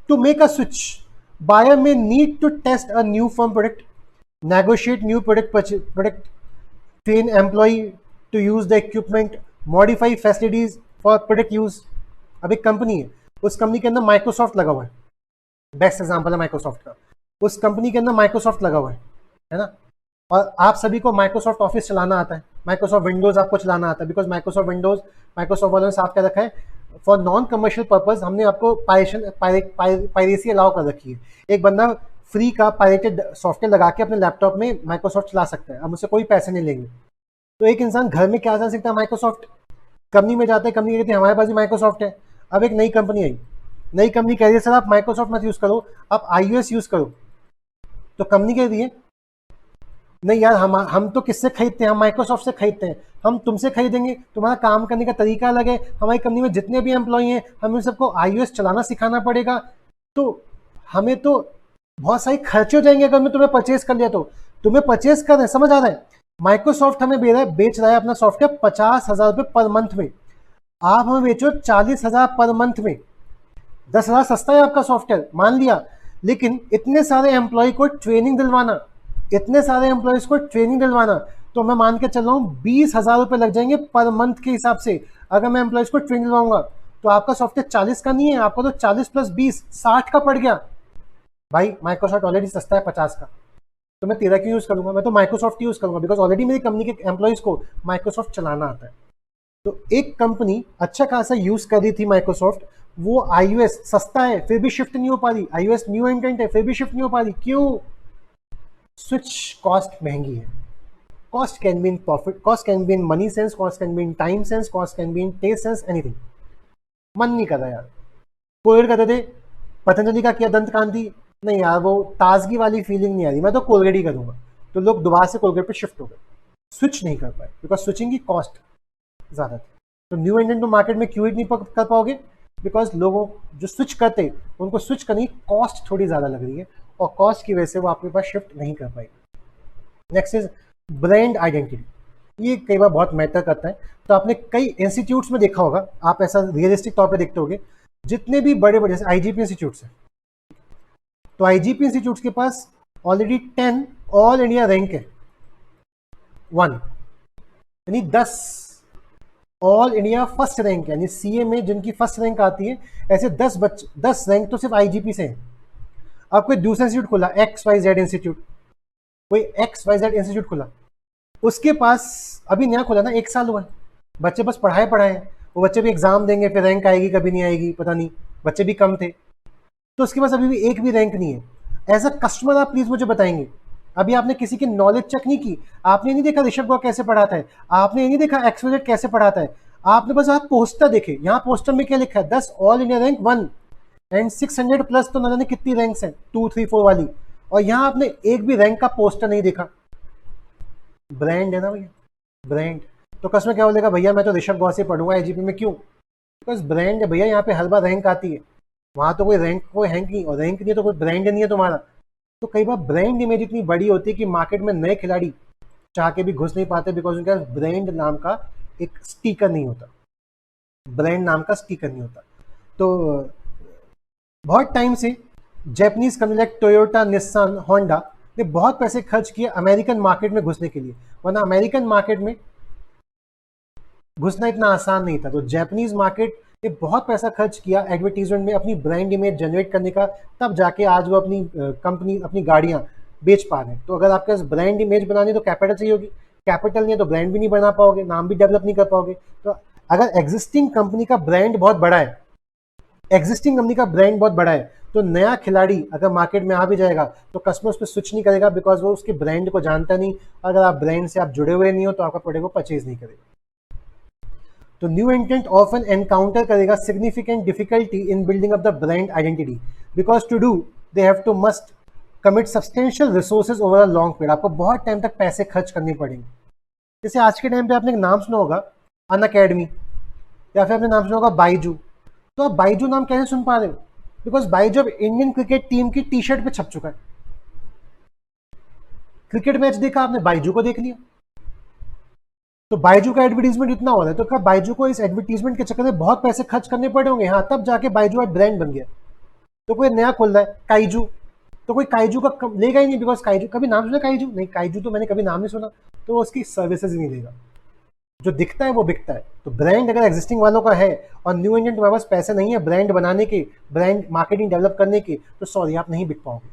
To make a switch buyer may need to test a new firm product, negotiate new product, train employ to use the equipment, modify facilities for product use. अब एक कंपनी है, उस कंपनी के अंदर माइक्रोसॉफ्ट लगा हुआ है, बेस्ट एग्जांपल है माइक्रोसॉफ्ट का, उस कंपनी के अंदर माइक्रोसॉफ्ट लगा हुआ है ना, और आप सभी को माइक्रोसॉफ्ट ऑफिस चलाना आता है, माइक्रोसॉफ्ट विंडोज आपको चलाना आता है, बिकॉज माइक्रोसॉफ्ट विंडोज माइक्रोसॉफ्ट वालों ने साफ कर रखा है फॉर नॉन कमर्शियल पर्पज, हमने आपको पायरेसी अलाउ कर रखी है। एक बंदा फ्री का पायरेटेड सॉफ्टवेयर लगा के अपने लैपटॉप में माइक्रोसॉफ्ट चला सकता है, अब उससे कोई पैसे नहीं लेंगे। तो एक इंसान घर में क्या चला सकता है, माइक्रोसॉफ्ट, कंपनी में जाते हैं, कंपनी कहती है हमारे पास भी माइक्रोसॉफ्ट है। अब एक नई कंपनी आई, नई कंपनी कह रही है सर आप माइक्रोसॉफ्ट मत यूज करो, आप iOS यूज करो, तो कंपनी कह रही है नहीं यार, हम तो किससे खरीदते हैं, हम माइक्रोसॉफ्ट से खरीदते हैं, हम तुमसे खरीदेंगे, तुम्हारा काम करने का तरीका अलग है, हमारी कंपनी में जितने भी एम्प्लॉय हैं हमें उन सबको iOS चलाना सिखाना पड़ेगा, तो हमें तो बहुत सारे खर्चे हो जाएंगे अगर मैं तुम्हें परचेज कर लिया, तो तुम्हें परचेज कर रहे हैं, समझ आ रहा है, माइक्रोसॉफ्ट हमें बेच रहा है अपना सॉफ्टवेयर 50,000 रुपये पर मंथ में, आप हमें बेचो 40,000 पर मंथ में, 10,000 सस्ता है आपका सॉफ्टवेयर, मान लिया, लेकिन इतने सारे एम्प्लॉय को ट्रेनिंग दिलवाना, इतने सारे एम्प्लॉयज को ट्रेनिंग दिलवाना, तो मैं मान के चल रहा हूँ 20,000 रुपये लग जाएंगे पर मंथ के हिसाब से। अगर मैं एम्प्लॉयज को ट्रेनिंग दिलवाऊंगा तो आपका सॉफ्टवेयर 40 का नहीं है, आपको तो 40 + 20 60 का पड़ गया। भाई माइक्रोसॉफ्ट ऑलरेडी सस्ता है 50 का, तो मैं तेरा क्यों यूज करूंगा, मैं तो माइक्रोसॉफ्ट यूज करूंगा बिकॉज ऑलरेडी मेरी कंपनी के एम्प्लॉयज को माइक्रोसॉफ्ट चलाना आता है। तो एक कंपनी अच्छा खासा यूज कर रही थी माइक्रोसॉफ्ट, वो iOS सस्ता है फिर भी शिफ्ट नहीं हो पा रही, iOS न्यू एंट्रेंट है फिर भी शिफ्ट नहीं हो पा रही, क्यों? स्विच कॉस्ट महंगी है। Cost can be in profit, cost can be in money sense, cost can be in time sense, cost can be in taste sense, anything. मन नहीं कर रहा यार, कोलगेट करते थे, पतंजलि का किया दंत कांति, नहीं यार वो ताजगी वाली फीलिंग नहीं आ रही, मैं तो कोलगेट ही करूंगा, तो लोग दोबारा से कोलगेट पे शिफ्ट हो गए, स्विच नहीं कर पाए बिकॉज स्विचिंग की कॉस्ट ज़्यादा थी। तो न्यू एंट्रेंट तो मार्केट में क्यों नहीं कर पाओगे, बिकॉज लोगों जो स्विच करते उनको स्विच करने की कॉस्ट थोड़ी ज़्यादा लग रही है, और कॉस्ट की वजह से वो आपके पास शिफ्ट नहीं कर पाएगी। नेक्स्ट इज ब्रांड आइडेंटिटी, ये कई बार बहुत मैटर करता है। तो आपने कई इंस्टीट्यूट्स में देखा होगा, आप ऐसा रियलिस्टिक तौर पे देखते होगे, जितने भी बड़े बड़े जैसे IGP इंस्टीट्यूट्स हैं, तो IGP इंस्टीट्यूट्स के पास ऑलरेडी 10 ऑल इंडिया रैंक है, 1 यानी 10 ऑल इंडिया फर्स्ट रैंक, यानी CA में जिनकी फर्स्ट रैंक आती है, ऐसे 10 रैंक तो सिर्फ IGP से हैं। अब कोई दूसरा इंस्टीट्यूट खुला, XYZ इंस्टीट्यूट, कोई XYZ इंस्टीट्यूट खुला, उसके पास अभी नया खुला ना, 1 साल हुआ है, बच्चे बस पढ़ाए हैं, वो बच्चे भी एग्जाम देंगे, फिर रैंक आएगी कभी नहीं आएगी पता नहीं, बच्चे भी कम थे, तो उसके पास अभी भी एक भी रैंक नहीं है। एज अ कस्टमर आप प्लीज मुझे बताएंगे, अभी आपने किसी की नॉलेज चेक नहीं की, आपने नहीं देखा ऋषभ गौर कैसे पढ़ाता है, आपने नहीं देखा XYZ कैसे पढ़ाता है, आपने बस आप पोस्टर देखे, यहाँ पोस्टर में क्या लिखा है, 10 all India rank 1 and 600 plus, तो न जाने कितनी रैंक्स हैं 2, 3, 4 वाली, और यहाँ आपने एक भी रैंक का पोस्टर नहीं देखा। ब्रांड है ना भैया, ब्रांड। तो कस्टमर क्या बोलेगा, भैया मैं तो ऋषभ गौर से पढ़ूंगा IGP में, क्यों? बिकॉज ब्रांड है भैया, यहाँ पे हर बार रैंक आती है, वहाँ तो कोई रैंक कोई हैंक नहीं, और रैंक नहीं है तो कोई ब्रांड नहीं है तुम्हारा। तो कई बार ब्रांड इमेज इतनी बड़ी होती है कि मार्केट में नए खिलाड़ी चाह के भी घुस नहीं पाते, बिकॉज उनके पास ब्रांड नाम का एक स्टिकर नहीं होता, ब्रांड नाम का स्टिकर नहीं होता। तो बहुत टाइम से Japanese company like Toyota, Nissan, Honda ने बहुत पैसे खर्च किए अमेरिकन मार्केट में घुसने के लिए, वरना अमेरिकन मार्केट में घुसना इतना आसान नहीं था। तो जैपनीज मार्केट ने बहुत पैसा खर्च किया एडवर्टीजमेंट में अपनी ब्रांड इमेज जनरेट करने का, तब जाके आज वो अपनी कंपनी अपनी गाड़ियां बेच पा रहे हैं। तो अगर आपके पास ब्रांड इमेज बनानी है तो कैपिटल चाहिए होगी, कैपिटल नहीं है तो ब्रांड भी नहीं बना पाओगे, नाम भी डेवलप नहीं कर पाओगे। तो अगर एग्जिस्टिंग कंपनी का ब्रांड बहुत बड़ा है, एग्जिस्टिंग कंपनी का ब्रांड बहुत बड़ा है, तो नया खिलाड़ी अगर मार्केट में आ भी जाएगा तो कस्टमर उस पर स्विच नहीं करेगा, बिकॉज वो उसके ब्रांड को जानता नहीं। अगर आप ब्रांड से आप जुड़े हुए नहीं हो तो आपका प्रोडक्ट को परचेज नहीं करेगा। तो न्यू एंट्रेंट ऑफन एनकाउंटर करेगा significant difficulty in building up the brand identity, because to do they have to must commit substantial resources over a long period. आपको बहुत टाइम तक पैसे खर्च करने पड़ेंगे। जैसे आज के टाइम पे आपने एक नाम सुना होगा अन अकेडमी, या फिर आपने नाम सुना होगा बाइजू। तो आप बाइजू नाम कैसे सुन पा रहे हो? बिकॉज बाइजू अब इंडियन क्रिकेट टीम की टी शर्ट पे छप चुका है। क्रिकेट मैच देखा आपने, बाइजू को देख लिया। तो बाइजू का एडवर्टीजमेंट इतना हो रहा है, तो क्या बाइजू को इस एडवर्टीजमेंट के चक्कर में बहुत पैसे खर्च करने पड़े होंगे? हाँ, तब जाके बाइजू आज ब्रांड बन गया। तो कोई नया खोल रहा है काइजू, तो कोई काइजू का लेगा ही नहीं, बिकॉज काइजू कभी नाम सुना? काइजू नहीं, काइजू तो मैंने कभी नाम नहीं सुना, तो वो उसकी सर्विसेज ही नहीं देगा। जो दिखता है वो बिकता है। तो ब्रांड अगर एग्जिस्टिंग वालों का है और न्यू इंडियन तुम्हारे पास पैसे नहीं है ब्रांड बनाने के, ब्रांड मार्केटिंग डेवलप करने के, तो सॉरी, आप नहीं बिक पाओगे।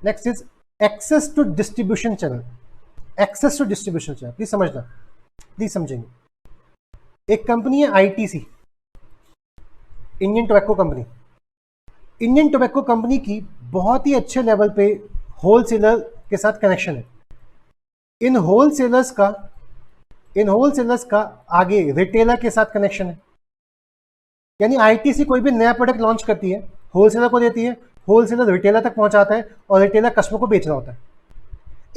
Next is access to distribution channel. Access to distribution channel please समझना, प्लीज समझेंगे। एक कंपनी है ITC, Indian tobacco company. Indian tobacco company की बहुत ही अच्छे लेवल पे होलसेलर के साथ कनेक्शन है। इन होलसेलर्स का आगे रिटेलर के साथ कनेक्शन है। यानी आईटीसी कोई भी नया प्रोडक्ट लॉन्च करती है, होलसेलर को देती है, होलसेलर रिटेलर तक पहुंचाता है और रिटेलर कस्टमर को बेच रहा होता है।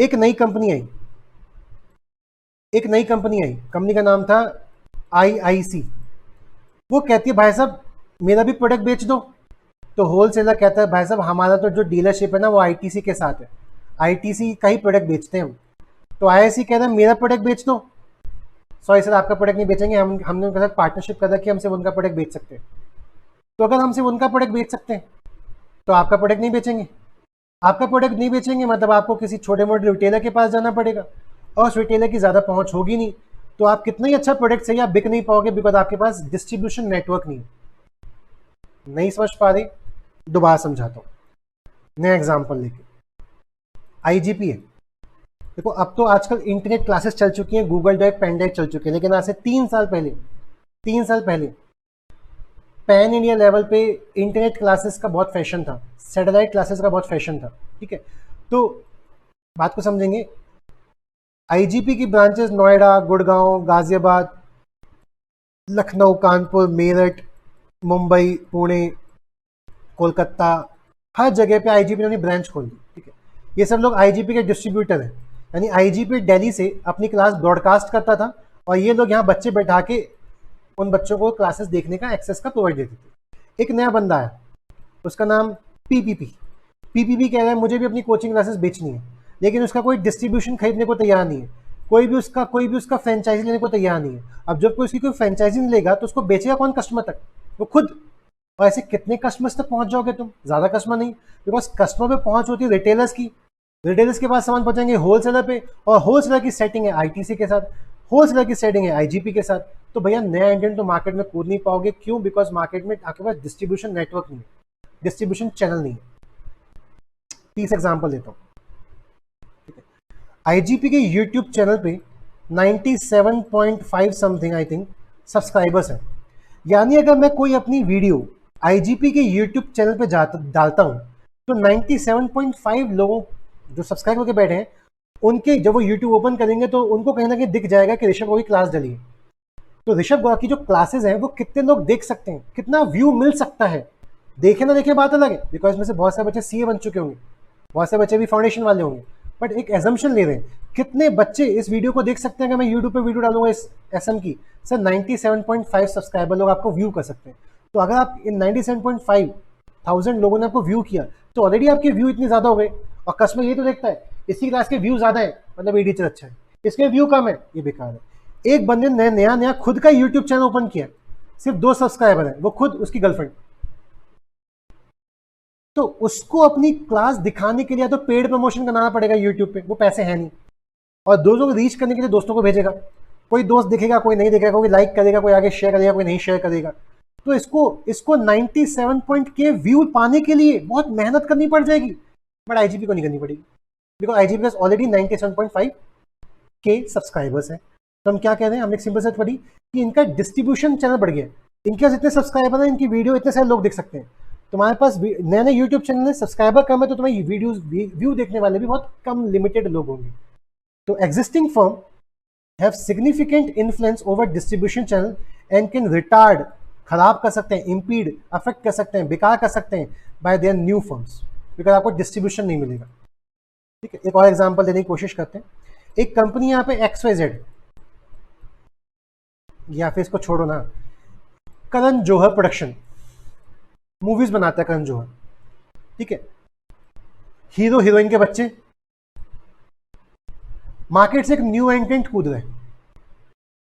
एक नई कंपनी आई, कंपनी का नाम था आईआईसी। वो कहती है भाई साहब मेरा भी प्रोडक्ट बेच दो। तो होलसेलर कहता है भाई साहब हमारा तो जो डीलरशिप है ना वो आईटीसी के साथ है, आईटीसी का ही प्रोडक्ट बेचते हैं हम। तो आईआईसी कह रहा है मेरा प्रोडक्ट बेच दो। सॉरी सर, आपका प्रोडक्ट नहीं बेचेंगे, हमने उनके साथ पार्टनरशिप कर रखी है, हमसे उनका प्रोडक्ट बेच सकते हैं। तो अगर हमसे उनका प्रोडक्ट बेच सकते हैं तो आपका प्रोडक्ट नहीं बेचेंगे। आपका प्रोडक्ट नहीं बेचेंगे मतलब आपको किसी छोटे मोटे रिटेलर के पास जाना पड़ेगा, और उस रिटेलर की ज़्यादा पहुंच होगी नहीं। तो आप कितना ही अच्छा प्रोडक्ट सही, आप बिक नहीं पाओगे, बिकॉज आपके पास डिस्ट्रीब्यूशन नेटवर्क नहीं है। नहीं समझ पा रहे? दोबारा समझाता हूँ नया एग्जाम्पल लेके। आईजीपी है, देखो अब तो आजकल इंटरनेट क्लासेस चल चुकी हैं, गूगल ड्राइव, पेन ड्राइव चल चुके हैं, लेकिन आज से 3 साल पहले पैन इंडिया लेवल पे इंटरनेट क्लासेस का बहुत फैशन था, सैटेलाइट क्लासेस का बहुत फैशन था। ठीक है, तो बात को समझेंगे। आईजीपी की ब्रांचेस नोएडा, गुड़गांव, गाजियाबाद, लखनऊ, कानपुर, मेरठ, मुंबई, पुणे, कोलकाता, हर जगह पे आईजीपी ने अपनी ब्रांच खोल दी। ठीक है, ये सब लोग आईजीपी के डिस्ट्रीब्यूटर हैं। यानी आईजीपी दिल्ली से अपनी क्लास ब्रॉडकास्ट करता था और ये लोग यहाँ बच्चे बैठा के उन बच्चों को क्लासेस देखने का एक्सेस का प्रोवाइड देते थे। एक नया बंदा आया, उसका नाम पीपीपी कह रहा है मुझे भी अपनी कोचिंग क्लासेस बेचनी है, लेकिन उसका कोई डिस्ट्रीब्यूशन खरीदने को तैयार नहीं है, कोई भी उसका फ्रेंचाइजी लेने को तैयार नहीं है। अब जब कोई उसकी कोई फ्रेंचाइजी नहीं लेगा तो उसको बेचेगा कौन? कस्टमर तक, वो खुद। और ऐसे कितने कस्टमर्स तक पहुंच जाओगे तुम? ज़्यादा कस्टमर नहीं, बिकॉज कस्टमर पे पहुंच होती है रिटेलर्स की, रिटेलर्स के पास सामान पहुंचाएंगे होलसेलर पे, और होलसेलर की सेटिंग है आईटीसी के साथ, होलसेलर की सेटिंग है आईजीपी के साथ। तो भैया नया इंडियन तो मार्केट में कूद नहीं पाओगे। क्यों? बिकॉज मार्केट में आपके पास डिस्ट्रीब्यूशन नेटवर्क नहीं है, डिस्ट्रीब्यूशन चैनल नहीं है। 30 एग्जाम्पल देता हूँ। ठीक है, आईजीपी के यूट्यूब चैनल पे 97.5 समथिंग आई थिंक सब्सक्राइबर्स हैं। यानी अगर मैं कोई अपनी वीडियो आईजीपी के यूट्यूब चैनल पे डालता हूँ तो 97.5 लोगों जो सब्सक्राइब होकर बैठे हैं, उनके जब वो यूट्यूब ओपन करेंगे तो उनको कहीं ना कहीं दिख जाएगा कि ऋषभ गौर की क्लास डली है। तो ऋषभ गौर की जो क्लासेस हैं वो कितने लोग देख सकते हैं, कितना व्यू मिल सकता है, देखे ना देखे बात अलग है। बिकॉज में से बहुत सारे बच्चे सीए बन चुके होंगे, बहुत सारे बच्चे भी फाउंडेशन वाले होंगे, बट एक एजम्पशन ले रहे हैं। कितने बच्चे इस वीडियो को देख सकते हैं कि मैं यूट्यूब पे वीडियो डालूंगा इस एसएम की? सर 97.5 सब्सक्राइबर लोग आपको व्यू कर सकते हैं। तो अगर आप इन 97,500 लोगों ने आपको व्यू किया तो ऑलरेडी आपके व्यू इतने ज्यादा हो गए। और कस्टमर ये तो देखता है इसी क्लास के व्यू ज्यादा है मतलब ये टीचर अच्छा है, इसके व्यू कम है ये बेकार है। एक बंदे ने नया खुद का यूट्यूब चैनल ओपन किया, सिर्फ 2 सब्सक्राइबर है, वो खुद उसकी गर्लफ्रेंड। तो उसको अपनी क्लास दिखाने के लिए तो पेड प्रमोशन करना पड़ेगा यूट्यूब पे, वो पैसे है नहीं। और दोस्तों को रीच करने के लिए दोस्तों को भेजेगा, कोई दोस्त देखेगा कोई नहीं देखेगा, कोई लाइक करेगा कोई आगे शेयर करेगा कोई नहीं शेयर करेगा। तो इसको 97 पॉइंट के व्यू पाने के लिए बहुत मेहनत करनी पड़ जाएगी, बट आईजीपी को नहीं करनी पड़ेगी बिकॉज आईजीपी पास ऑलरेडी 97.5 के सब्सक्राइबर्स हैं। तो हम क्या कह रहे हैं, हमने एक सिंपल सर्च पढ़ी कि इनका डिस्ट्रीब्यूशन चैनल बढ़ गया। इनके पास इतने सब्सक्राइबर हैं, इनकी वीडियो इतने सारे लोग देख सकते हैं। तुम्हारे पास नए नए यूट्यूब चैनल है, सब्सक्राइबर कम है तो तुम्हारी वीडियोस व्यू देखने वाले भी बहुत कम लिमिटेड लोग होंगे। तो existing firm have significant influence over distribution channel and can retard, खराब कर सकते हैं, इम्पीड, अफेक्ट कर सकते हैं, बेकार कर सकते हैं bye their new firms, because आपको डिस्ट्रीब्यूशन नहीं मिलेगा। ठीक है, एक और एग्जांपल देने की कोशिश करते हैं। एक कंपनी यहाँ पे XYZ, या फिर इसको छोड़ो ना, करण जौहर प्रोडक्शन, मूवीज बनाता है करण जौहर। ठीक है, हीरो हीरोइन के बच्चे, मार्केट से एक न्यू एंटेंट कूद रहे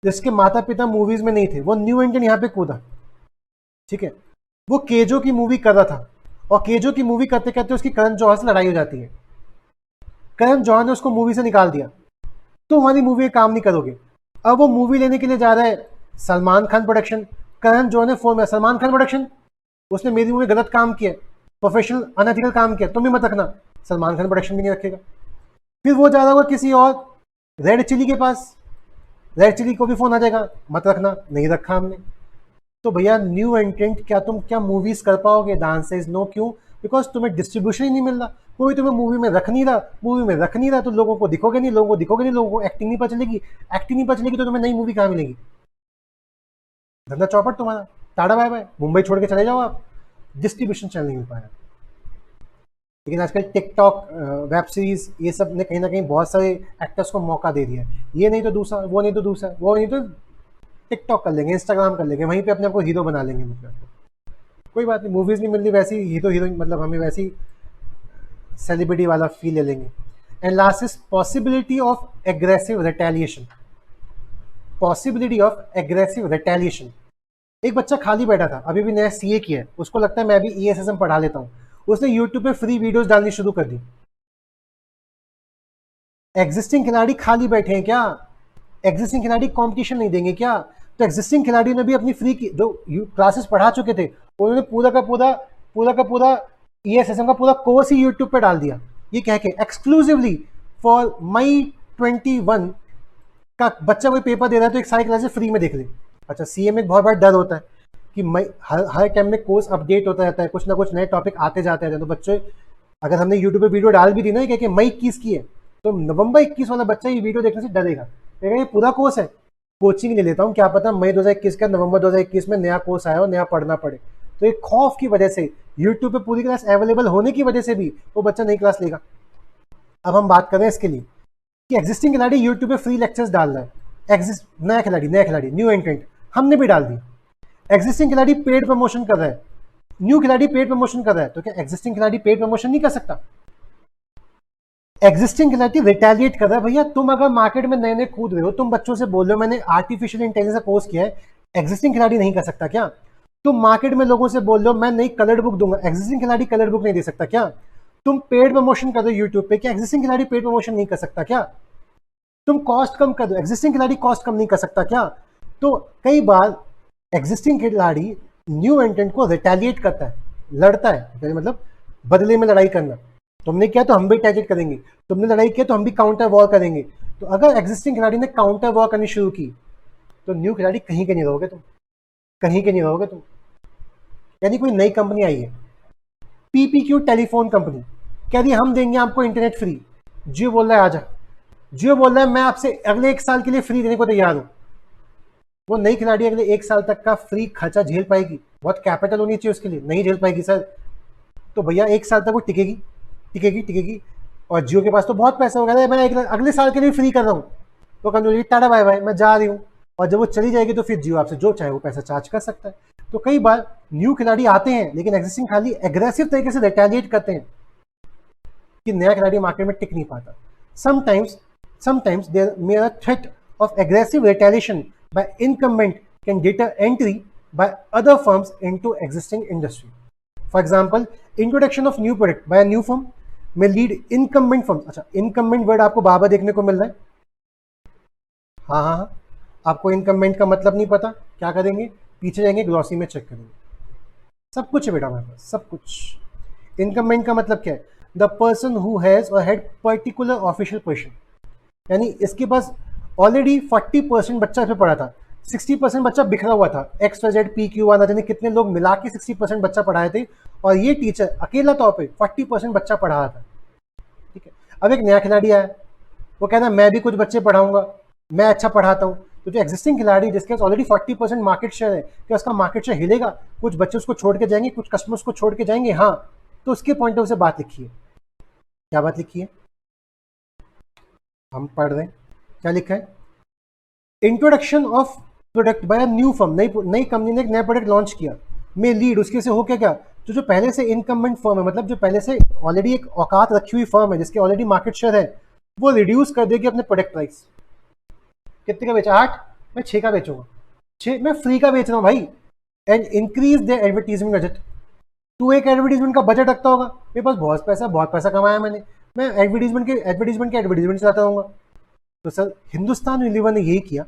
जिसके माता पिता मूवीज में नहीं थे, वो न्यू एंटेंट यहां पे कूदा। ठीक है, वो केजो की मूवी कर रहा था और केजो की मूवी करते करते उसकी करण जौहर से लड़ाई हो जाती है। करण जौहर ने उसको मूवी से निकाल दिया, तो हमारी मूवी में काम नहीं करोगे। अब वो मूवी लेने के लिए जा रहा है सलमान खान प्रोडक्शन। करण जौहर ने फोन में, सलमान खान प्रोडक्शन, उसने मेरी मूवी गलत काम किया, प्रोफेशनल अनएथिकल काम किया, तुम भी मत रखना। सलमान खान प्रोडक्शन भी नहीं रखेगा। फिर वो जा रहा होगा किसी और रेड चिली के पास, रेड चिली को भी फोन आ जाएगा, मत रखना, नहीं रखा हमने। तो भैया न्यू एंटेंट, क्या मूवीज कर पाओगे? The answer is no. क्यों? बिकॉज तुम्हें डिस्ट्रीब्यूशन ही नहीं मिल रहा, कोई तुम्हें मूवी में रख नहीं रहा, तो लोगों को दिखोगे नहीं, लोगों को एक्टिंग नहीं पता चलेगी, तो तुम्हें नई मूवी कहाँ मिलेगी? धंधा चौपट तुम्हारा, टाटा बाय बाय, मुंबई छोड़ के चले जाओ आप, डिस्ट्रीब्यूशन चैनल नहीं मिल पाया। लेकिन आजकल टिकटॉक, वेब सीरीज, ये सब ने कहीं ना कहीं बहुत सारे एक्टर्स को मौका दे दिया। ये नहीं तो दूसरा, वो नहीं तो दूसरा, वो नहीं तो टिकटॉक कर लेंगे, इंस्टाग्राम कर लेंगे, वहीं पे अपने आप को हीरो बना लेंगे। मतलब कोई बात नहीं, मूवीज नहीं मिल रही, वैसी हीरो हीरोइन, मतलब हमें वैसी सेलिब्रिटी वाला फील ले लेंगे। And last is possibility of aggressive retaliation. एक बच्चा खाली बैठा था, अभी भी नया सीए किया है, उसको लगता है मैं अभी ईएसएसएम पढ़ा लेता हूँ, उसने यूट्यूब पे फ्री वीडियोस डालनी शुरू कर दी। एग्जिस्टिंग खिलाड़ी खाली बैठे हैं क्या? एग्जिस्टिंग खिलाड़ी कंपटीशन नहीं देंगे क्या? तो एग्जिस्टिंग खिलाड़ियों ने भी अपनी फ्री की जो क्लासेस पढ़ा चुके थे, उन्होंने पूरा का पूरा ईएसएसएम का पूरा कोर्स ही यूट्यूब पे डाल दिया। ये कह के एक्सक्लूसिवली फॉर मई 21 का बच्चा कोई पेपर दे रहा है तो एक सारी क्लासेस फ्री में देख ले। अच्छा, सीए में एक बहुत बड़ा डर होता है कि हर टाइम में कोर्स अपडेट होता रहता है, कुछ ना कुछ नए टॉपिक आते जाते रहते हैं। तो बच्चे, अगर हमने यूट्यूब पे वीडियो डाल भी दी ना कि मई 21 की है, तो नवंबर 21 वाला बच्चा ये वीडियो देखने से डरेगा, कहेगा ये पूरा कोर्स है, कोचिंग ले लेता हूँ, क्या पता मई 2021 का नवंबर 2021 में नया कोर्स आया हो, नया पढ़ना पड़े। तो एक खौफ की वजह से, यूट्यूब पे पूरी क्लास अवेलेबल होने की वजह से भी वो बच्चा नई क्लास लेगा। अब हम बात करें इसके लिए कि एग्जिस्टिंग खिलाड़ी यूट्यूब पे फ्री लेक्चर्स डाल रहा है, नया खिलाड़ी न्यू एंट्रेंट, हमने भी डाल दी। एग्जिस्टिंग खिलाड़ी पेड प्रमोशन कर रहा है, न्यू खिलाड़ी पेड प्रमोशन कर रहा है, तो क्या एग्जिस्टिंग खिलाड़ी पेड प्रमोशन नहीं कर सकता? एग्जिस्टिंग खिलाड़ी रिटेलिएट कर रहा है। भैया तुम अगर मार्केट में नए नए कूद रहे हो, तुम बच्चों से बोल रहे हो मैंने आर्टिफिशियल इंटेलिजेंस का कोर्स किया है, एग्जिस्टिंग खिलाड़ी नहीं कर सकता क्या? तुम मार्केट में लोगों से बोल रहे हो मैं नई कलर्ड बुक दूंगा, एग्जिस्टिंग खिलाड़ी कलर बुक नहीं दे सकता क्या? तुम पेड प्रमोशन कर दो यूट्यूब पे, क्या एग्जिस्टिंग खिलाड़ी पेड प्रमोशन नहीं कर सकता क्या? तुम कॉस्ट कम कर दो, एग्जिस्टिंग खिलाड़ी कॉस्ट कम नहीं कर सकता क्या? तो कई बार एग्जिस्टिंग खिलाड़ी न्यू एंट्रेंट को रिटेलिएट करता है, लड़ता है, मतलब बदले में लड़ाई करना। तुमने किया तो हम भी रिटेलिएट करेंगे, तुमने लड़ाई किया तो हम भी काउंटर वॉर करेंगे। तो अगर एग्जिस्टिंग खिलाड़ी ने काउंटर वॉर करनी शुरू की तो न्यू खिलाड़ी कहीं के नहीं रहोगे तुम, कहीं के नहीं रहोगे तुम। यानी कोई नई कंपनी आई है, पीपीक्यू टेलीफोन कंपनी, कह रही हम देंगे आपको इंटरनेट फ्री। जियो बोल रहा है आजा, जियो बोल रहा है मैं आपसे अगले 1 साल के लिए फ्री देने को तैयार हूं। वो नई खिलाड़ी अगले 1 साल तक का फ्री खर्चा झेल पाएगी? बहुत कैपिटल होनी चाहिए उसके लिए, नहीं झेल पाएगी सर। तो भैया 1 साल तक वो टिकेगी। और जियो के पास तो बहुत पैसा होगा, मैं अगले साल के लिए फ्री कर रहा हूँ, तो कंपनी बोलेगी टाटा बाय बाय, मैं जा रही हूँ। और जब वो चली जाएगी तो फिर जियो आपसे जो चाहे वो पैसा चार्ज कर सकता है। तो कई बार न्यू खिलाड़ी आते हैं लेकिन एग्जिस्टिंग खिलाड़ी एग्रेसिव तरीके से रिटेलिएट करते हैं कि नया खिलाड़ी मार्केट में टिक नहीं पाता। Sometimes there may a threat of aggressive retaliation by incumbent can deter entry by other firms into existing industry. For example, introduction of new product by a new firm may lead incumbent firms. अच्छा, incumbent word आपको बार बार देखने को मिल रहा है। हाँ, आपको incumbent का मतलब नहीं पता, क्या करेंगे, पीछे जाएंगे ग्लॉसी में चेक करेंगे, सब कुछ है बेटा हमारे पास, सब कुछ। इनकम्बेंट का मतलब क्या है, द पर्सन हु हैज और हैड पर्टिकुलर ऑफिशियल पोजीशन, यानी इसके पास ऑलरेडी 40% बच्चा इसमें पढ़ा था, 60% बच्चा बिखरा हुआ था, XYZ PQ1 ना जाने कितने लोग मिला के 60% बच्चा पढ़ाए थे, और ये टीचर अकेला तौर पे 40% बच्चा पढ़ा रहा था। ठीक है, अब एक नया खिलाड़ी आया, वो कहना मैं भी कुछ बच्चे पढ़ाऊंगा, मैं अच्छा पढ़ाता हूँ। तो जो एग्जिस्टिंग खिलाड़ी जिसके पास ऑलरेडी 40% मार्केट शेयर है, क्या उसका मार्केट शेयर हिलेगा? कुछ बच्चे उसको छोड़ के जाएंगे, कुछ कस्टमर्स को छोड़ के जाएंगे, हाँ। तो उसके पॉइंट ऑफ व्यू से बात लिखी है, क्या बात लिखी है, हम पढ़ रहे हैं, क्या लिखा है, introduction of product by a new firm, नई कंपनी ने एक नया प्रोडक्ट लॉन्च किया, में लीड उसके से हो क्या जो पहले से इनकम्बेंट फर्म है, मतलब जो पहले से ऑलरेडी एक औकात रखी हुई फर्म है जिसके ऑलरेडी मार्केट शेयर है, वो रिड्यूस कर देगी अपने प्रोडक्ट प्राइस। कितने का बेचा? 8, मैं 6 का बेचूंगा, 6 मैं फ्री का बेच रहा हूँ भाई। And increase the advertisement budget. तू एक एडवर्टीजमेंट का बजट रखता होगा, मेरे पास बहुत पैसा कमाया मैंने, मैं एडवर्टीजमेंट चलाता रहूंगा। तो सर हिंदुस्तान यूनिलीवर ने यही किया,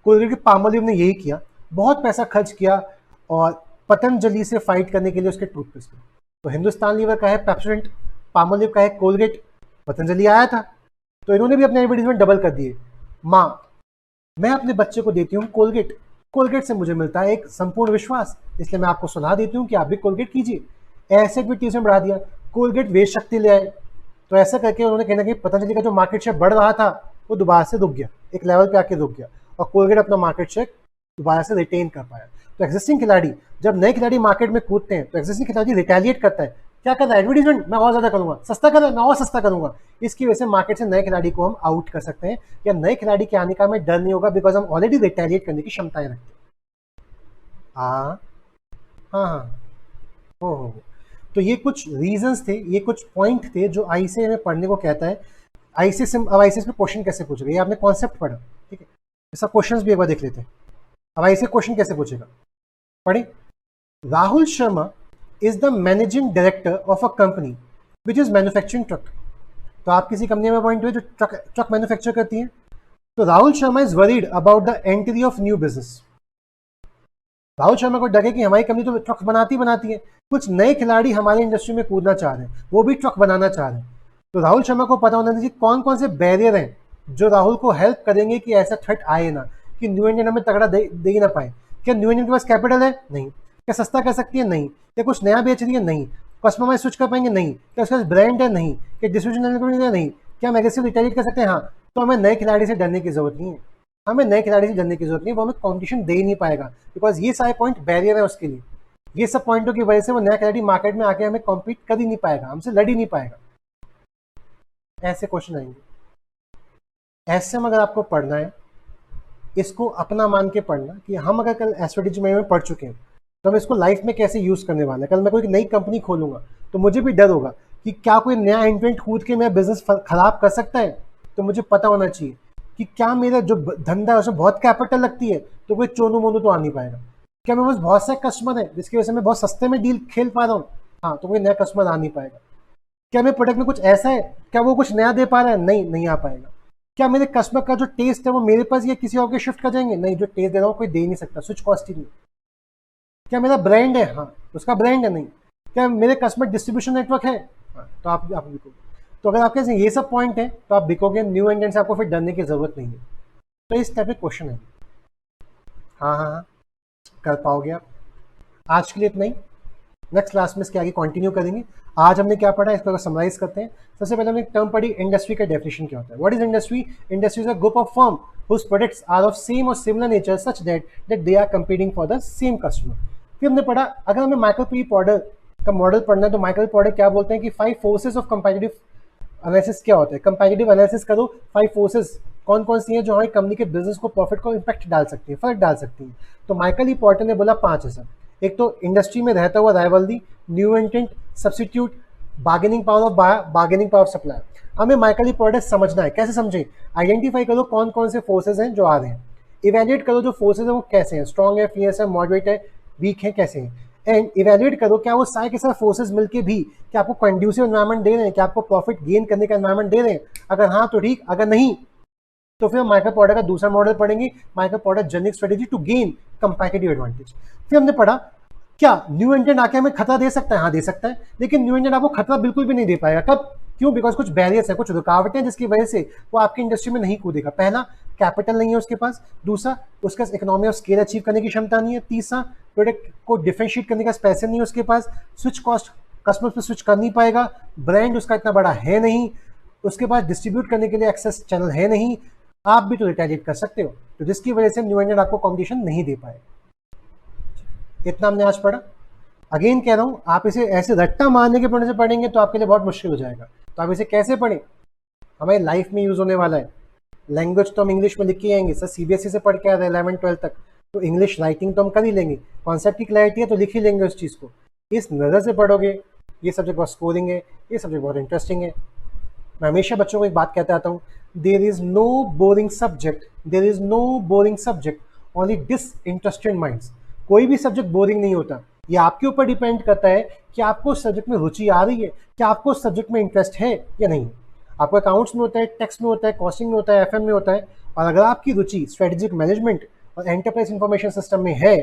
कोलगेट पामोलिव ने यही किया, बहुत पैसा खर्च किया और पतंजलि से फाइट करने के लिए उसके टूथपेस्ट में। तो हिंदुस्तान लीवर का है पेप्सोडेंट, पामोलिव का है कोलगेट, पतंजलि आया था तो इन्होंने भी अपने एडवर्टीजमेंट डबल कर दिए। माँ, मैं अपने बच्चे को देती हूँ कोलगेट, कोलगेट से मुझे मिलता है एक संपूर्ण विश्वास, इसलिए मैं आपको सलाह देती हूँ कि आप भी कोलगेट कीजिए। ऐसे एडवर्टीजमेंट बढ़ा दिया, कोलगेट वेद शक्ति ले आए, तो ऐसा करके उन्होंने कहीं ना कहीं पतंजलि का जो मार्केट शेयर बढ़ रहा था वो दोबारा से रुक गया, एक लेवल पे आके रुक गया, और कोलगेट अपना मार्केट शेयर दोबारा से रिटेन कर पाया। तो एग्जिस्टिंग खिलाड़ी, जब नए खिलाड़ी मार्केट में कूदते हैं तो एग्जिस्टिंग खिलाड़ी रिटेलिएट करता है, क्या करता है, एडवर्टीजमेंट मैं और ज्यादा करूंगा, सस्ता कर रहा है मैं और सस्ता करूंगा। इसकी वजह से मार्केट से नए खिलाड़ी को हम आउट कर सकते हैं, या नए खिलाड़ी के आने का हमें डर नहीं होगा, बिकॉज हम ऑलरेडी रिटेलिएट करने की क्षमताएं रखते हैं। हाँ हाँ, हो। तो ये कुछ रीजंस थे, ये कुछ पॉइंट थे जो आईसीएस हमें पढ़ने को कहता है। आईसीएस में क्वेश्चन कैसे पूछेगा, ये आपने कॉन्सेप्ट पढ़ा, ठीक है, इसका क्वेश्चंस भी एक बार देख लेते हैं। अब आईसीएस क्वेश्चन कैसे पूछेगा, पढ़े। Rahul Sharma is the managing director of a company which is manufacturing truck. तो आप किसी कंपनी में अपॉइंट हुए जो ट्रक मैन्युफैक्चर करती है, तो Rahul Sharma is worried about the entry of new business. Rahul Sharma को डर है कि हमारी कंपनी तो ट्रक बनाती है, कुछ नए खिलाड़ी हमारे इंडस्ट्री में कूदना चाह रहे हैं, वो भी ट्रक बनाना चाह रहे हैं। तो राहुल शर्मा को पता होना चाहिए कौन कौन से बैरियर हैं जो राहुल को हेल्प करेंगे कि ऐसा थ्रेट आए ना, कि न्यू इंडियन हमें तगड़ा दे ही ना पाए। क्या न्यू इंडियन के पास कैपिटल है? नहीं। क्या सस्ता कर सकती है? नहीं। क्या कुछ नया बेच रही है? नहीं। कस्टमर स्विच कर पाएंगे? नहीं। क्या उसका ब्रांड है? नहीं। क्या डिस्ट्रीब्यूशन है? नहीं। क्या हम एग्रेसिव रिटेलिएट कर सकते हैं? हाँ। तो हमें नए खिलाड़ी से डरने की जरूरत नहीं है, हमें नए खिलाड़ी से डरने की जरूरत नहीं है, वो हमें कॉम्पिटिशन दे ही नहीं पाएगा, बिकॉज ये सारे पॉइंट बैरियर है उसके लिए। ये सब पॉइंटों की वजह से वो नया खिलाड़ी मार्केट में आके हमें कॉम्पीट कर ही नहीं पाएगा, हमसे लड़ ही नहीं पाएगा। ऐसे क्वेश्चन आएंगे, ऐसे में अगर आपको पढ़ना है, इसको अपना मान के पढ़ना कि हम अगर कल एस्ट्रेटेजी में पढ़ चुके हैं तो हम इसको लाइफ में कैसे यूज करने वाले हैं। कल मैं कोई नई कंपनी खोलूंगा तो मुझे भी डर होगा कि क्या कोई नया इन्वेंट कूद के मेरा बिजनेस खराब कर सकता है, तो मुझे पता होना चाहिए कि क्या मेरा जो धंधा है उसमें बहुत कैपिटल लगती है तो कोई चोनू मोनू तो आ नहीं पाएगा। क्या मेरे पास बहुत से कस्टमर है जिसकी वजह से मैं बहुत सस्ते में डील खेल पा रहा हूँ, हाँ, तो कोई नया कस्टमर आ नहीं पाएगा। क्या मेरे प्रोडक्ट में कुछ ऐसा है, क्या वो कुछ नया दे पा रहा है? नहीं आ पाएगा। क्या मेरे कस्टमर का जो टेस्ट है वो मेरे पास या किसी और के शिफ्ट कर जाएंगे? नहीं, जो टेस्ट दे रहा हूँ कोई दे नहीं सकता, स्विच कॉस्ट ही नहीं। क्या मेरा ब्रांड है? हाँ, उसका ब्रांड है। नहीं। क्या मेरे कस्टमर डिस्ट्रीब्यूशन नेटवर्क है? हाँ, तो आप बिकोगे। तो अगर आपके ये सब पॉइंट है तो आप बिकोगे, न्यू इंडियन से आपको फिर डरने की जरूरत नहीं है। तो इस टाइप के क्वेश्चन है। हाँ, कर पाओगे आप। आज के लिए इतना ही, नेक्स्ट क्लास में इसके आगे कंटिन्यू करेंगे। आज हमने क्या पढ़ा इसको समराइज करते हैं। सबसे पहले हमने एक टर्म पढ़ी, इंडस्ट्री का डेफिनेशन क्या होता है। What is industry? Industry is a group of firm whose products are of same or similar nature such that they are competing for the same customer। फिर हमने पढ़ा, अगर हमें माइकल पी पॉर्टर का मॉडल पढ़ना है तो माइकल पॉर्टर क्या बोलते हैं कि 5 forces of competitive एनालिसिस क्या होता है, कंपैरेटिव एनालिसिस करो 5 फोर्सेस कौन कौन सी हैं जो हमारी कंपनी के बिजनेस को, प्रॉफिट को इम्पैक्ट डाल सकती है, फर्क डाल सकती है। तो माइकल ई पॉर्टर ने बोला 5 है सर। एक तो इंडस्ट्री में रहता हुआ rivalry, new entrant, substitute, bargaining power of supply. हमें माइकल ई पॉर्टर समझना है, कैसे समझे, आइडेंटिफाई करो कौन कौन से फोर्सेज हैं जो आ रहे हैं, इवेल्युएट करो जो फोर्सेज है वो कैसे हैं, स्ट्रॉन्ग है, फियर्स है, मॉडरेट है, वीक है, कैसे हैं, एंड इवेल्युएट करो क्या वो सारे के सारे फोर्सेज मिलके भी क्या आपको कंड्यूसिव एनवायरनमेंट दे रहे हैं, क्या आपको प्रॉफिट गेन करने का एनवायरनमेंट दे रहे हैं। अगर हाँ तो ठीक, अगर नहीं तो फिर माइकल पॉर्टर का दूसरा मॉडल पढ़ेंगे, Michael Porter generic strategy to gain competitive advantage. फिर हमने पढ़ा क्या न्यू एंटेंट आके हमें खतरा दे सकता है, हाँ दे सकता है, लेकिन न्यू एंटेंट आपको खतरा बिल्कुल भी नहीं दे पाएगा। कब, क्यों, बिकॉज कुछ बैरियर्स है, कुछ रुकावटें हैं जिसकी वजह से वो आपकी इंडस्ट्री में नहीं कूदेगा। पहला, कैपिटल नहीं है उसके पास, दूसरा उसका इकोनॉमी ऑफ स्केल अचीव करने की क्षमता नहीं है, तीसरा प्रोडक्ट को डिफरेंशिएट करने का पैसे नहीं है उसके पास, स्विच कॉस्ट कस्टमर्स पे स्विच कर नहीं पाएगा, ब्रांड उसका इतना बड़ा है नहीं, उसके पास डिस्ट्रीब्यूट करने के लिए एक्सेस चैनल है नहीं, आप भी तो रिटेलिएट कर सकते हो। तो जिसकी वजह से न्यू एंटेंट आपको कॉम्पिटिशन नहीं दे पाएगा। इतना हमने आज पढ़ा। अगेन कह रहा हूं, आप इसे ऐसे रट्टा मारने के पढ़ने से पढ़ेंगे तो आपके लिए बहुत मुश्किल हो जाएगा। तो आप इसे कैसे पढ़ें, हमारी लाइफ में यूज होने वाला है। लैंग्वेज तो हम इंग्लिश में लिख के आएंगे सर, सीबीएसई से पढ़ के आ रहे हैं 11-12 तक, तो इंग्लिश राइटिंग तो हम कर ही लेंगे, कॉन्सेप्ट की क्लैरिटी है तो लिख ही लेंगे उस चीज़ को। इस नज़र से पढ़ोगे, ये सब्जेक्ट बहुत स्कोरिंग है, ये सब्जेक्ट बहुत इंटरेस्टिंग है। मैं हमेशा बच्चों को एक बात कहता आता हूँ, there is no boring subject, there is no boring subject, only disinterested minds. कोई भी सब्जेक्ट बोरिंग नहीं होता, ये आपके ऊपर डिपेंड करता है कि आपको उस सब्जेक्ट में रुचि आ रही है, क्या आपको उस सब्जेक्ट में इंटरेस्ट है या नहीं। आपको अकाउंट्स में होता है, टैक्स में होता है, कॉस्टिंग में होता है, एफएम में होता है, और अगर आपकी रुचि स्ट्रेटेजिक मैनेजमेंट और एंटरप्राइज इंफॉर्मेशन सिस्टम में है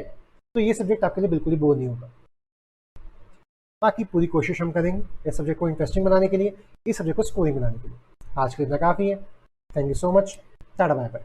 तो ये सब्जेक्ट आपके लिए बिल्कुल ही बोर नहीं होगा। बाकी पूरी कोशिश हम करेंगे इस सब्जेक्ट को इंटरेस्टिंग बनाने के लिए, इस सब्जेक्ट को स्कोरिंग बनाने के लिए। आज के लिए इतना काफ़ी है। Thank you so much. Tata bye bye.